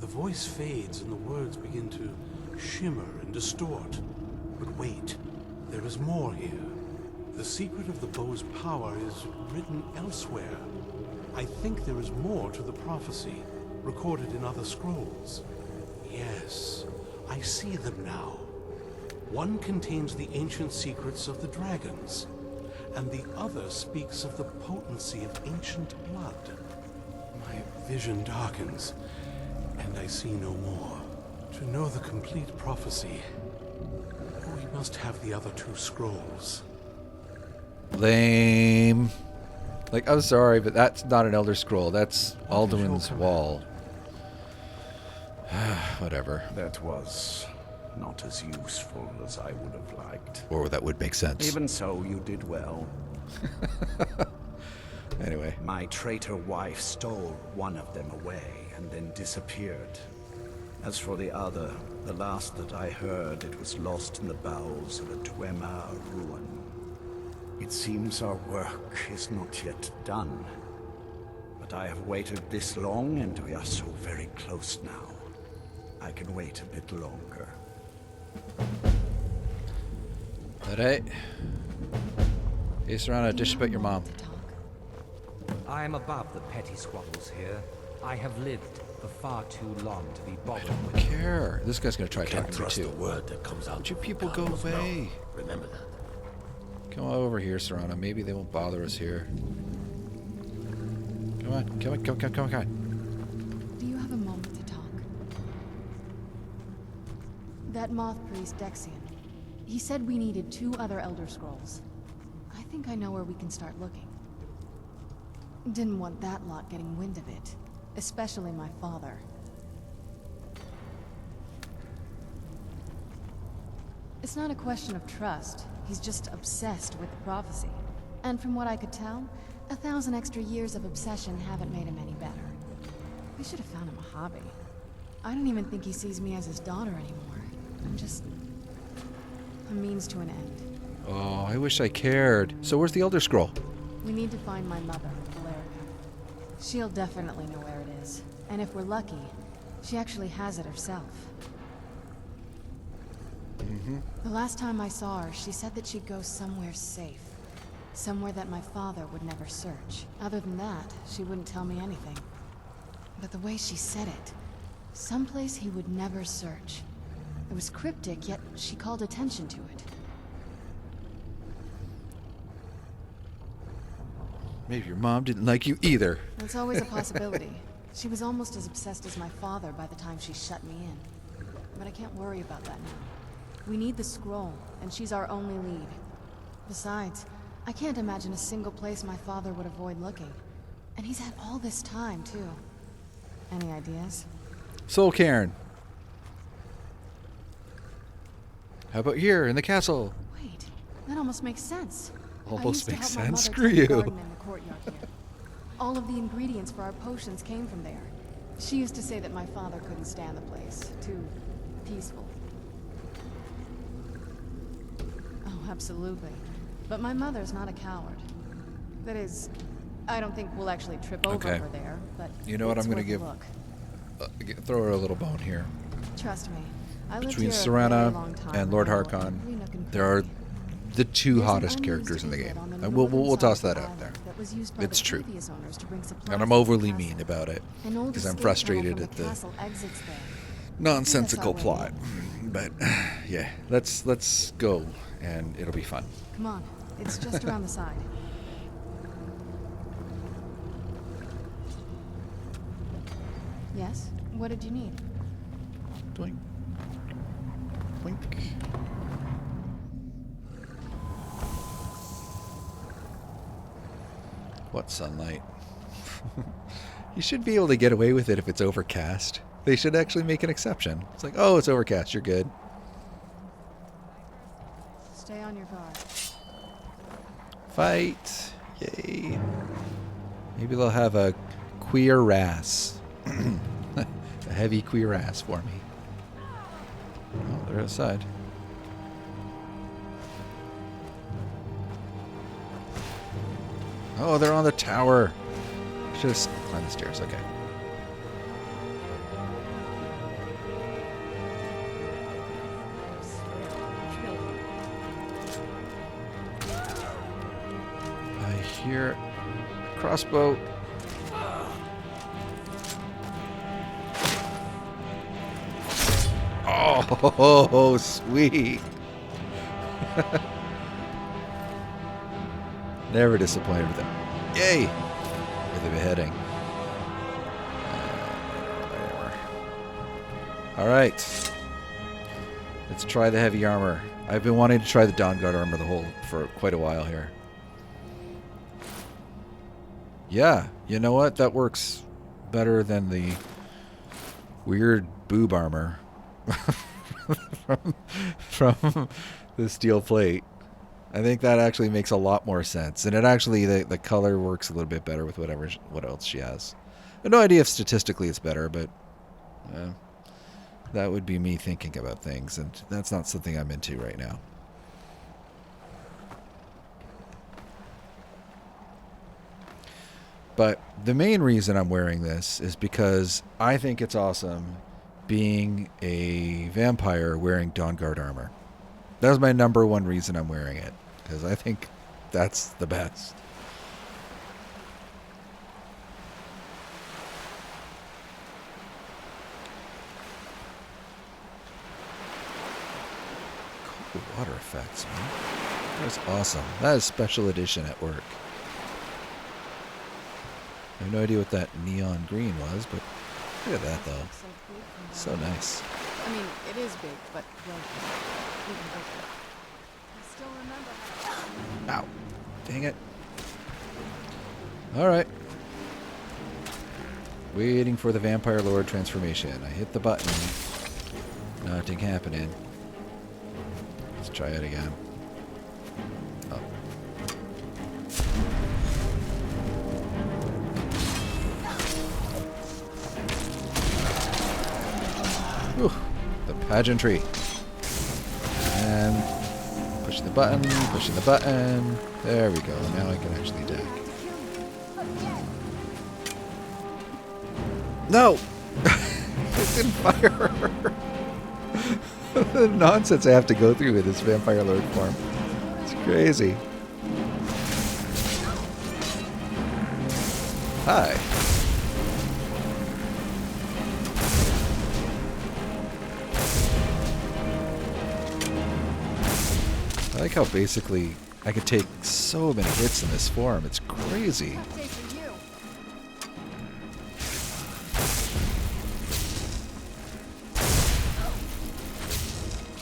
The voice fades and the words begin to shimmer and distort. But wait, there is more here. The secret of the bow's power is written elsewhere. I think there is more to the prophecy, recorded in other scrolls. Yes, I see them now. One contains the ancient secrets of the dragons, and the other speaks of the potency of ancient blood. My vision darkens, and I see no more. To know the complete prophecy, we must have the other two scrolls. Lame. Like, I'm sorry, but that's not an Elder Scroll. That's Alduin's Wall. Whatever. That was not as useful as I would have liked. Or that would make sense. Even so, you did well. Anyway. My traitor wife stole one of them away and then disappeared. As for the other, the last that I heard, it was lost in the bowels of a Dwemer ruin. It seems our work is not yet done. But I have waited this long, and we are so very close now. I can wait a bit longer. Alright. Hey, Serana, dish about your mom. I am above the petty squabbles here. I have lived for far too long to be bothered with. I don't care. This guy's gonna try You can't talking to me trust too. the word that comes out. Would you people go Carlos, no. away? Remember that. Come over here, Serana. Maybe they won't bother us here. Come on, come on. Do you have a moment to talk? That moth priest, Dexian. He said we needed 2 other Elder Scrolls. I think I know where we can start looking. Didn't want that lot getting wind of it. Especially my father. It's not a question of trust. He's just obsessed with the prophecy. And from what I could tell, 1,000 extra years of obsession haven't made him any better. We should have found him a hobby. I don't even think he sees me as his daughter anymore. I'm just a means to an end. Oh, I wish I cared. So where's the Elder Scroll? We need to find my mother, Valerica. She'll definitely know where it is. And if we're lucky, she actually has it herself. The last time I saw her, she said that she'd go somewhere safe. Somewhere that my father would never search. Other than that, she wouldn't tell me anything. But the way she said it, someplace he would never search. It was cryptic, yet she called attention to it. Maybe your mom didn't like you either. That's always a possibility. She was almost as obsessed as my father by the time she shut me in. But I can't worry about that now. We need the scroll, and she's our only lead. Besides, I can't imagine a single place my father would avoid looking. And he's had all this time, too. Any ideas? Soul Cairn. How about here in the castle? Wait, that almost makes sense. Almost makes sense. I used to Screw help my you. mother tend the garden in the courtyard here. All of the ingredients for our potions came from there. She used to say that my father couldn't stand the place. Too peaceful. Oh, absolutely. But my mother's not a coward. That is, I don't think we'll actually trip over her there, but you know what I'm going to give? Throw her a little bone here. Trust me. I lived Between here a very Serana long time and Lord now. Harkon, Every nook and there are cranny. the two There's an hottest unused characters in the inlet game. on the And we'll northern toss side of that the out there. island that was used by It's the true. previous owners to bring supplies And I'm to the overly castle. mean about it An old because I'm escape frustrated tunnel at from the castle exits there. nonsensical That's our way plot. But yeah, let's go and it'll be fun. Come on, it's just around the side. Yes? What did you need? Doink. Boink. What sunlight? You should be able to get away with it if it's overcast. They should actually make an exception. It's like, oh, it's overcast, you're good. Stay on your guard. Fight. Yay. Maybe they'll have a queer ass. A heavy queer ass for me. Oh, they're outside. Oh, they're on the tower. Should have climbed the stairs. Okay. I hear a crossbow. Oh, sweet. Never disappointed with them. Yay! For the beheading. Alright. Let's try the heavy armor. I've been wanting to try the Dawnguard armor for quite a while here. Yeah, you know what? That works better than the weird boob armor from the steel plate. I think that actually makes a lot more sense, and it actually the color works a little bit better with what else she has. I have no idea if statistically it's better, but that would be me thinking about things, and that's not something I'm into right now. But the main reason I'm wearing this is because I think it's awesome being a vampire wearing Dawnguard armor. That was my number one reason I'm wearing it, because I think that's the best. Cool water effects, man. That's awesome. That is special edition at work. I have no idea what that neon green was, but look at that, though. So nice. I mean, it is big, but well, even bigger. I still remember how... Ow. Dang it. Alright. Waiting for the Vampire Lord transformation. I hit the button. Nothing happening. Let's try it again. Oh. Whew. The pageantry. And pushing the button, pushing the button. There we go. Now I can actually attack. No! It didn't fire. The nonsense I have to go through with this Vampire Lord form. It's crazy. Hi. I like how basically I could take so many hits in this form. It's crazy.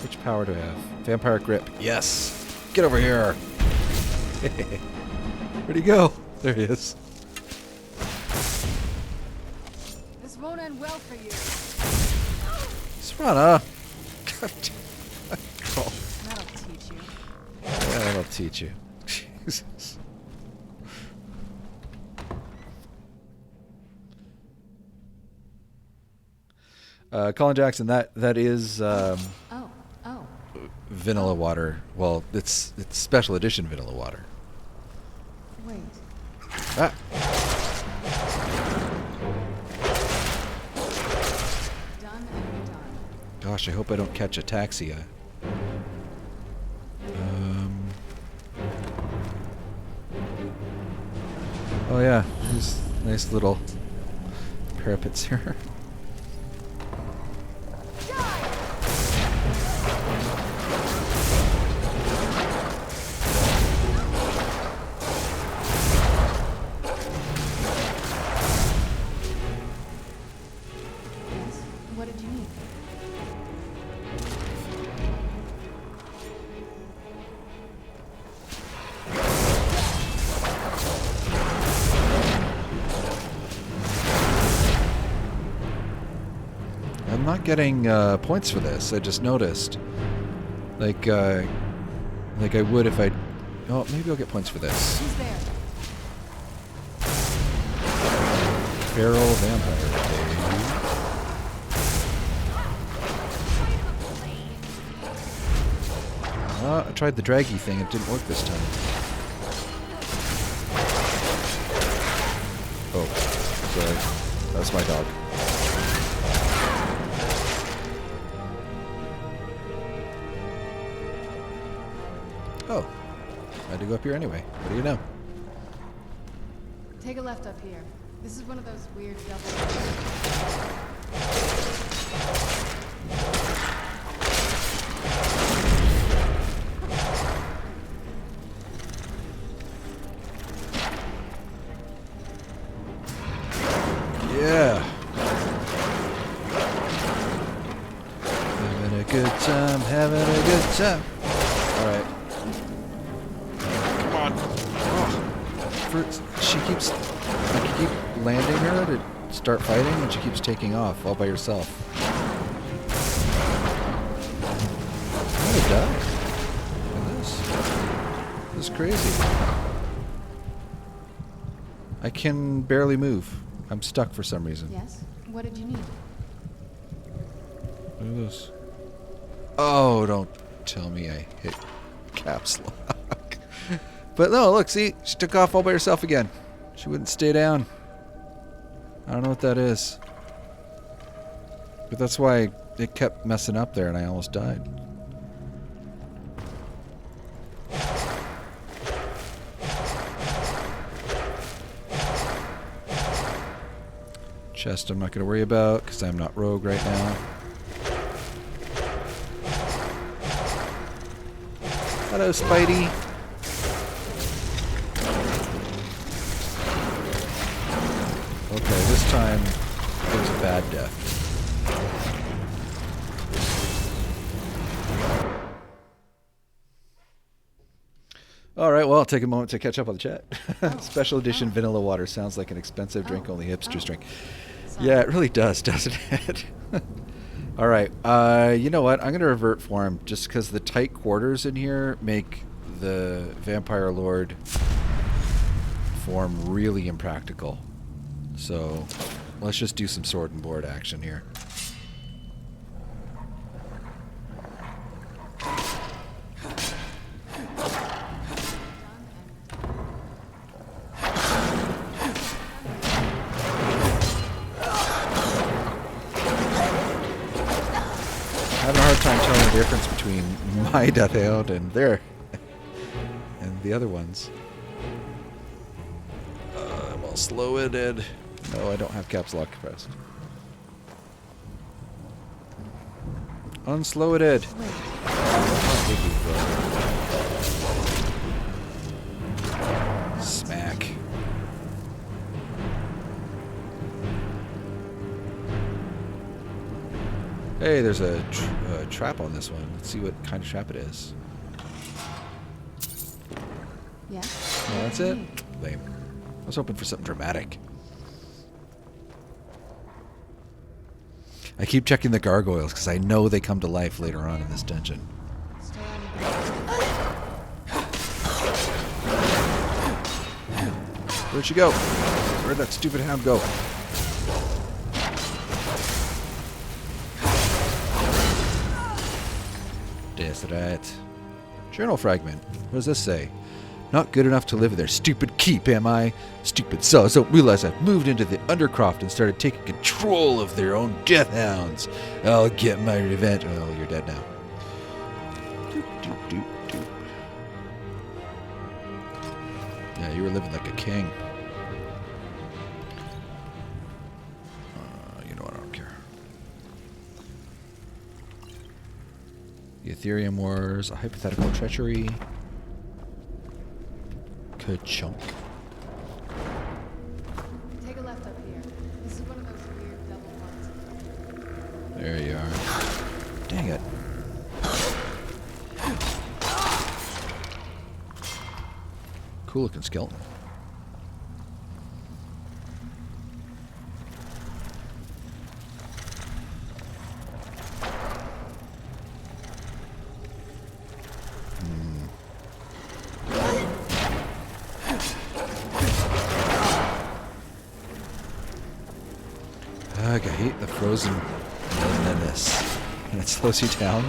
Which power do I have? Vampire grip. Yes. Get over here. Where'd he go? There he is. This won't end done well for you. Serana! Oh. That'll teach you. Yeah, that'll teach you. Jesus. Colin Jackson, that is Oh. vanilla water. Well, it's special edition vanilla water. Wait. Ah. Done and done. Gosh, I hope I don't catch ataxia. Oh yeah, these nice little parapets here. What did you need? I'm not getting points for this. I just noticed. Like I would if I... Oh, maybe I'll get points for this. Who's there? Feral vampire. I tried the draggy thing. It didn't work this time. Oh, sorry. That's my dog. Oh, I had to go up here anyway. What do you know? Take a left up here. This is one of those weird double... Yeah. Having a good time, having a good time. Alright. Come on. Oh. She keeps... I keep landing her to start fighting, and she keeps taking off all by herself. I'm gonna die. Look at this. This is crazy. I can barely move. I'm stuck for some reason. Yes? What did you need? Look at this. Oh, don't tell me I hit caps lock. But no, look, see? She took off all by herself again. She wouldn't stay down. I don't know what that is. But that's why it kept messing up there and I almost died. Chest I'm not going to worry about because I'm not rogue right now. Hello, Spidey. Okay, this time it was a bad death. Alright, well, I'll take a moment to catch up on the chat. Special edition vanilla water sounds like an expensive drink only hipsters drink. Yeah, it really does, doesn't it? Alright, you know what? I'm going to revert form just because the tight quarters in here make the Vampire Lord form really impractical. So, let's just do some sword and board action here. Having a hard time telling the difference between my Death Hound and their and the other ones. I'm all slow-witted. No, I don't have caps lock pressed. Unslow-witted. Smack. Hey, there's a trap on this one. Let's see what kind of trap it is. Yeah? No, that's it? Lame. I was hoping for something dramatic. I keep checking the gargoyles because I know they come to life later on in this dungeon. Where'd she go? Where'd that stupid hound go? That's right. Journal fragment. What does this say? Not good enough to live in their stupid keep, am I? Stupid saws don't realize I've moved into the Undercroft and started taking control of their own death hounds. I'll get my revenge. Oh, you're dead now. Doop, doop, doop, doop. Yeah, you were living like a king. You know what? I don't care. The Ethereum Wars, a hypothetical treachery. Ka-chunk. Take a left up here. This is one of those weird double ones. There you are. Dang it. Cool looking skeleton. I hate the frozen menace. And it slows you down.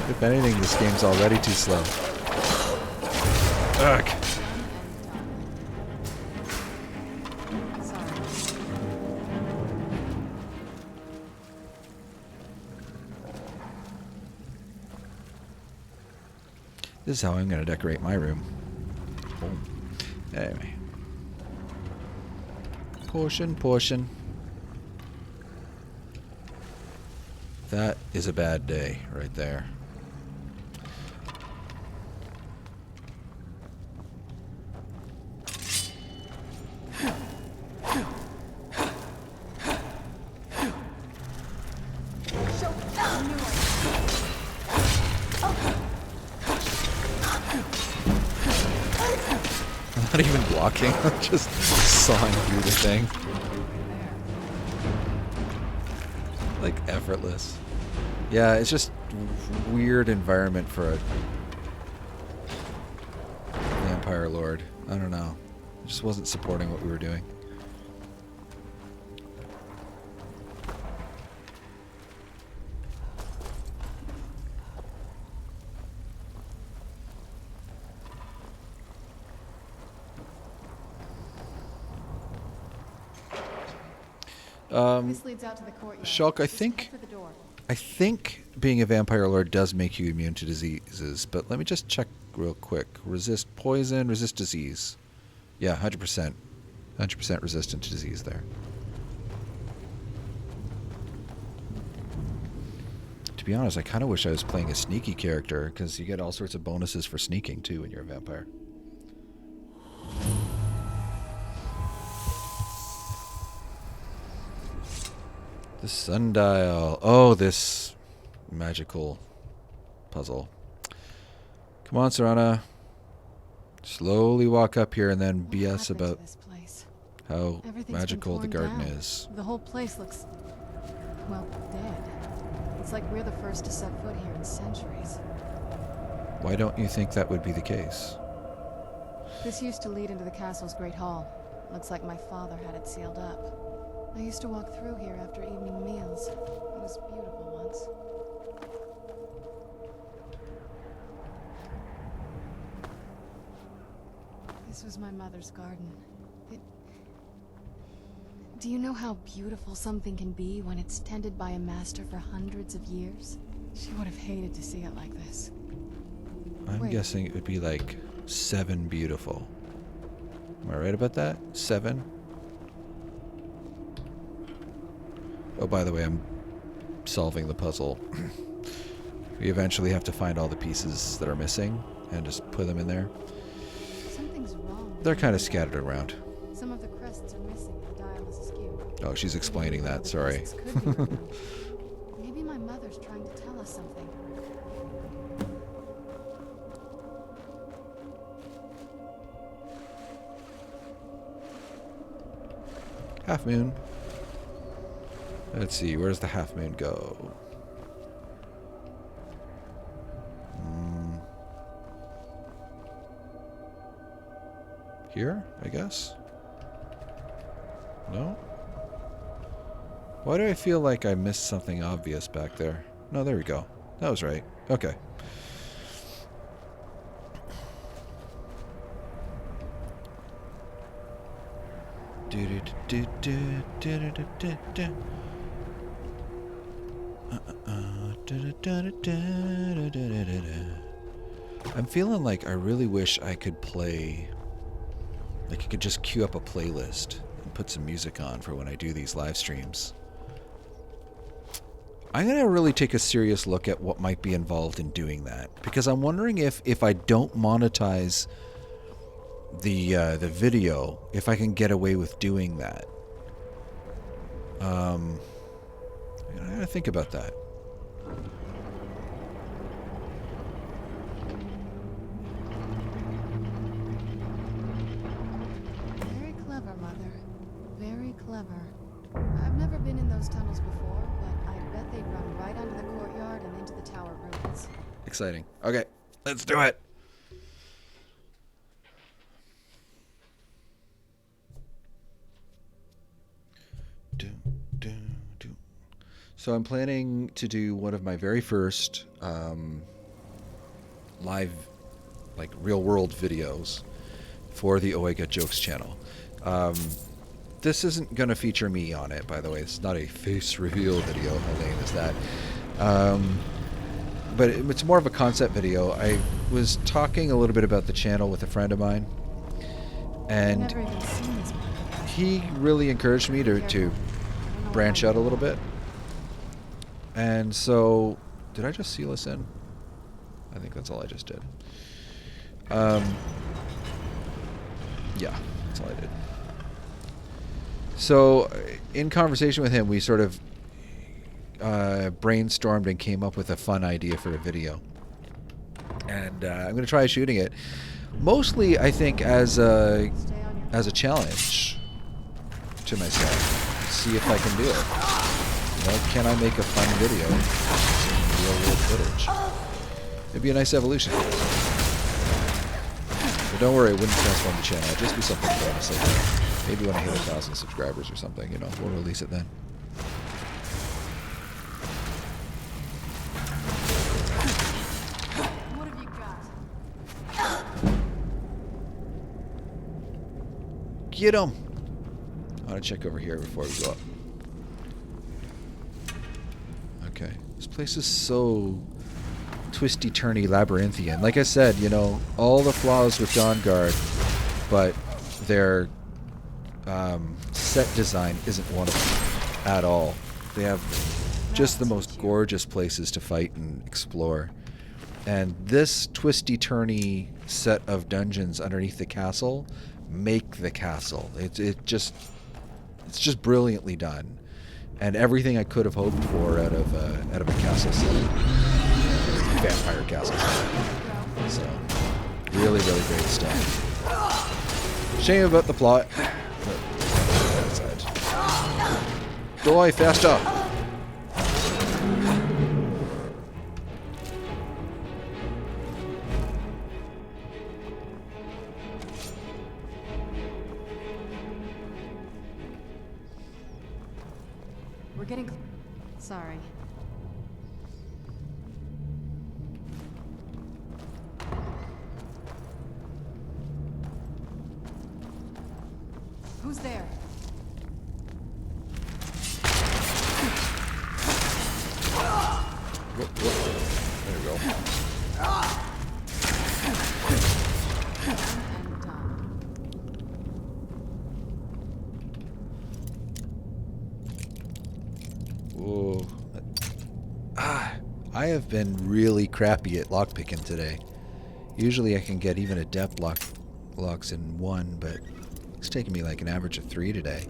If anything, this game's already too slow. Ugh. This is how I'm going to decorate my room. Boom. Anyway. Portion. That is a bad day right there. I'm not even blocking, I'm just sawing through the thing. Like effortless. Yeah, it's just weird environment for a vampire lord. I don't know. It just wasn't supporting what we were doing. This leads out to the courtyard. Shulk, I think being a vampire lord does make you immune to diseases, but let me just check real quick. Resist poison, resist disease. Yeah, 100%. 100% resistant to disease there. To be honest, I kind of wish I was playing a sneaky character, because you get all sorts of bonuses for sneaking too when you're a vampire. The sundial. Oh, this magical puzzle. Come on, Serana. Slowly walk up here and then BS about how magical the garden is. The whole place looks, well, dead. It's like we're the first to set foot here in centuries. Why don't you think that would be the case? This used to lead into the castle's great hall. Looks like my father had it sealed up. I used to walk through here after evening meals. It was beautiful once. This was my mother's garden. Do you know how beautiful something can be when it's tended by a master for hundreds of years? She would have hated to see it like this. I'm guessing it would be like 7 beautiful. Am I right about that? 7? Oh, by the way, I'm solving the puzzle. We eventually have to find all the pieces that are missing and just put them in there. Something's wrong. They're kind of scattered around. Some of the crests are missing. The dial is askew. Oh, she's explaining that. Sorry. Maybe my mother's trying to tell us something. Half moon. Let's see, where does the half moon go? Here, I guess? No? Why do I feel like I missed something obvious back there? No, there we go. That was right. Okay. I'm feeling like I really wish I could play, like I could just queue up a playlist and put some music on for when I do these live streams. I'm going to really take a serious look at what might be involved in doing that, because I'm wondering if I don't monetize the video, if I can get away with doing that. I gotta think about that. Very clever, Mother. Very clever. I've never been in those tunnels before, but I bet they'd run right under the courtyard and into the tower ruins. Exciting. Okay, let's do it. So I'm planning to do one of my very first live, like real world videos for the Oega Jokes channel. This isn't going to feature me on it, by the way. It's not a face reveal video. How lame is that? But it's more of a concept video. I was talking a little bit about the channel with a friend of mine, and he really encouraged me to branch out a little bit. And so, did I just seal us in? I think that's all I just did. Yeah, that's all I did. So, in conversation with him, we sort of brainstormed and came up with a fun idea for a video. And I'm going to try shooting it. Mostly, I think, as a challenge to myself. See if I can do it. You know, can I make a fun video with some real world footage? It'd be a nice evolution. But don't worry, it wouldn't transform the channel. It'd just be something bonus like that. Maybe when I hit 1,000 subscribers or something, you know, we'll release it then. What have you got? Get him! I want to check over here before we go up. Okay. This place is so twisty-turny, labyrinthian. Like I said, you know, all the flaws with Dawnguard, but their set design isn't one of them at all. They have just the most gorgeous places to fight and explore. And this twisty-turny set of dungeons underneath the castle make the castle. It's just brilliantly done. And everything I could have hoped for out of a castle setting, vampire castle setting. So, really, really great stuff. Shame about the plot, but that's it. Die faster! We're getting... Sorry. Who's there? Whoop, whoop. There we go. Whoa. I have been really crappy at lockpicking today. Usually I can get even adept locks in one, but it's taking me like an average of 3 today.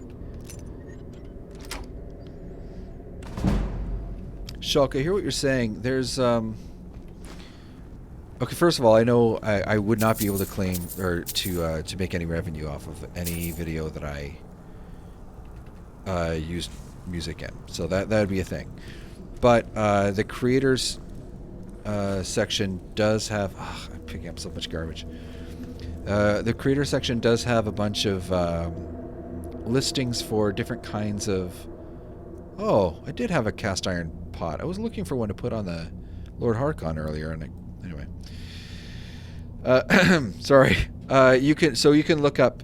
Shulk, I hear what you're saying. There's okay, first of all, I know I would not be able to claim or to make any revenue off of any video that I used music in. So that would be a thing. But the creators section does have... Oh, I'm picking up so much garbage. The creator section does have a bunch of listings for different kinds of... Oh, I did have a cast iron pot. I was looking for one to put on the Lord Harkon earlier, and anyway. Sorry. You can look up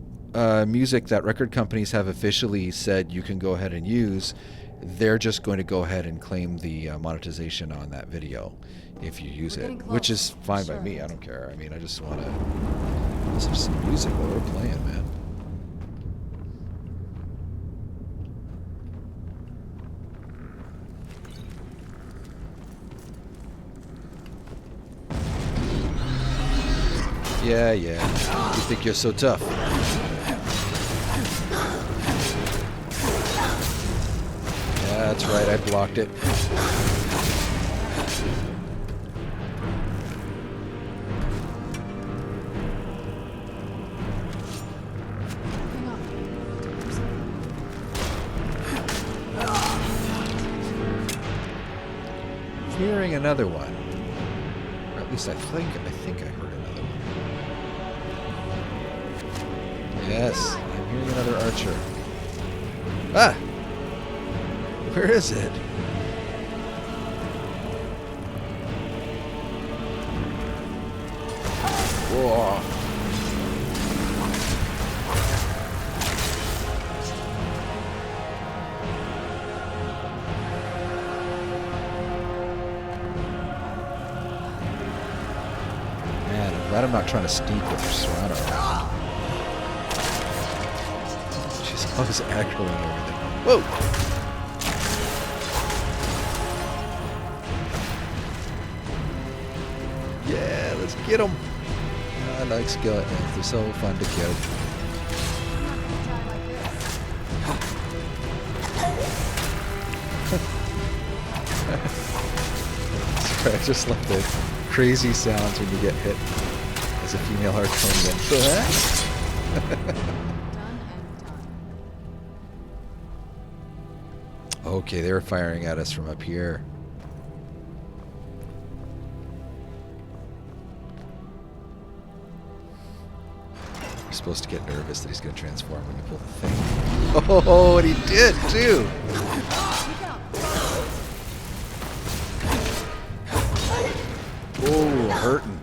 music that record companies have officially said you can go ahead and use. They're just going to go ahead and claim the monetization on that video if you use it, which is fine by me. I don't care. I mean, I just want to listen to some music while we're playing, man. Yeah. You think you're so tough. Yeah, that's right. I blocked it. Hearing another one. Or at least I think I heard another one. Yes, I'm hearing another archer. Ah! Where is it? Whoa. Man, I'm glad I'm not trying to sneak with Serrano. She's always aggroing everything. Whoa! Yeah, let's get them. I like skeletons. They're so fun to kill. Sorry, I just love the crazy sounds when you get hit as a female Harkonian. Okay, they were firing at us from up here. You're supposed to get nervous that he's going to transform when you pull the thing. Oh, and he did, too! Oh, hurting.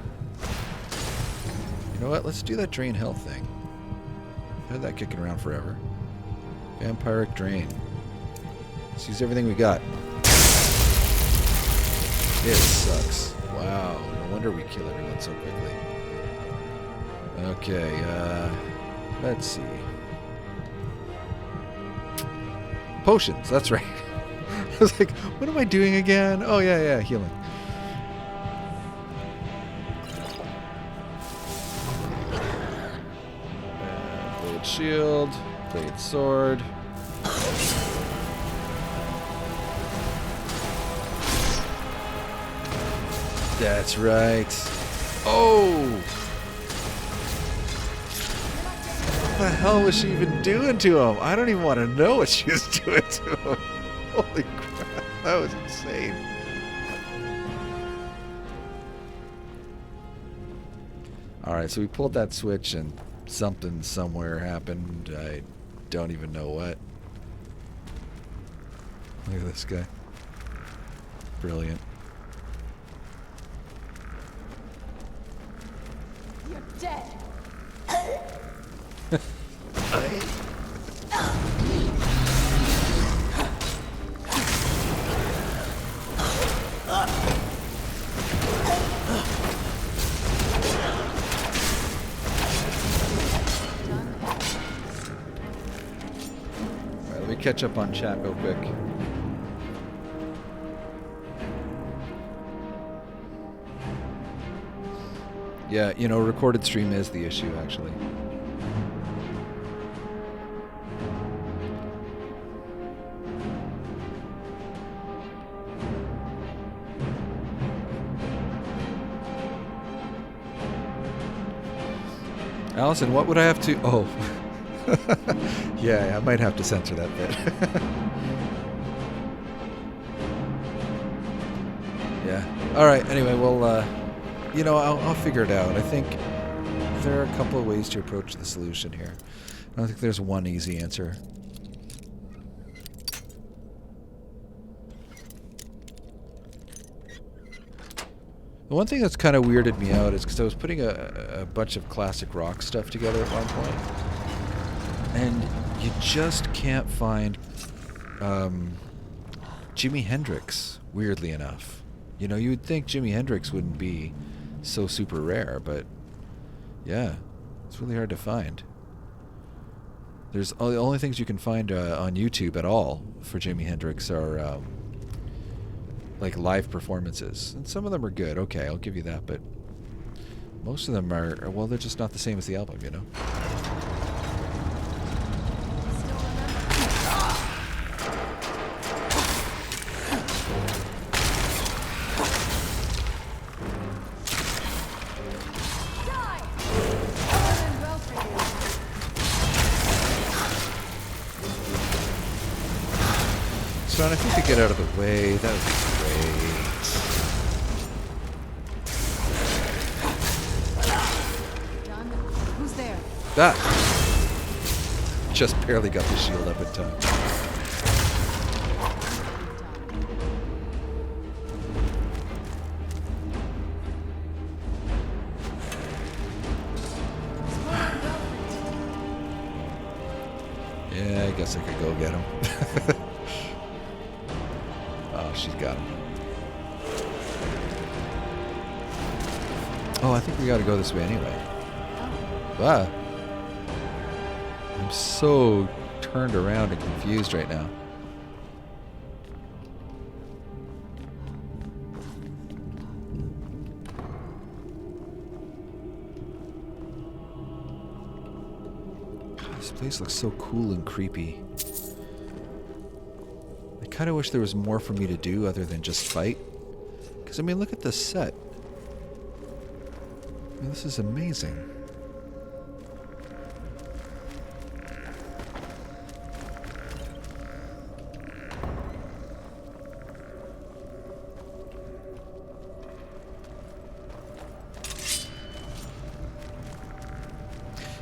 You know what? Let's do that drain health thing. I've had that kicking around forever. Vampiric drain. Let's use everything we got. It sucks. Wow. No wonder we kill everyone so quickly. Okay, let's see. Potions, that's right. I was like, what am I doing again? Oh, yeah, healing. Blade shield, blade sword. That's right. Oh! What the hell was she even doing to him? I don't even want to know what she was doing to him. Holy crap, that was insane. Alright, so we pulled that switch and something somewhere happened. I don't even know what. Look at this guy. Brilliant. You're dead. Alright, let me catch up on chat real quick. Yeah, you know, recorded stream is the issue, actually. Allison, what would I have to... Oh. Yeah, I might have to censor that bit. Yeah. All right. Anyway, well, you know, I'll figure it out. I think there are a couple of ways to approach the solution here. I don't think there's one easy answer. The one thing that's kind of weirded me out is because I was putting a bunch of classic rock stuff together at one point, and you just can't find Jimi Hendrix, weirdly enough. You know, you would think Jimi Hendrix wouldn't be so super rare, but yeah, it's really hard to find. There's the only things you can find on YouTube at all for Jimi Hendrix are like live performances, and some of them are good. Okay, I'll give you that, but most of them are, well, they're just not the same as the album, you know. So if you could get out of the way, that would be great. John, who's there? That just barely got the shield up in time. Yeah, I guess I could go get him. She's got him. Oh, I think we gotta go this way anyway. Wow. I'm so turned around and confused right now. God, this place looks so cool and creepy. I kind of wish there was more for me to do other than just fight. Because, I mean, look at this set. I mean, this is amazing.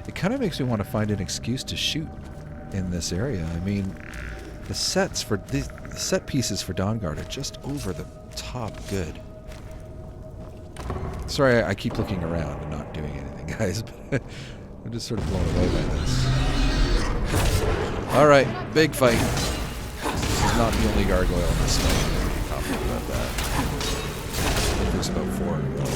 It kind of makes me want to find an excuse to shoot in this area. I mean, the sets for the set pieces for Dawnguard are just over the top good. Sorry, I keep looking around and not doing anything, guys, but I'm just sort of blown away by this. Alright, big fight. This is not the only gargoyle in this fight. I'm pretty confident about that. I think there's about 4 of those.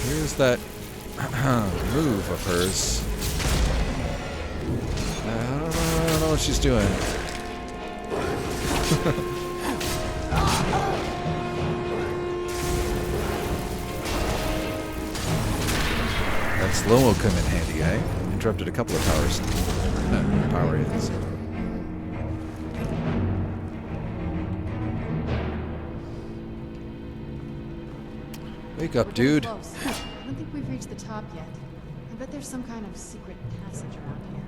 Here's that move of hers. I don't know what she's doing. That slow-mo come in handy, eh? Interrupted a couple of power hits. Wake up, dude. I don't think we've reached the top yet. I bet there's some kind of secret passage around here.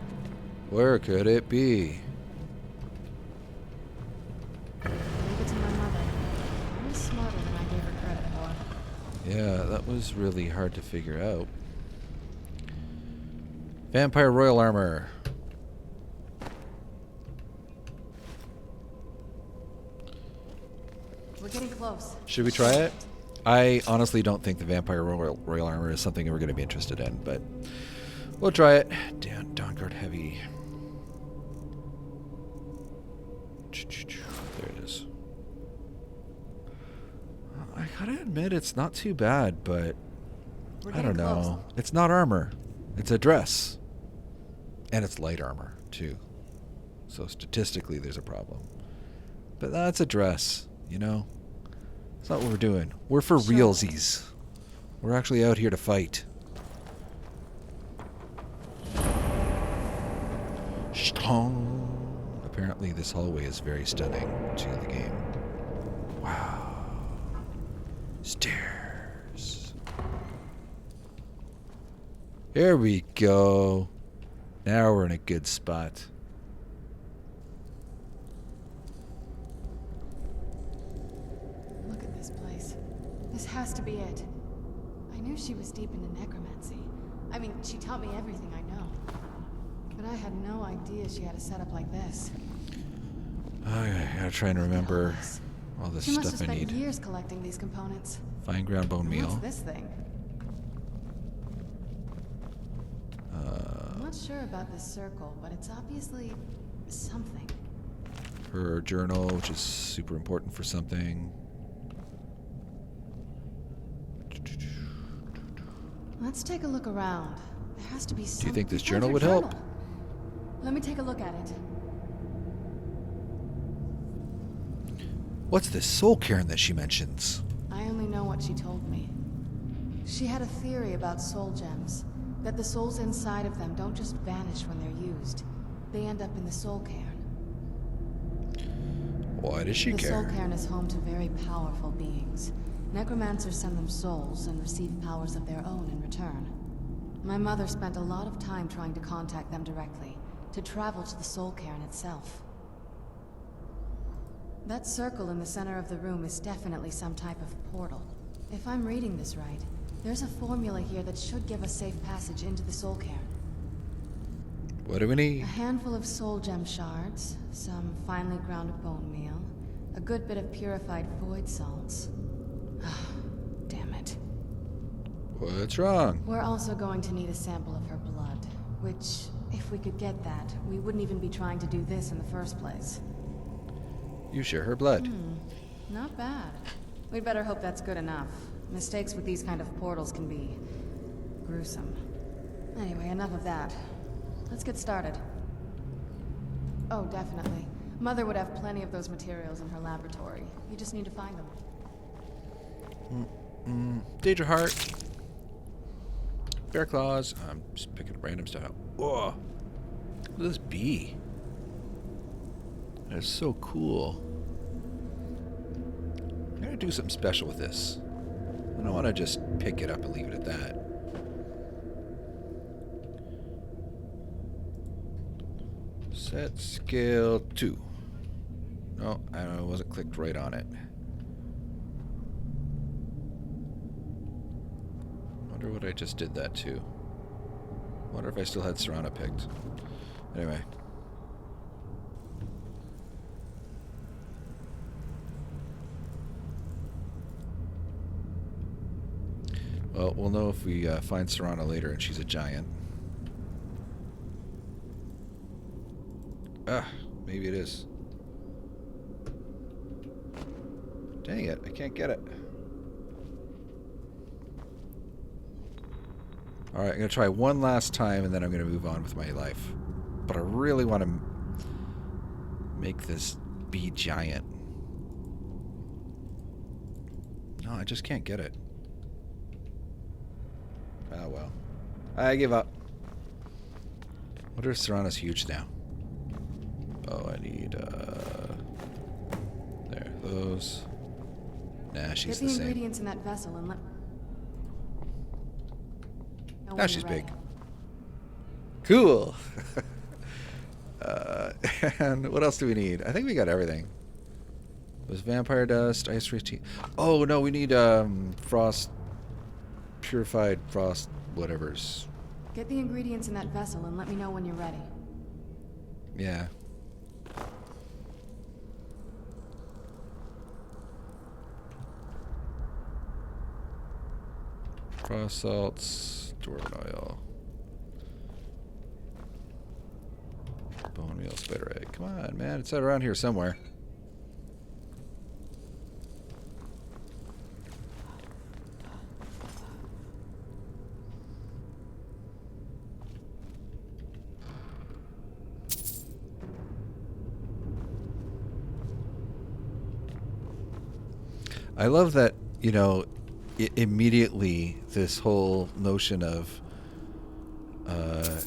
Where could it be? Leave it to my mother. She's smarter than I gave her credit for. Yeah, that was really hard to figure out. Vampire Royal Armor. We're getting close. Should we try it? I honestly don't think the Vampire Royal Armor is something that we're going to be interested in, but we'll try it. Damn, Dawnguard Heavy. There it is. I gotta admit, it's not too bad, but I don't know. It's not armor. It's a dress. And it's light armor, too. So statistically, there's a problem. But that's a dress, you know? That's not what we're doing. We're for realsies. We're actually out here to fight. Strong. Apparently this hallway is very stunning to the game. Wow. Stairs. Here we go. Now we're in a good spot. Look at this place. This has to be it. I knew she was deep into necromancy. I mean, she taught me everything I know. But I had no idea she had a setup like this. I gotta try and remember all this She must stuff have I spent need. years collecting these components. Fine ground bone And meal. what's this thing? I'm not sure about this circle, but it's obviously something. Her journal, which is super important for something. Let's take a look around. There has to be something. Do you think this Find journal her would help? journal. Let me take a look at it. What's this soul cairn that she mentions? I only know what she told me. She had a theory about soul gems, that the souls inside of them don't just vanish when they're used. They end up in the soul cairn. Why does she The care? soul cairn is home to very powerful beings. Necromancers send them souls and receive powers of their own in return. My mother spent a lot of time trying to contact them directly, to travel to the soul cairn itself. That circle in the center of the room is definitely some type of portal. If I'm reading this right, there's a formula here that should give us safe passage into the soul cairn. What do we need? A handful of soul gem shards, some finely ground bone meal, a good bit of purified void salts. Damn it. What's wrong? We're also going to need a sample of her blood, which, if we could get that, we wouldn't even be trying to do this in the first place. You share her blood. Not bad. We'd better hope that's good enough. Mistakes with these kind of portals can be gruesome. Anyway, enough of that. Let's get started. Oh, definitely. Mother would have plenty of those materials in her laboratory. You just need to find them. Danger heart. Bear claws. I'm just picking random stuff out. Whoa. What could this be? That's so cool. I'm gonna do something special with this. I don't want to just pick it up and leave it at that. Set scale 2. No, I wasn't clicked right on it. Wonder what I just did that to. Wonder if I still had Serana picked. Anyway. Well, we'll know if we find Serana later and she's a giant. Ah, maybe it is. Dang it, I can't get it. Alright, I'm going to try one last time and then I'm going to move on with my life. But I really want to make this bee giant. No, I just can't get it. Ah, well. I give up. Wonder if Serana's huge now. Oh, I need, there, those. Nah, she's Get the the same. ingredients in that vessel and let... Now she's big. Cool. And what else do we need? I think we got everything. It was vampire dust, ice rich tea. Oh no, we need frost, purified frost, whatever's. Get the ingredients in that vessel and let me know when you're ready. Yeah. Frost salts, dwarven oil. Bone meal, spider egg. Come on, man. It's around here somewhere. I love that, you know, immediately this whole notion of a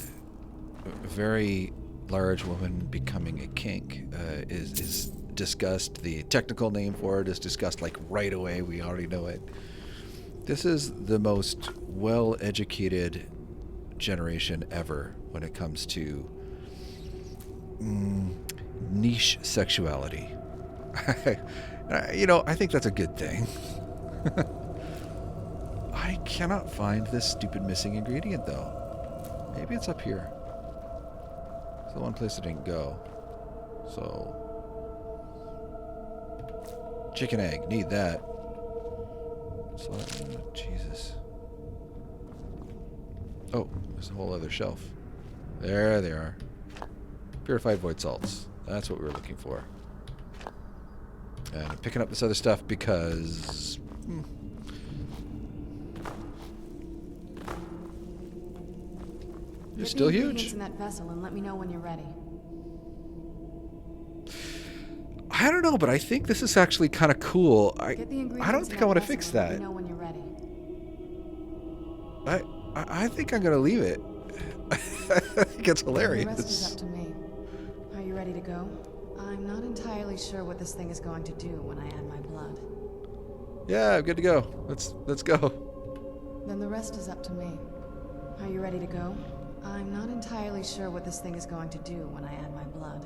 very large woman becoming a kink is discussed. The technical name for it is discussed like right away. We already know it. This is the most well-educated generation ever when it comes to niche sexuality. You know, I think that's a good thing. I cannot find this stupid missing ingredient, though. Maybe it's up here. It's the one place I didn't go. So... chicken egg. Need that. So, Jesus. Oh, there's a whole other shelf. There they are. Purified void salts. That's what we were looking for. And I'm picking up this other stuff because... You're still huge. In that vessel and let me know when you're ready. I don't know, but I think this is actually kind of cool. I don't think I want to fix that. Let me know when you're ready. I think I'm gonna leave it. I think it's hilarious. The rest is up to me. Are you ready to go? I'm not entirely sure what this thing is going to do when I add my blood. Yeah, I'm good to go. Let's go. Then the rest is up to me. Are you ready to go? I'm not entirely sure what this thing is going to do when I add my blood.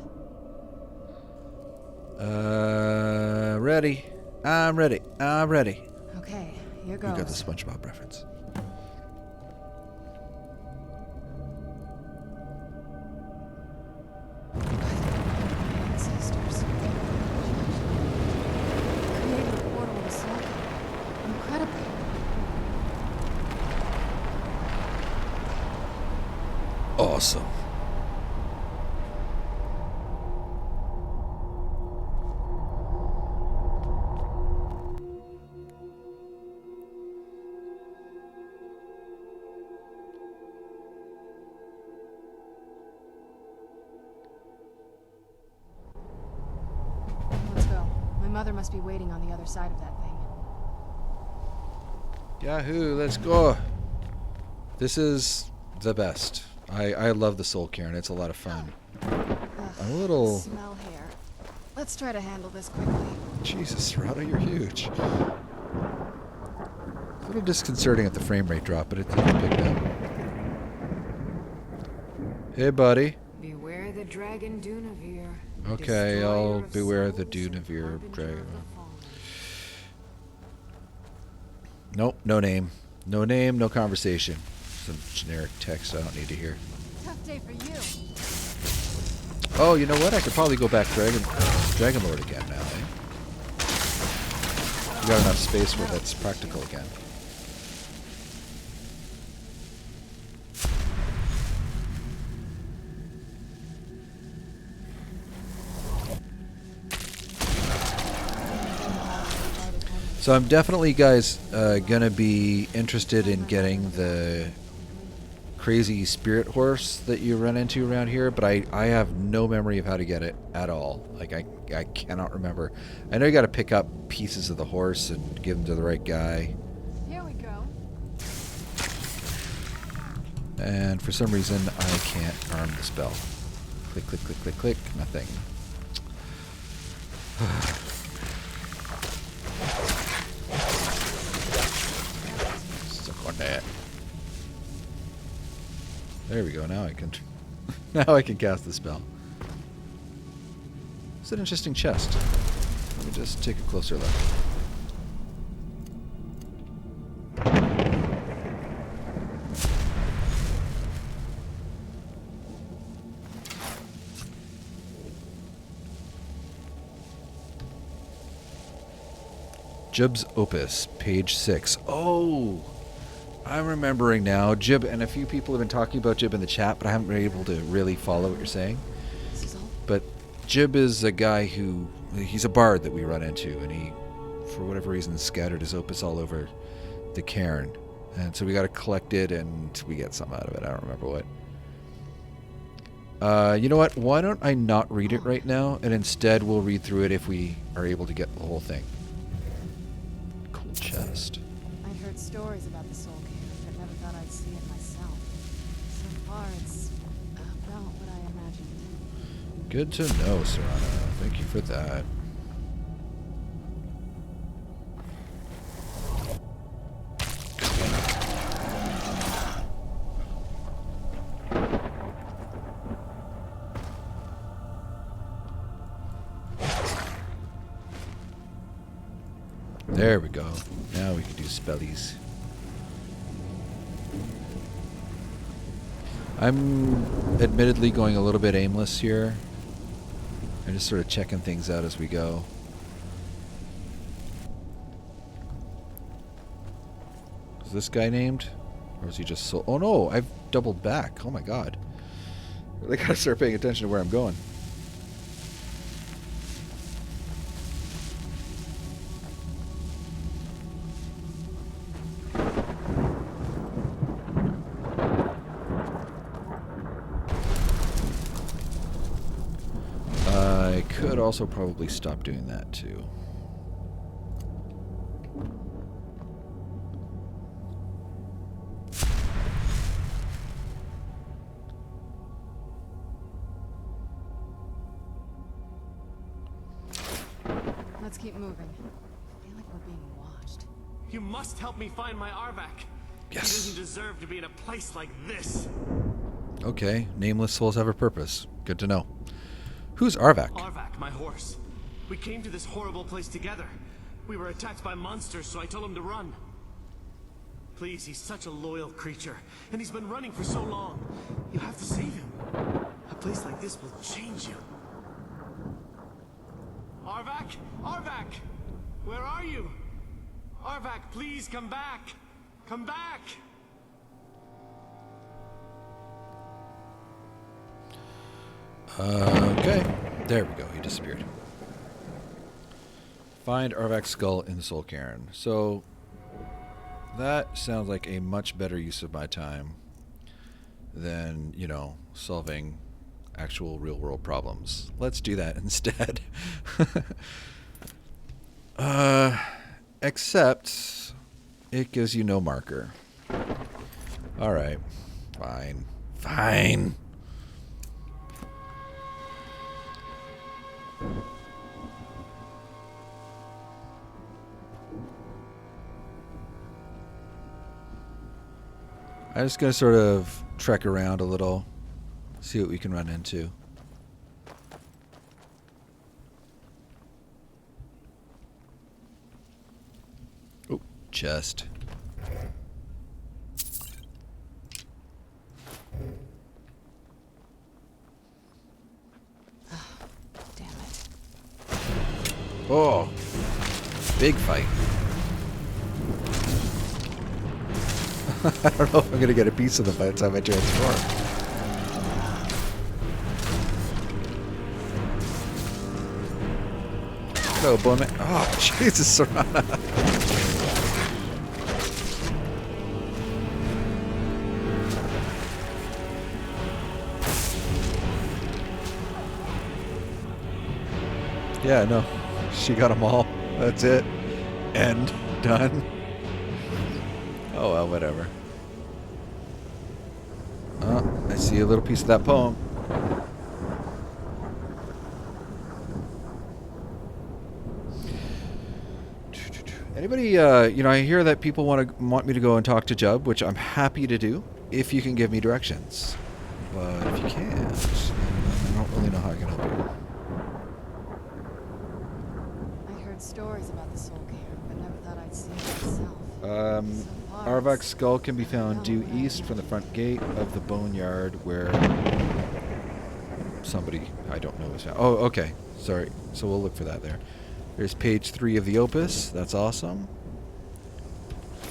Ready. I'm ready. I'm ready. Okay, here goes. You got the SpongeBob reference. Ancestors. Created a portal of assault. Incredible. Awesome. Let's go. My mother must be waiting on the other side of that thing. Yahoo, let's go. This is the best. I love the Soul Cairn. It's a lot of fun. I'm a little... Smell hair. Let's try to handle this quickly. Jesus, Serrano, you're huge. A little disconcerting at the frame rate drop, but it didn't pick up. Hey, buddy. Beware the dragon Dunavir. Okay, I'll beware the Dunavir dragon. Nope, no name. No name, no conversation. Some generic text I don't need to hear. Tough day for you. Oh, you know what? I could probably go back Dragon Lord again now, eh? You got enough space where that's practical again. So I'm definitely, guys, gonna be interested in getting the crazy spirit horse that you run into around here, but I have no memory of how to get it at all. Like, I cannot remember. I know you gotta pick up pieces of the horse and give them to the right guy. Here we go. And for some reason, I can't arm the spell. Click, click, click, click, click. Nothing. Stuck on that. There we go. Now I can, now I can cast the spell. It's an interesting chest. Let me just take a closer look. Jib's Opus, page 6. Oh, I'm remembering now. Jib, and a few people have been talking about Jib in the chat, but I haven't been able to really follow what you're saying. But Jib is a guy who, he's a bard that we run into, and he, for whatever reason, scattered his opus all over the cairn. And so we got to collect it, and we get something out of it. I don't remember what. You know what? Why don't I not read it right now, and instead we'll read through it if we are able to get the whole thing. Cool chest. I'd heard stories about the Soul Cave, but never thought I'd see it myself. So far, it's about what I imagined. Good to know, Serrano. Thank you for that. There we go. Now we can do spellies. I'm admittedly going a little bit aimless here. I'm just sort of checking things out as we go. Is this guy named? Or is he just so... Oh no, I've doubled back. Oh my god. Really gotta start paying attention to where I'm going. I could also probably stop doing that too. Let's keep moving. I feel like we're being watched. You must help me find my Arvak. Yes. He doesn't deserve to be in a place like this. Okay, nameless souls have a purpose. Good to know. Who's Arvak? Arvak, my horse. We came to this horrible place together. We were attacked by monsters, so I told him to run. Please, he's such a loyal creature, and he's been running for so long. You have to save him. A place like this will change you. Arvak! Arvak! Where are you? Arvak, please come back! Come back! Okay, there we go. He disappeared. Find Arvak's skull in the Soul Cairn. So that sounds like a much better use of my time than, you know, solving actual real-world problems. Let's do that instead. Except it gives you no marker. All right, fine, fine. I'm just going to sort of trek around a little, see what we can run into. Oh, chest. Damn it. Oh, big fight. I don't know if I'm going to get a piece of them by the time I transform. Hello, Bowman. Oh, Jesus, Serana. Yeah, no. She got them all. That's it. End. Done. Oh, well, whatever. Oh, I see a little piece of that poem. Anybody, you know, I hear that people want me to go and talk to Jub, which I'm happy to do, if you can give me directions. But if you can't, I don't really know how I can help you. I heard stories about the Soul Cairn, but never thought I'd see it myself. Arvak's skull can be found due east from the front gate of the boneyard where somebody I don't know is found. Oh, okay. Sorry. So we'll look for that there. There's page 3 of the opus. That's awesome.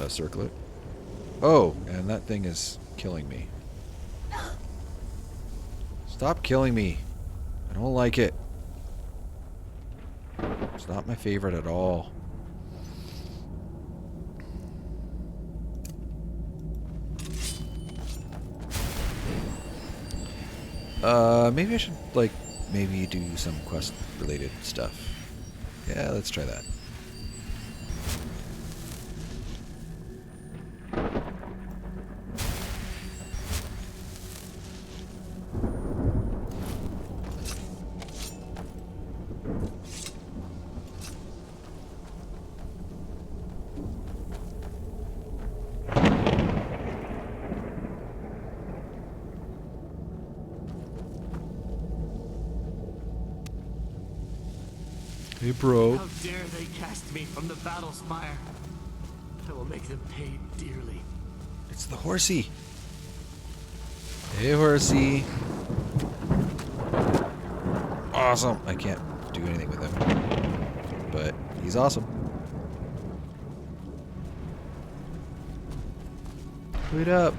Circle it. Oh, and that thing is killing me. Stop killing me. I don't like it. It's not my favorite at all. Maybe I should, like, maybe do some quest-related stuff. Yeah, let's try that. Hey, bro. How dare they cast me from the battle spire? I will make them pay dearly. It's the horsey. Hey, horsey. Awesome. I can't do anything with him, but he's awesome. Wait up.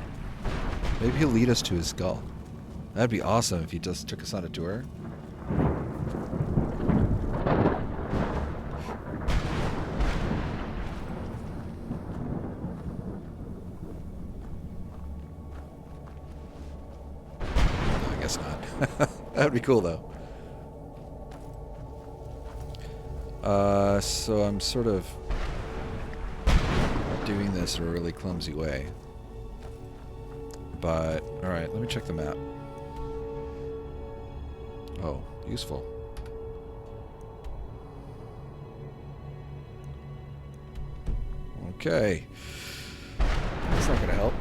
Maybe he'll lead us to his skull. That'd be awesome if he just took us on a tour. No, I guess not. That'd be cool though. So I'm sort of doing this in a really clumsy way. But, alright, let me check the map. Oh, useful. Okay. That's not gonna help.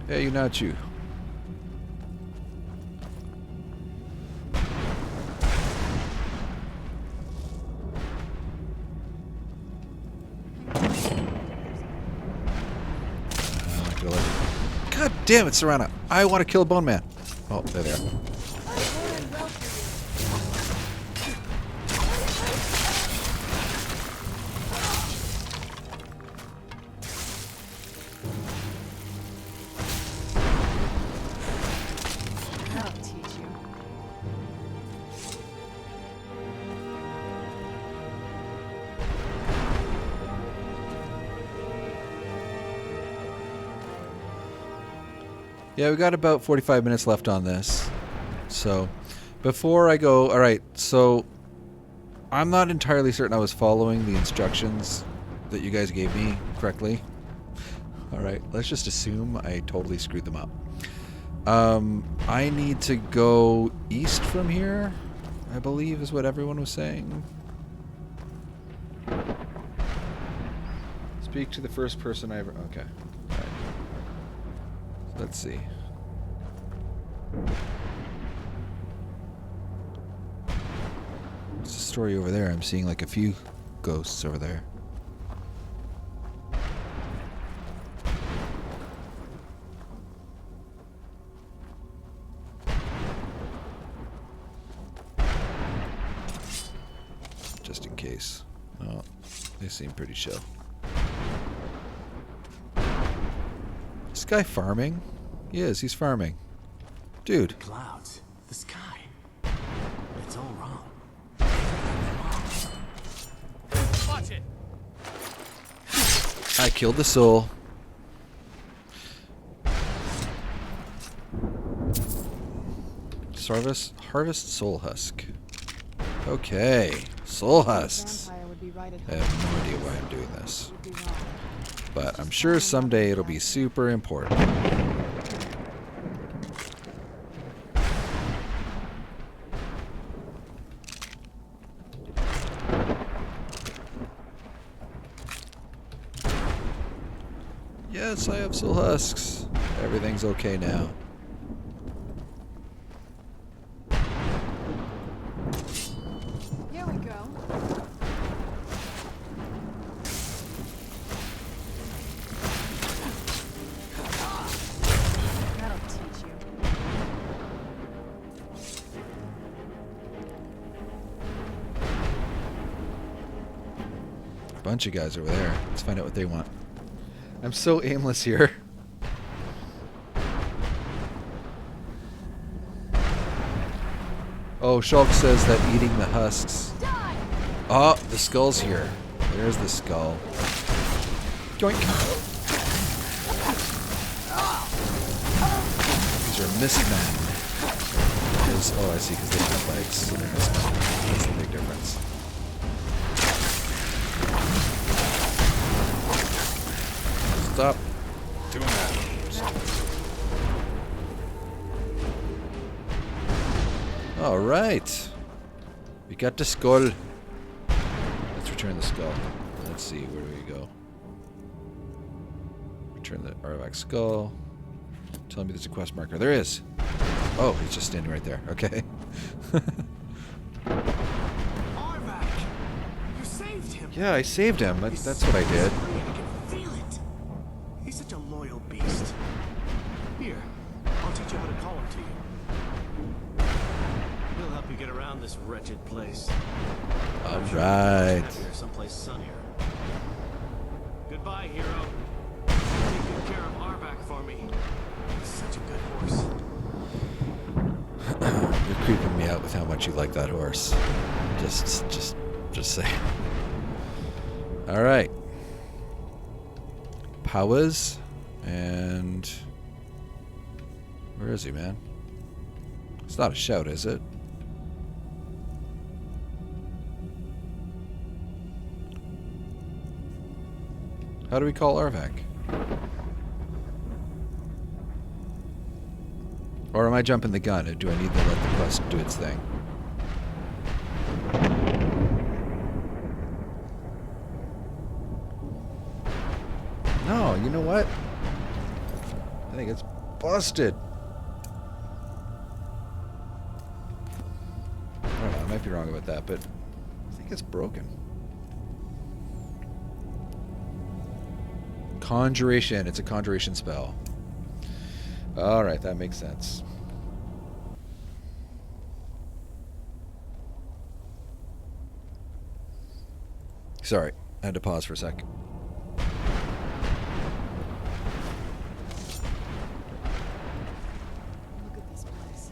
Hey, you not you. God damn it, Serana. I want to kill a Bone Man. Oh, there they are. I'll teach you. Yeah, we got about 45 minutes left on this. So, before I go... Alright, so... I'm not entirely certain I was following the instructions that you guys gave me correctly. Alright, let's just assume I totally screwed them up. I need to go east from here, I believe is what everyone was saying. Speak to the first person I ever... Okay. Alright. Let's see. What's the story over there? I'm seeing like a few ghosts over there. Just in case. Oh, they seem pretty chill. This guy farming? He is, he's farming. Dude. The clouds, the sky. It's all wrong. Watch it. I killed the soul. Harvest soul husk. Okay. Soul husks. I have no idea why I'm doing this. But I'm sure someday it'll be super important. Yes, I have soul husks. Everything's okay now. Here we go. That'll teach you. A bunch of guys over there. Let's find out what they want. I'm so aimless here. Oh, Shulk says that eating the husks. Oh, the skull's here. There's the skull. Yoink. These are mistmen. Oh, I see, because they have legs, so they're mistmen. That's the big difference. Stop doing that. All right. We got the skull. Let's return the skull. Let's see, where do we go? Return the artifact skull. Tell me there's a quest marker. There is. Oh, he's just standing right there. Okay. Yeah, I saved him. That's what I did. I can feel it. He's such a loyal beast. Here, I'll teach you how to call him to you. He'll help you get around this wretched place. All I'm sure right. you'll be happier someplace sunnier. Goodbye, hero. Take good care of Arvak for me. He's such a good horse. You're creeping me out with how much you like that horse. Just say. All right. Powers and where is he, man? It's not a shout, is it? How do we call Arvak? Or am I jumping the gun? Or do I need to let the quest do its thing? No, you know what? I think it's busted. I don't know, I might be wrong about that, but I think it's broken. Conjuration. It's a conjuration spell. Alright, that makes sense. Sorry, I had to pause for a sec. Look at this place.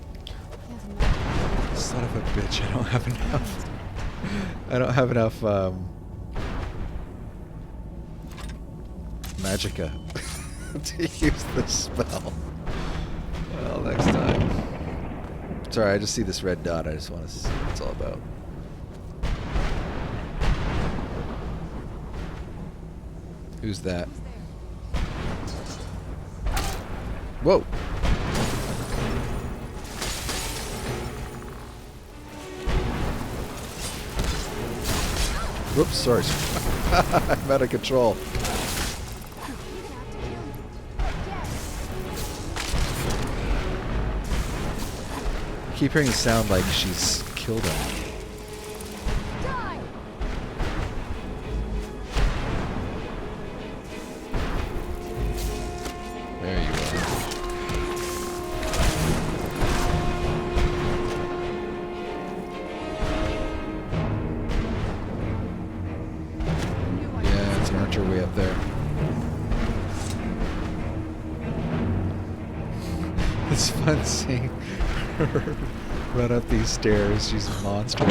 Son of a bitch, I don't have enough. I don't have enough magicka to use this spell. Well, next time. Sorry, I just see this red dot. I just want to see what it's all about. Who's that? Whoa! Whoops, sorry. I'm out of control. I keep hearing the sound like she's killed him. There you are. Yeah, it's an archer way up there. It's fun seeing her run up these stairs. She's a monster.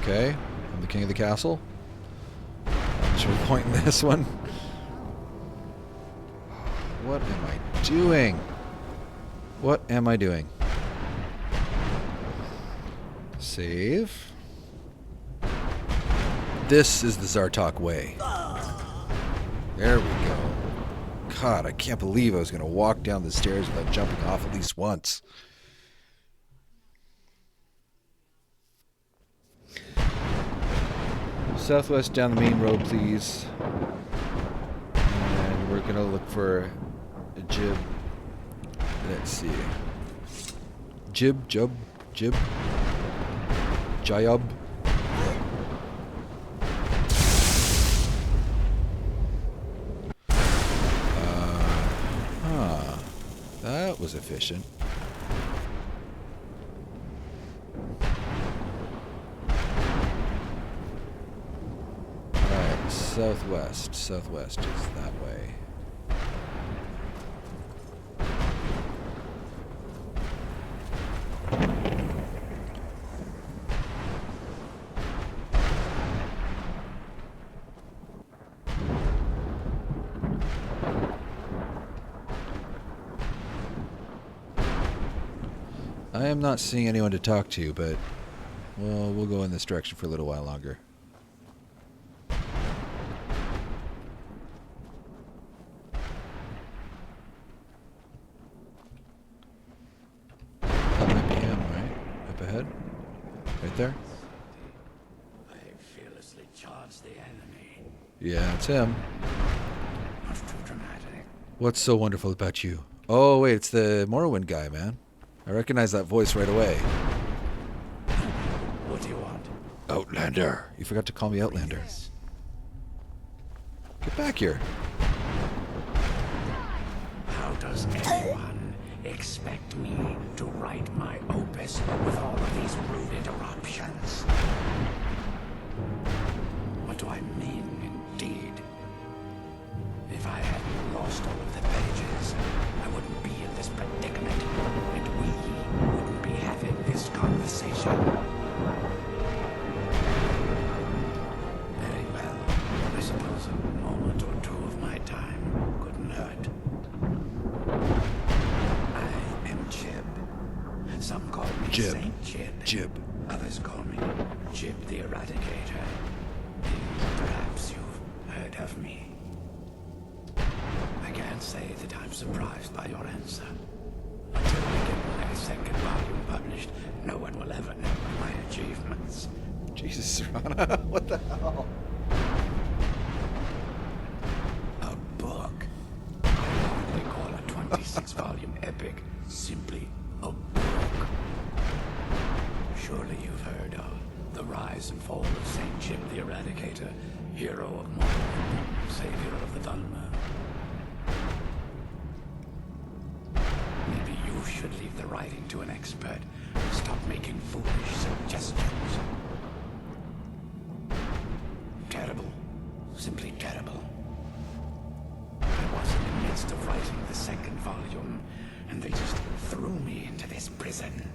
Okay, I'm the king of the castle. Should we point in this one? What am I doing? What am I doing? Save. This is the Zar-Tok way. There we go. God, I can't believe I was going to walk down the stairs without jumping off at least once. Southwest down the main road, please. And we're gonna look for a jib. Let's see. Jib. Jayub. That was efficient. Southwest. Southwest is that way. I am not seeing anyone to talk to, but well, we'll go in this direction for a little while longer. Yeah, it's him. Not too dramatic. What's so wonderful about you? Oh, wait, it's the Morrowind guy, man. I recognize that voice right away. What do you want? Outlander. You forgot to call me Outlander. Get back here. How does anyone expect me to write my opus with all of these rude interruptions? What do I mean, indeed? If I hadn't lost all of the pages, I wouldn't be in this predicament, and we wouldn't be having this conversation. Very well. I suppose a moment or two of my time couldn't hurt. I am Jib. Some call me Jib. Saint Jib. Jib. Others call me Jib the Eradicator. Perhaps you've heard of me. I can't say that I'm surprised by your answer. Until I get my second volume published, no one will ever know my achievements. Jesus, Serana, what the hell? A book. I hardly call a 26-volume epic simply a book. Surely you've heard of the rise and fall of Saint Jib the Eradicator, hero of Morrowind, savior of the Dhalma. Maybe you should leave the writing to an expert. Stop making foolish suggestions. Terrible. Simply terrible. I was in the midst of writing the second volume, and they just threw me into this prison.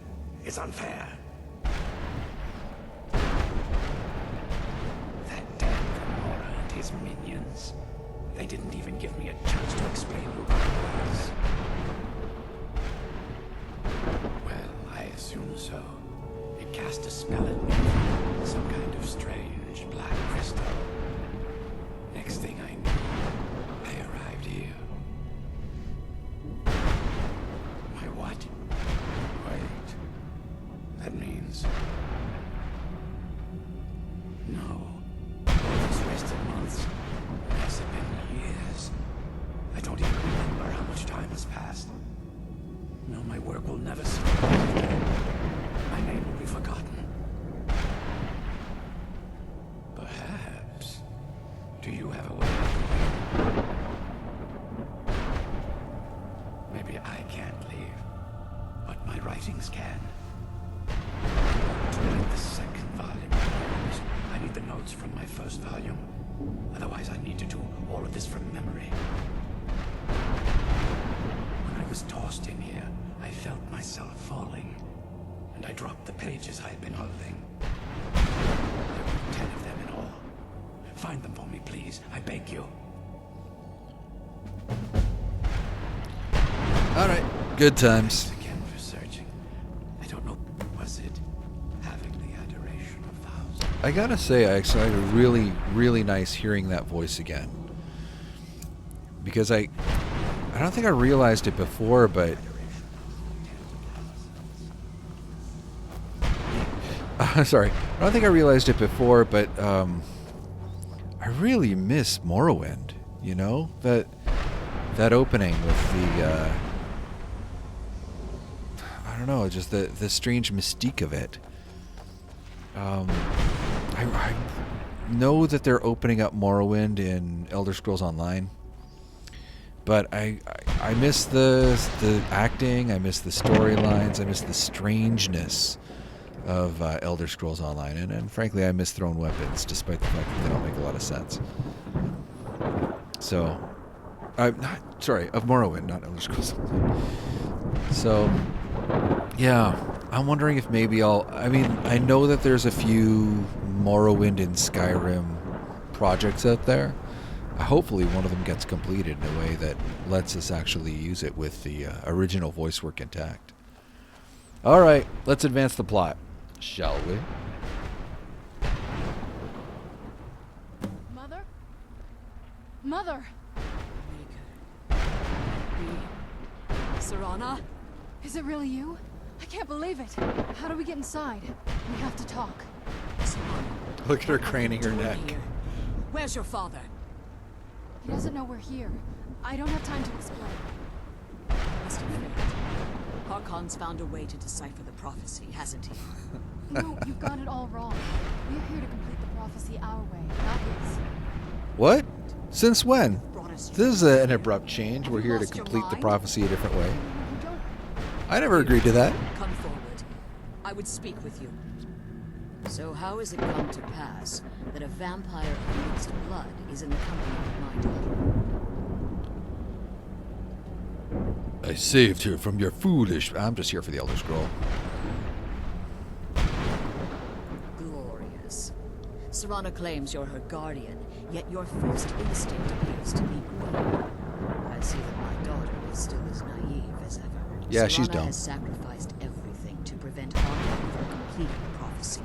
It's unfair. That damn Gamora and his minions. They didn't even give me a chance to explain who I was. Well, I assume so. It cast a spell at me. Some kind of strange black crystal. Next thing I knew, I arrived here. My what? Wait. That means... No. All these wasted months. Has it been years? I don't even remember how much time has passed. No, my work will never survive. My name will be forgotten. Perhaps. Do you have a way of leaving? Maybe I can't leave, but my writings can. To write the second volume, I need the notes from my first volume. Otherwise, I need to do all of this from memory. When I was tossed in here, I felt myself falling, and I dropped the pages I had been holding. There were 10 of them in all. Find them for me, please. I beg you. All right. Good times. Thanks again for searching. I don't know. Was it having the adoration of thousands? I gotta say, I actually really, really nice hearing that voice again. Because I don't think I realized it before, but... sorry. I don't think I realized it before, but I really miss Morrowind, you know? That opening with the... I don't know, just the strange mystique of it. I know that they're opening up Morrowind in Elder Scrolls Online, but I miss the acting, I miss the storylines, I miss the strangeness of Elder Scrolls Online, and frankly, I miss thrown weapons, despite the fact that they don't make a lot of sense. So, I'm not sorry, of Morrowind, not Elder Scrolls Online. So, yeah, I'm wondering if maybe I mean, I know that there's a few Morrowind and Skyrim projects out there. Hopefully one of them gets completed in a way that lets us actually use it with the original voice work intact. All right, let's advance the plot, shall we? Mother? Mother! Serana? Is it really you? I can't believe it. How do we get inside? We have to talk. Look at her craning her neck. Where's your father? He doesn't know we're here. I don't have time to explain. Must have failed. Harkon's found a way to decipher the prophecy, hasn't he? No, you've got it all wrong. We're here to complete the prophecy our way, not his. What? Since when? This is an abrupt change. We're here to complete the prophecy a different way. I never agreed to that. Come forward. I would speak with you. So how has it come to pass that a vampire of mixed blood is in the company of my daughter? I saved her from your foolish... I'm just here for the Elder Scroll. Glorious. Serana claims you're her guardian, yet your first instinct appears to be greed. I see that my daughter is still as naive as ever. Yeah, she's Serana dumb. has sacrificed everything to prevent Harkon from completing the prophecy.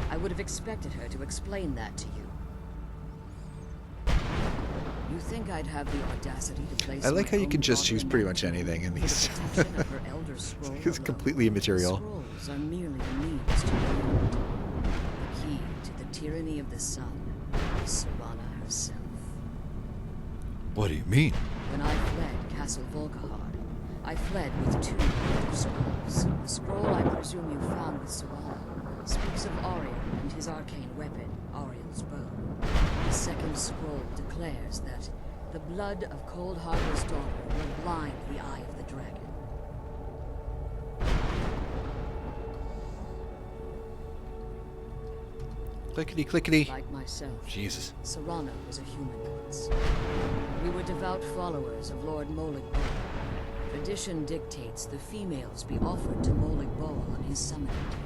I would have expected her to explain that to you. You think I'd have the audacity to place I like how my you can own just daughter choose in pretty that much tomb anything in for the these. protection of her elder scroll It's alone? completely immaterial. Scrolls are merely a means to an end. The key to the tyranny of the sun is Serana herself. What do you mean? When I fled Castle Volkahar, I fled with 2 elder scrolls. The scroll I presume you found with Serana speaks of Auriel and his arcane weapon, Auriel's bow. The second scroll declares that the blood of Cold Harbor's daughter will blind the eye of the dragon. Clickety clickety. Like myself, Jesus. Serana was a human once. We were devout followers of Lord Molig Bol. Tradition dictates the females be offered to Molig Bol on his summoning day.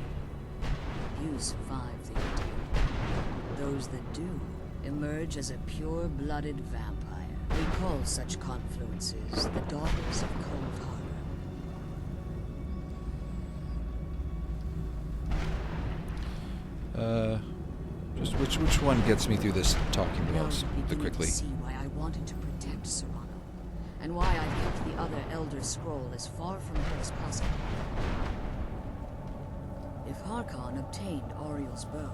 You survive the ordeal. Those that do emerge as a pure-blooded vampire. We call such confluences the Daughters of Cold Harbor. Just which one gets me through this talking the most, the quickly? See why I wanted to protect Serana, and why I kept the other Elder Scroll as far from her as possible. If Harkon obtained Auriel's bow,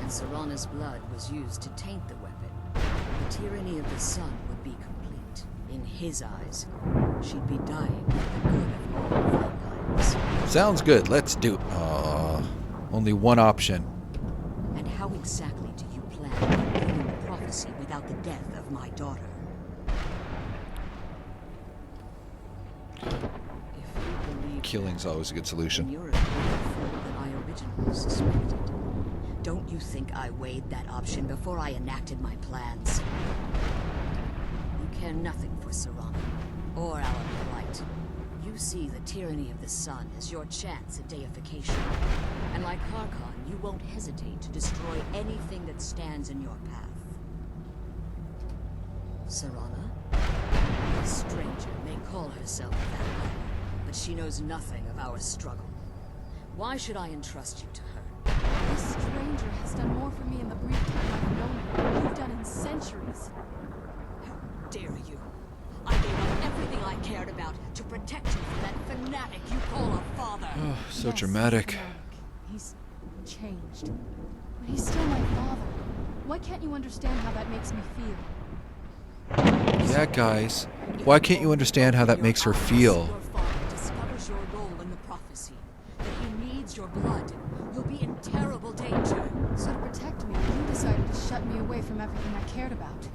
and Serana's blood was used to taint the weapon, the tyranny of the sun would be complete. In his eyes, she'd be dying for the good of all vampires. Sounds good. Let's do. Only one option. And how exactly do you plan on completing the prophecy without the death of my daughter? Killing's always a good solution. You're a bigger fool than I originally suspected. Don't you think I weighed that option before I enacted my plans? You care nothing for Serana, or our plight. You see the tyranny of the sun as your chance at deification. And like Harkon, you won't hesitate to destroy anything that stands in your path. Serana? A stranger may call herself a vampire, but she knows nothing of our struggle. Why should I entrust you to her? This stranger has done more for me in the brief time I've known her than you've done in centuries. How dare you? I gave up everything I cared about to protect you from that fanatic you call a father. Oh, so Yes, dramatic. He's changed. But he's still my father. Why can't you understand how that makes me feel? Yeah, guys. Why can't you understand how that makes her feel? Your father discovers your role in the prophecy, that he needs your blood. You'll be in terrible danger. So to protect me, you decided to shut me away from everything I cared about.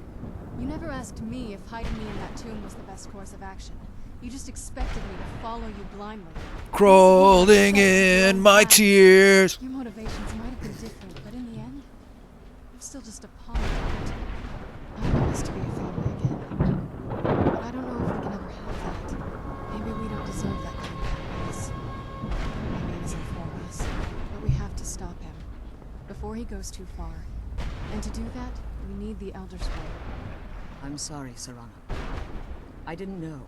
You never asked me if hiding me in that tomb was the best course of action. You just expected me to follow you blindly. Crawling in my tears. Your motivations might have been different, but in the end, I'm still just a pawn in it. I want us to be a family again. But I don't know if we can ever have that. Maybe we don't deserve that kind of happiness. Maybe it isn't for us. But we have to stop him before he goes too far. And to do that, we need the Elder Scroll. I'm sorry, Serana. I didn't know.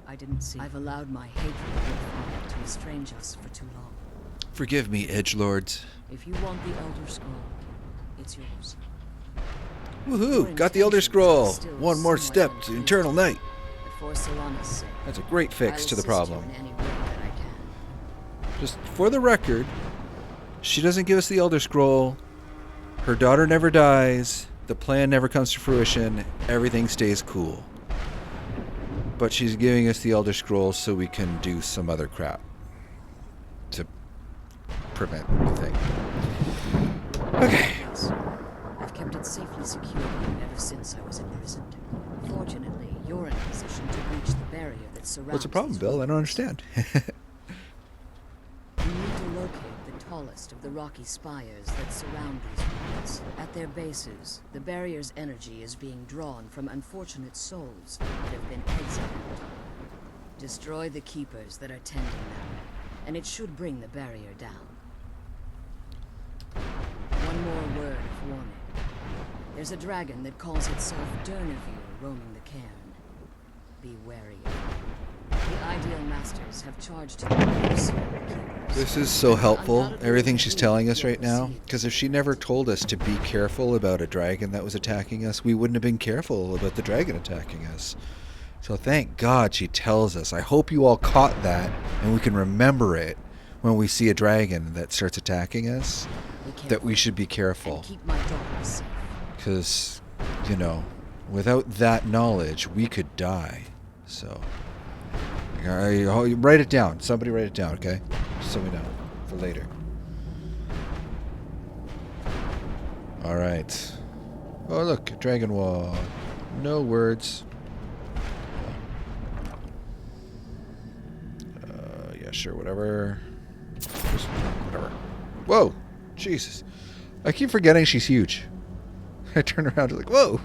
I didn't see. I've allowed my hatred of your father to estrange us for too long. Forgive me, edgelords. If you want the Elder Scroll, it's yours. Woohoo! Got the Elder Scroll. One more step to Eternal Night. But for Serana's sake, That's a great fix I'll to the assist you problem. in any way that I can. Just for the record, she doesn't give us the Elder Scroll. Her daughter never dies. the plan never comes to fruition. Everything stays cool. But she's giving us the Elder Scrolls so we can do some other crap to prevent the thing. Okay. I've kept it safely secured ever since I was imprisoned. Fortunately, you're in a position to breach the barrier that surrounds. What's the problem, Bill? I don't understand. You need to locate the tallest of the rocky spires that surround these ruins. At their bases, the barrier's energy is being drawn from unfortunate souls that have been exiled. Destroy the keepers that are tending them, and it should bring the barrier down. One more word of warning. There's a dragon that calls itself Durnevere roaming the cairn. Be wary of it. The Ideal Masters have charged him with mercy on the keepers. This is so helpful, everything she's telling us right now, because if she never told us to be careful about a dragon that was attacking us, we wouldn't have been careful about the dragon attacking us. So thank God she tells us. I hope you all caught that, and we can remember it when we see a dragon that starts attacking us, that we should be careful. Because, you know, without that knowledge, we could die. So, write it down. Somebody write it down, okay? So we know for later. All right. Oh, look, dragon wall. No words. Yeah, sure, whatever. Just whatever. Whoa, Jesus! I keep forgetting she's huge. I turn around and like, whoa.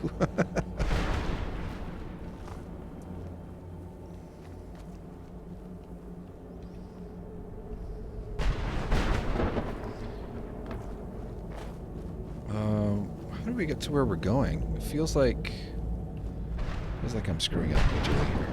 How do we get to where we're going? It feels like I'm screwing up majorly here.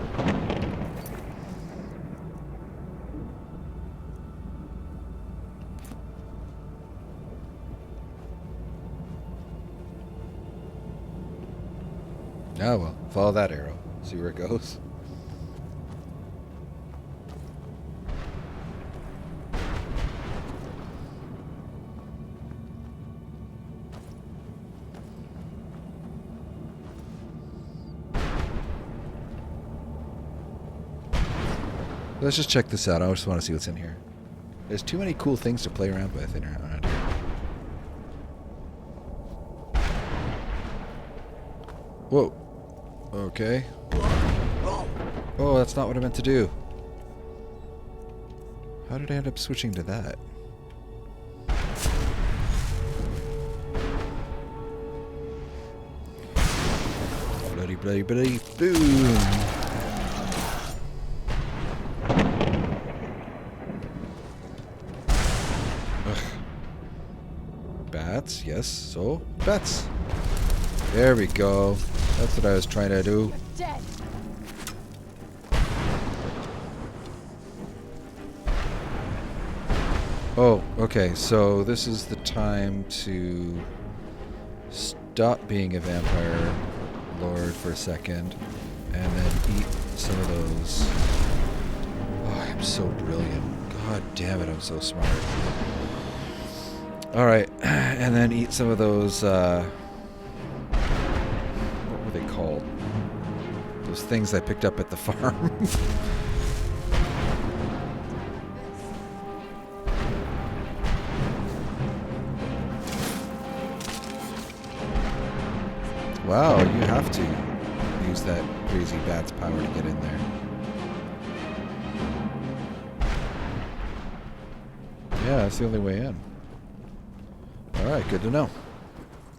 Oh well, follow that arrow. See where it goes. Let's just check this out. I just want to see what's in here. There's too many cool things to play around with around here. Whoa. Okay. Oh, that's not what I meant to do. How did I end up switching to that? Bloody, bloody, bloody, boom! Ugh. Bats, yes, so, bats! There we go. That's what I was trying to do. Dead. Oh, okay, so this is the time to stop being a vampire lord for a second and then eat some of those. Oh, I'm so brilliant. God damn it, I'm so smart. Alright, and then eat some of those, what were they called? Those things I picked up at the farm. Wow, you have to use that crazy bat's power to get in there. Yeah, that's the only way in. Alright, good to know.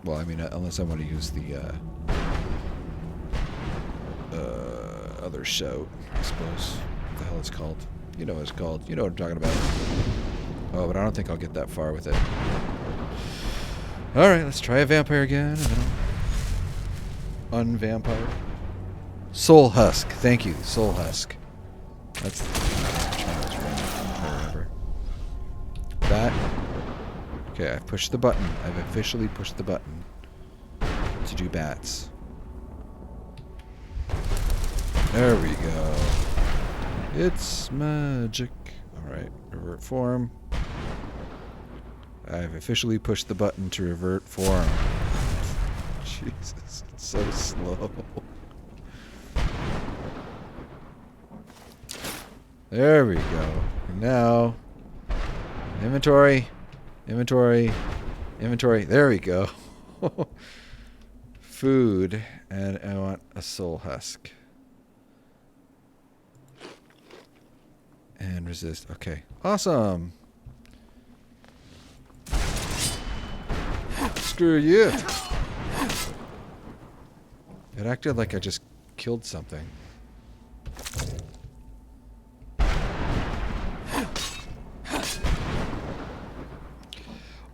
Well, I mean, unless I want to use the other shout, I suppose. What the hell it's called. You know what it's called. You know what I'm talking about. Oh, but I don't think I'll get that far with it. Alright, let's try a vampire again, and then I'll unvampire. Soul Husk. Thank you, Soul Husk. That's the challenge one, I remember. That. Okay, I've pushed the button. I've officially pushed the button to do bats. There we go. It's magic. Alright, revert form. I've officially pushed the button to revert form. Jesus, it's so slow. There we go. Now, inventory, inventory, inventory. There we go. Food, and I want a soul husk. And resist. Okay, awesome. Screw you. It acted like I just killed something.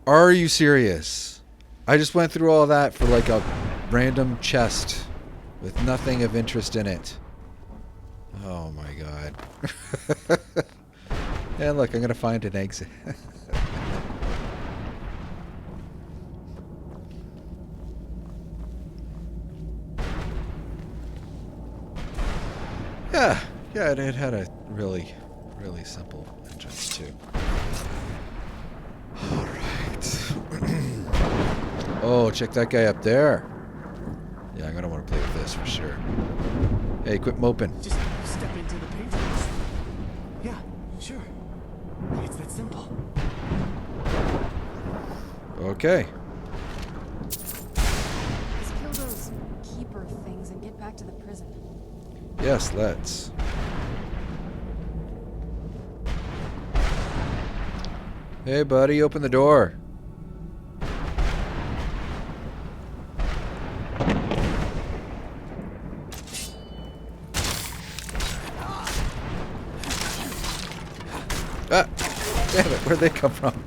Are you serious? I just went through all that for like a random chest with nothing of interest in it. Oh my god. And look, I'm gonna find an exit. Yeah, it had a really simple entrance too. Alright. Oh, check that guy up there. Yeah, I'm gonna want to play with this for sure. Hey, quit moping. Just step into the paintings. Yeah, sure. It's that simple. Okay. Let's kill those keeper things and get back to the prison. Yes, let's. Hey, buddy, open the door. Ah! Damn it, where'd they come from?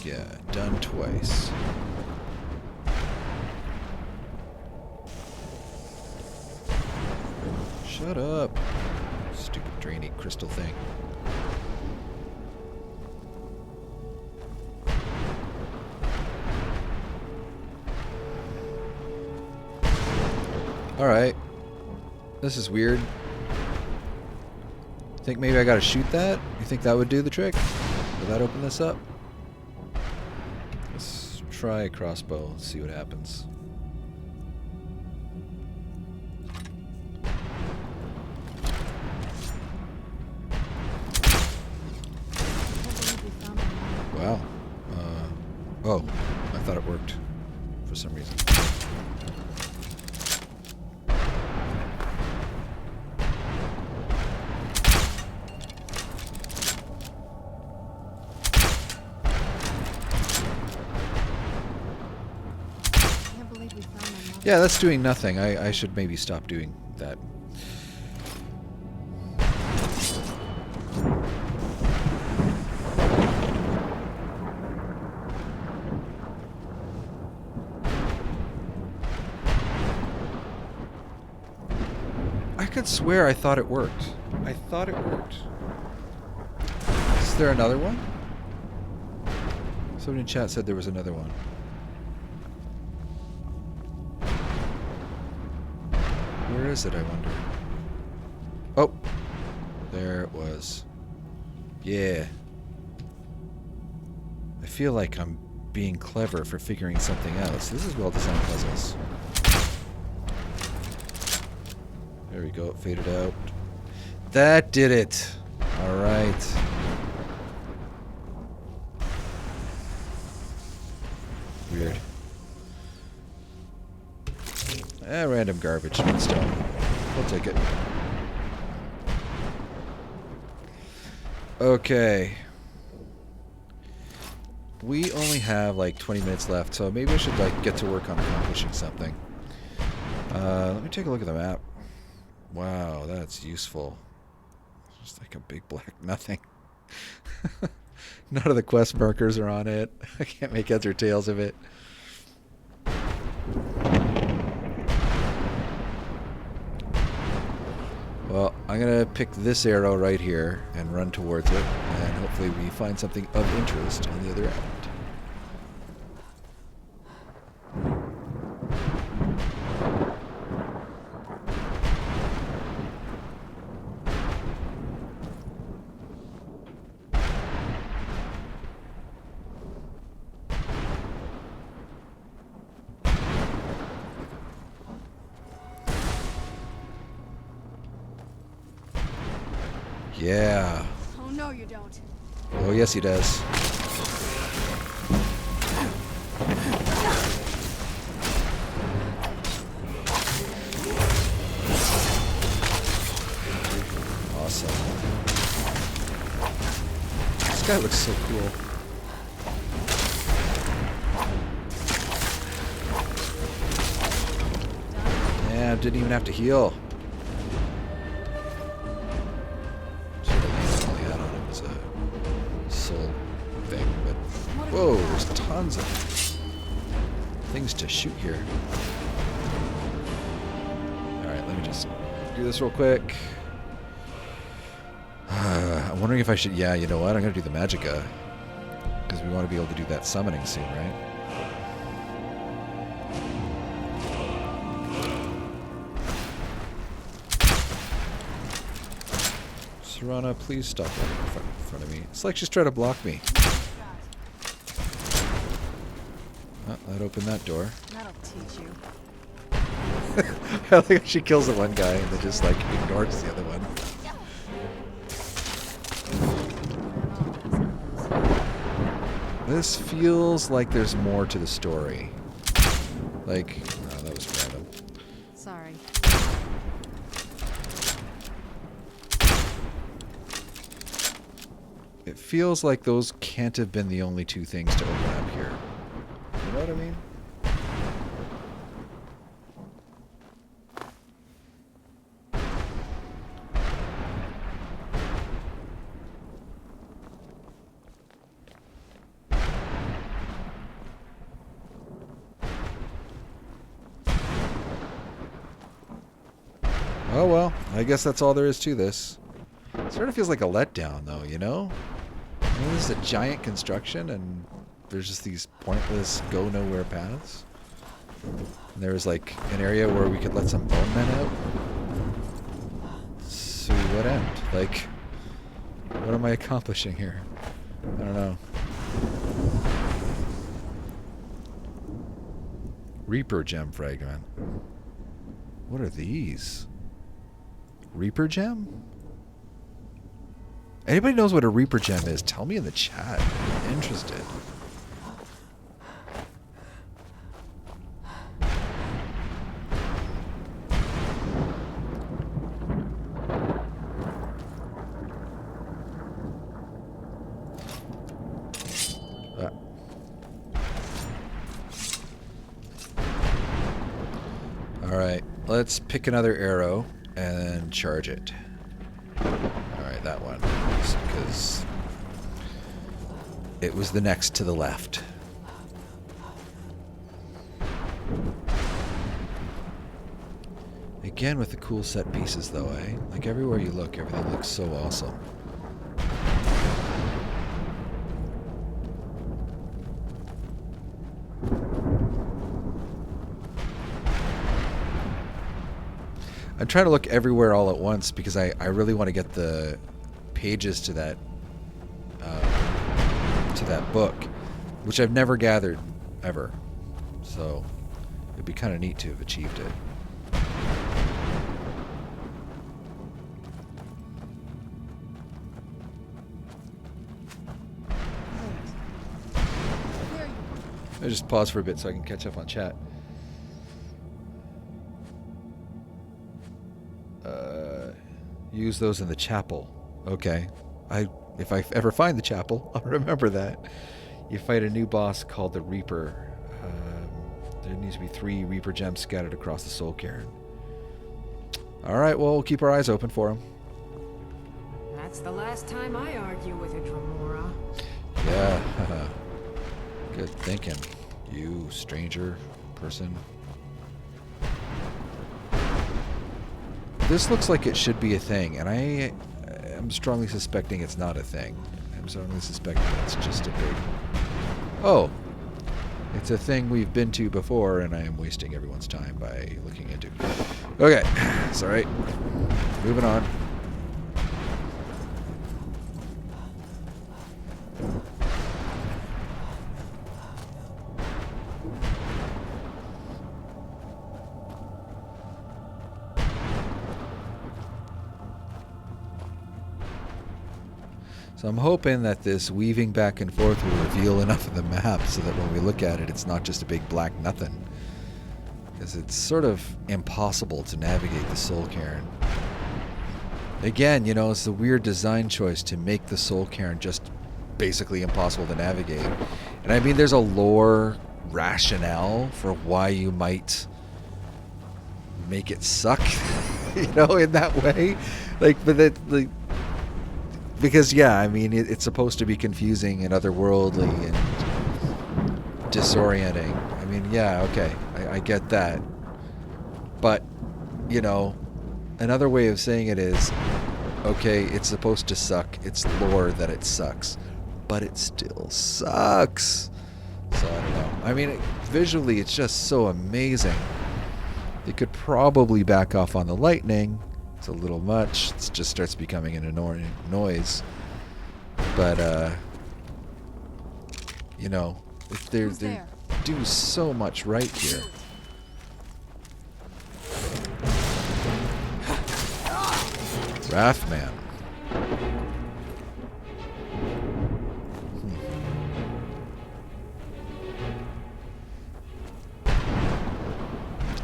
Yeah, done twice. Shut up. Stupid drainy crystal thing. Alright. This is weird. Think maybe I gotta shoot that? You think that would do the trick? Will that open this up? Let's try a crossbow, see what happens. Wow. Oh, I thought it worked for some reason. Yeah, that's doing nothing. I should maybe stop doing that. I could swear I thought it worked. I thought it worked. Is there another one? Somebody in chat said there was another one. Where is it, I wonder? Oh! There it was. Yeah. I feel like I'm being clever for figuring something else. This is well-designed puzzles. There we go, it faded out. That did it! Alright. Weird. Random garbage, but still. We'll take it. Okay. We only have like 20 minutes left, so maybe I should like get to work on accomplishing something. Let me take a look at the map. Wow, that's useful. Just like a big black nothing. None of the quest markers are on it. I can't make heads or tails of it. Well, I'm going to pick this arrow right here and run towards it, and hopefully we find something of interest on the other end. Yeah. Oh, no, you don't. Oh, yes, he does. Awesome. This guy looks so cool. Yeah, didn't even have to heal. Sort of only had on him as a soul thing, but whoa, there's tons of things to shoot here. Alright, let me just do this real quick. I'm wondering if I should... Yeah, you know what? I'm going to do the Magicka. Because we want to be able to do that summoning soon, right? Serana, please stop running in front of me. It's like she's trying to block me. Oh, that opened that door. That'll teach you. I think she kills the one guy and then just like ignores the other one. This feels like there's more to the story. Like, oh, that was random. Sorry. It feels like those can't have been the only two things to open up here. You know what I mean? Oh well, I guess that's all there is to this. It sort of feels like a letdown though, you know? I mean, this is a giant construction and there's just these pointless go nowhere paths. And there's like an area where we could let some bone men out. So what end? Like, what am I accomplishing here? I don't know. Reaper gem fragment. What are these? Reaper gem? Anybody knows what a Reaper gem is? Tell me in the chat. I'm interested. Alright, let's pick another arrow and charge it. Alright, that one. Just because it was the next to the left. Again with the cool set pieces though, eh? Like everywhere you look, everything looks so awesome. I'm trying to look everywhere all at once because I really want to get the pages to that book, which I've never gathered ever. So it'd be kind of neat to have achieved it. I just pause for a bit so I can catch up on chat. Use those in the chapel. Okay. If I ever find the chapel, I'll remember that. You fight a new boss called the Reaper. There needs to be 3 Reaper gems scattered across the soul cairn. Alright, well, we'll keep our eyes open for them. That's the last time I argue with a Dremora. Yeah. Good thinking. You stranger person. This looks like it should be a thing, and I am strongly suspecting it's not a thing. I'm strongly suspecting it's just a big... Oh! It's a thing we've been to before, and I am wasting everyone's time by looking into. Okay, it's alright. Moving on. So I'm hoping that this weaving back and forth will reveal enough of the map so that when we look at it, it's not just a big black nothing. Because it's sort of impossible to navigate the Soul Cairn. Again, you know, it's the weird design choice to make the Soul Cairn just basically impossible to navigate. And I mean, there's a lore rationale for why you might make it suck, you know, in that way. Like, but that, like, because yeah, I mean, it's supposed to be confusing and otherworldly and disorienting. I mean, yeah, okay, I get that. But, you know, another way of saying it is, okay, it's supposed to suck. It's lore that it sucks. But it still sucks. So I don't know. I mean, visually, it's just so amazing. They could probably back off on the lightning. It's a little much. It just starts becoming an annoying noise. But, you know, if they do so much right here. Wrathman.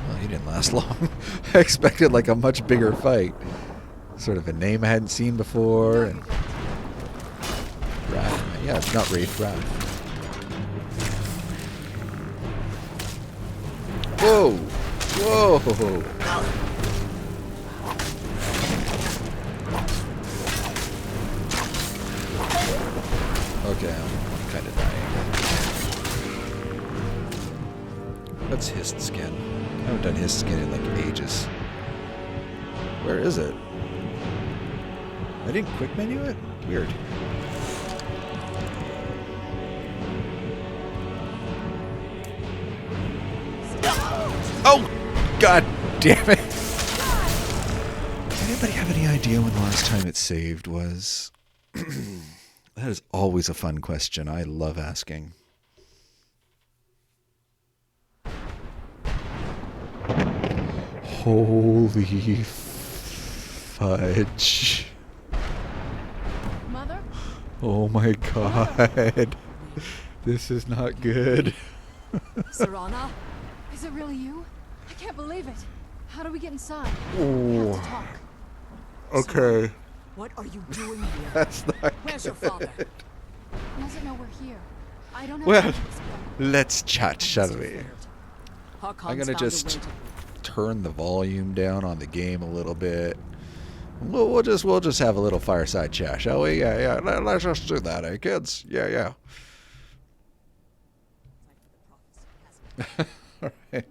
Well, he didn't last long. I expected like a much bigger fight. Sort of a name I hadn't seen before. And Wrathman. Yeah, it's not Wraith, Wrath. Whoa! Whoa! Okay, I'm kind of dying. What's Hist Skin? I haven't done Hist Skin in like ages. Where is it? I didn't quick menu it? Weird. Oh! God damn it! Does anybody have any idea when the last time it saved was? That is always a fun question. I love asking. Holy fudge. Mother? Oh my god. This is not good. Serana? Is it really you? I can't believe it. How do we get inside? Oh. We have to talk. Okay. What are you doing here? That's not Where's good. your father? He doesn't know we're here. I don't have Well, time to explain. let's chat, shall we? I'm Harkon's gonna found a just way to- turn the volume down on the game a little bit. We'll just have a little fireside chat, shall we? Yeah. Let's just do that, eh, kids? Yeah. All right.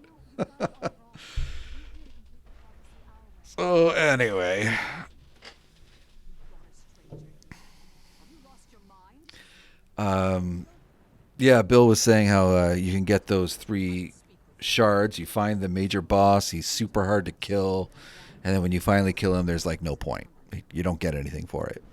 So anyway. Yeah, Bill was saying how you can get those 3 shards. You find the major boss. He's super hard to kill. And then when you finally kill him, there's like no point. You don't get anything for it.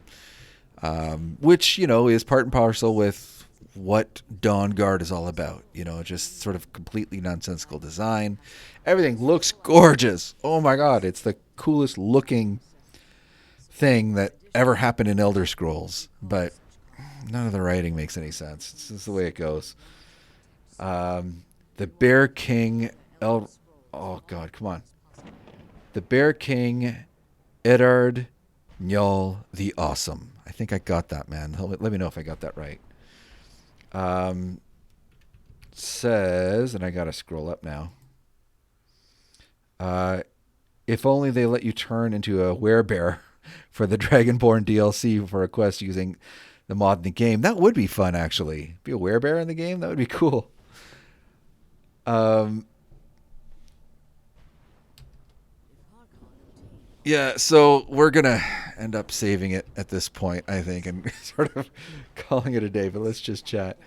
Which, you know, is part and parcel with what Dawnguard is all about. You know, just sort of completely nonsensical design. Everything looks gorgeous. Oh my god, it's the coolest looking thing that ever happened in Elder Scrolls. But none of the writing makes any sense. It's just the way it goes. The Bear King... Oh god, come on. The Bear King Eddard Njal the Awesome. I think I got that, man. Let me know if I got that right. Says, and I gotta scroll up now. If only they let you turn into a werebear for the Dragonborn DLC for a quest using the mod in the game. That would be fun, actually. Be a werebear in the game? That would be cool. Yeah, so we're going to end up saving it at this point, I think, and sort of calling it a day, but let's just chat.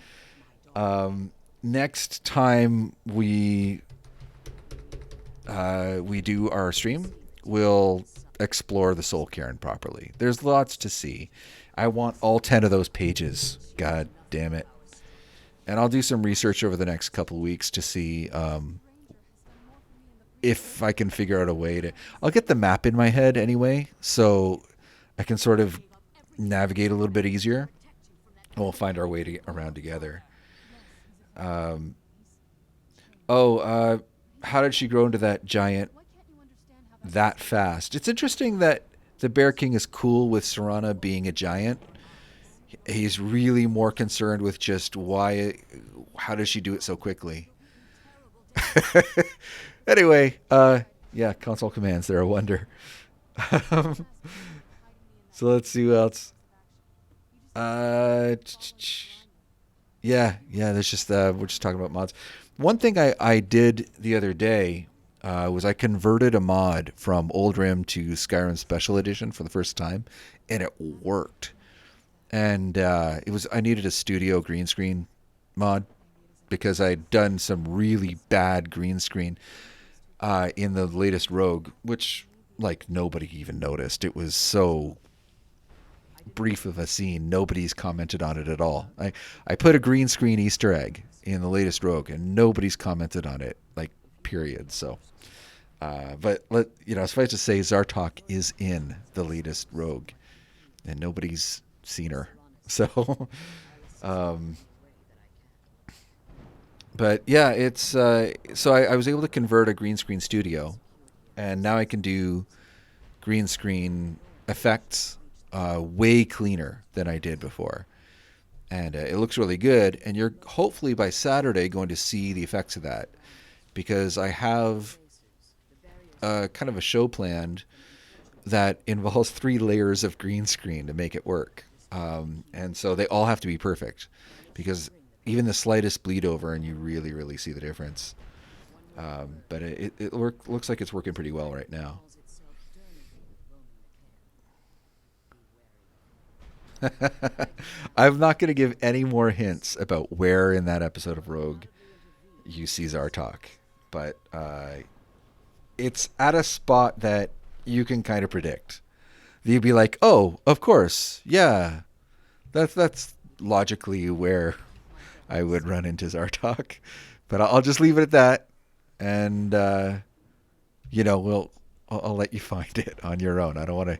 Next time we do our stream, we'll explore the Soul Cairn properly. There's lots to see. I want all 10 of those pages. God damn it. And I'll do some research over the next couple of weeks to see if I can figure out a way to... I'll get the map in my head anyway, so I can sort of navigate a little bit easier. We'll find our way around together. How did she grow into that giant that fast? It's interesting that the Bear King is cool with Serana being a giant. He's really more concerned with just how does she do it so quickly? Anyway, console commands, they're a wonder. So let's see what else. There's just we're just talking about mods. One thing I did the other day was I converted a mod from Old Rim to Skyrim Special Edition for the first time, and it worked. And I needed a studio green screen mod because I'd done some really bad green screen in the latest Rogue, which like nobody even noticed. It was so brief of a scene, nobody's commented on it at all. I put a green screen Easter egg in the latest Rogue, and nobody's commented on it, like, period. So, but suffice to say, Zar-Tok is in the latest Rogue, and nobody's seen her. So, but yeah, it's so I was able to convert a green screen studio, and now I can do green screen effects way cleaner than I did before. And it looks really good. And you're hopefully by Saturday going to see the effects of that, because I have kind of a show planned that involves 3 layers of green screen to make it work. And so they all have to be perfect, because even the slightest bleed over and you really, really see the difference. But it looks like it's working pretty well right now. I'm not going to give any more hints about where in that episode of Rogue you see Zar-Tok, but it's at a spot that you can kind of predict. You'd be like, oh, of course, yeah, that's logically where I would run into Zar-Tok. But I'll just leave it at that, and I'll let you find it on your own. I don't want to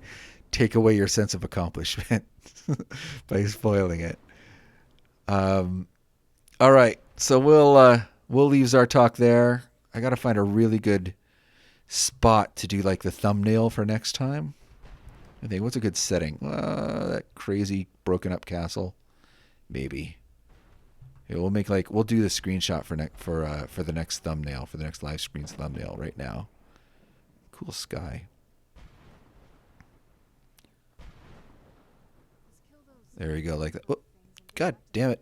take away your sense of accomplishment by spoiling it. All right, so we'll leave Zar-Tok there. I got to find a really good spot to do like the thumbnail for next time. I think, what's a good setting? That crazy broken up castle, maybe. Yeah, we'll do the screenshot for the next thumbnail, for the next live stream's thumbnail right now. Cool sky. There we go, like that. Oh, God damn it.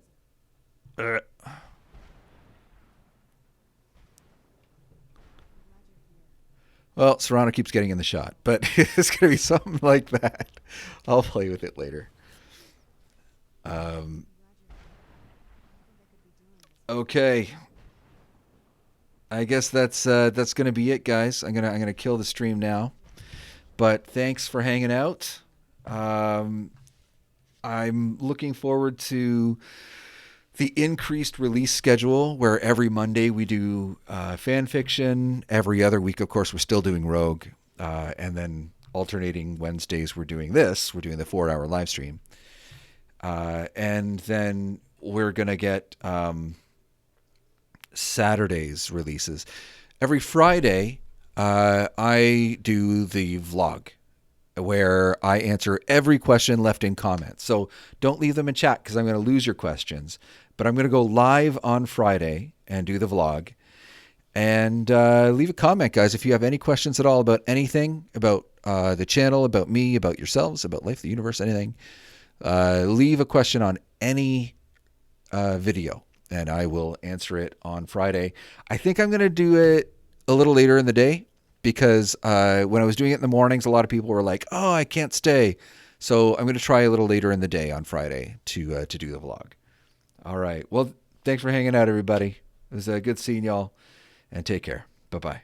Well, Serana keeps getting in the shot, but it's going to be something like that. I'll play with it later. Okay. I guess that's going to be it, guys. I'm going to kill the stream now. But thanks for hanging out. I'm looking forward to the increased release schedule, where every Monday we do fan fiction. Every other week, of course, we're still doing Rogue. And then alternating Wednesdays, we're doing this. We're doing the 4-hour live stream. And then we're going to get Saturday's releases. Every Friday, I do the vlog, where I answer every question left in comments. So don't leave them in chat, because I'm going to lose your questions. But I'm going to go live on Friday and do the vlog. And leave a comment, guys, if you have any questions at all about anything, about the channel, about me, about yourselves, about life, the universe, anything. Leave a question on any video, and I will answer it on Friday. I think I'm going to do it a little later in the day, because when I was doing it in the mornings, a lot of people were like, oh, I can't stay. So I'm going to try a little later in the day on Friday to do the vlog. All right. Well, thanks for hanging out, everybody. It was good seeing y'all, and take care. Bye-bye.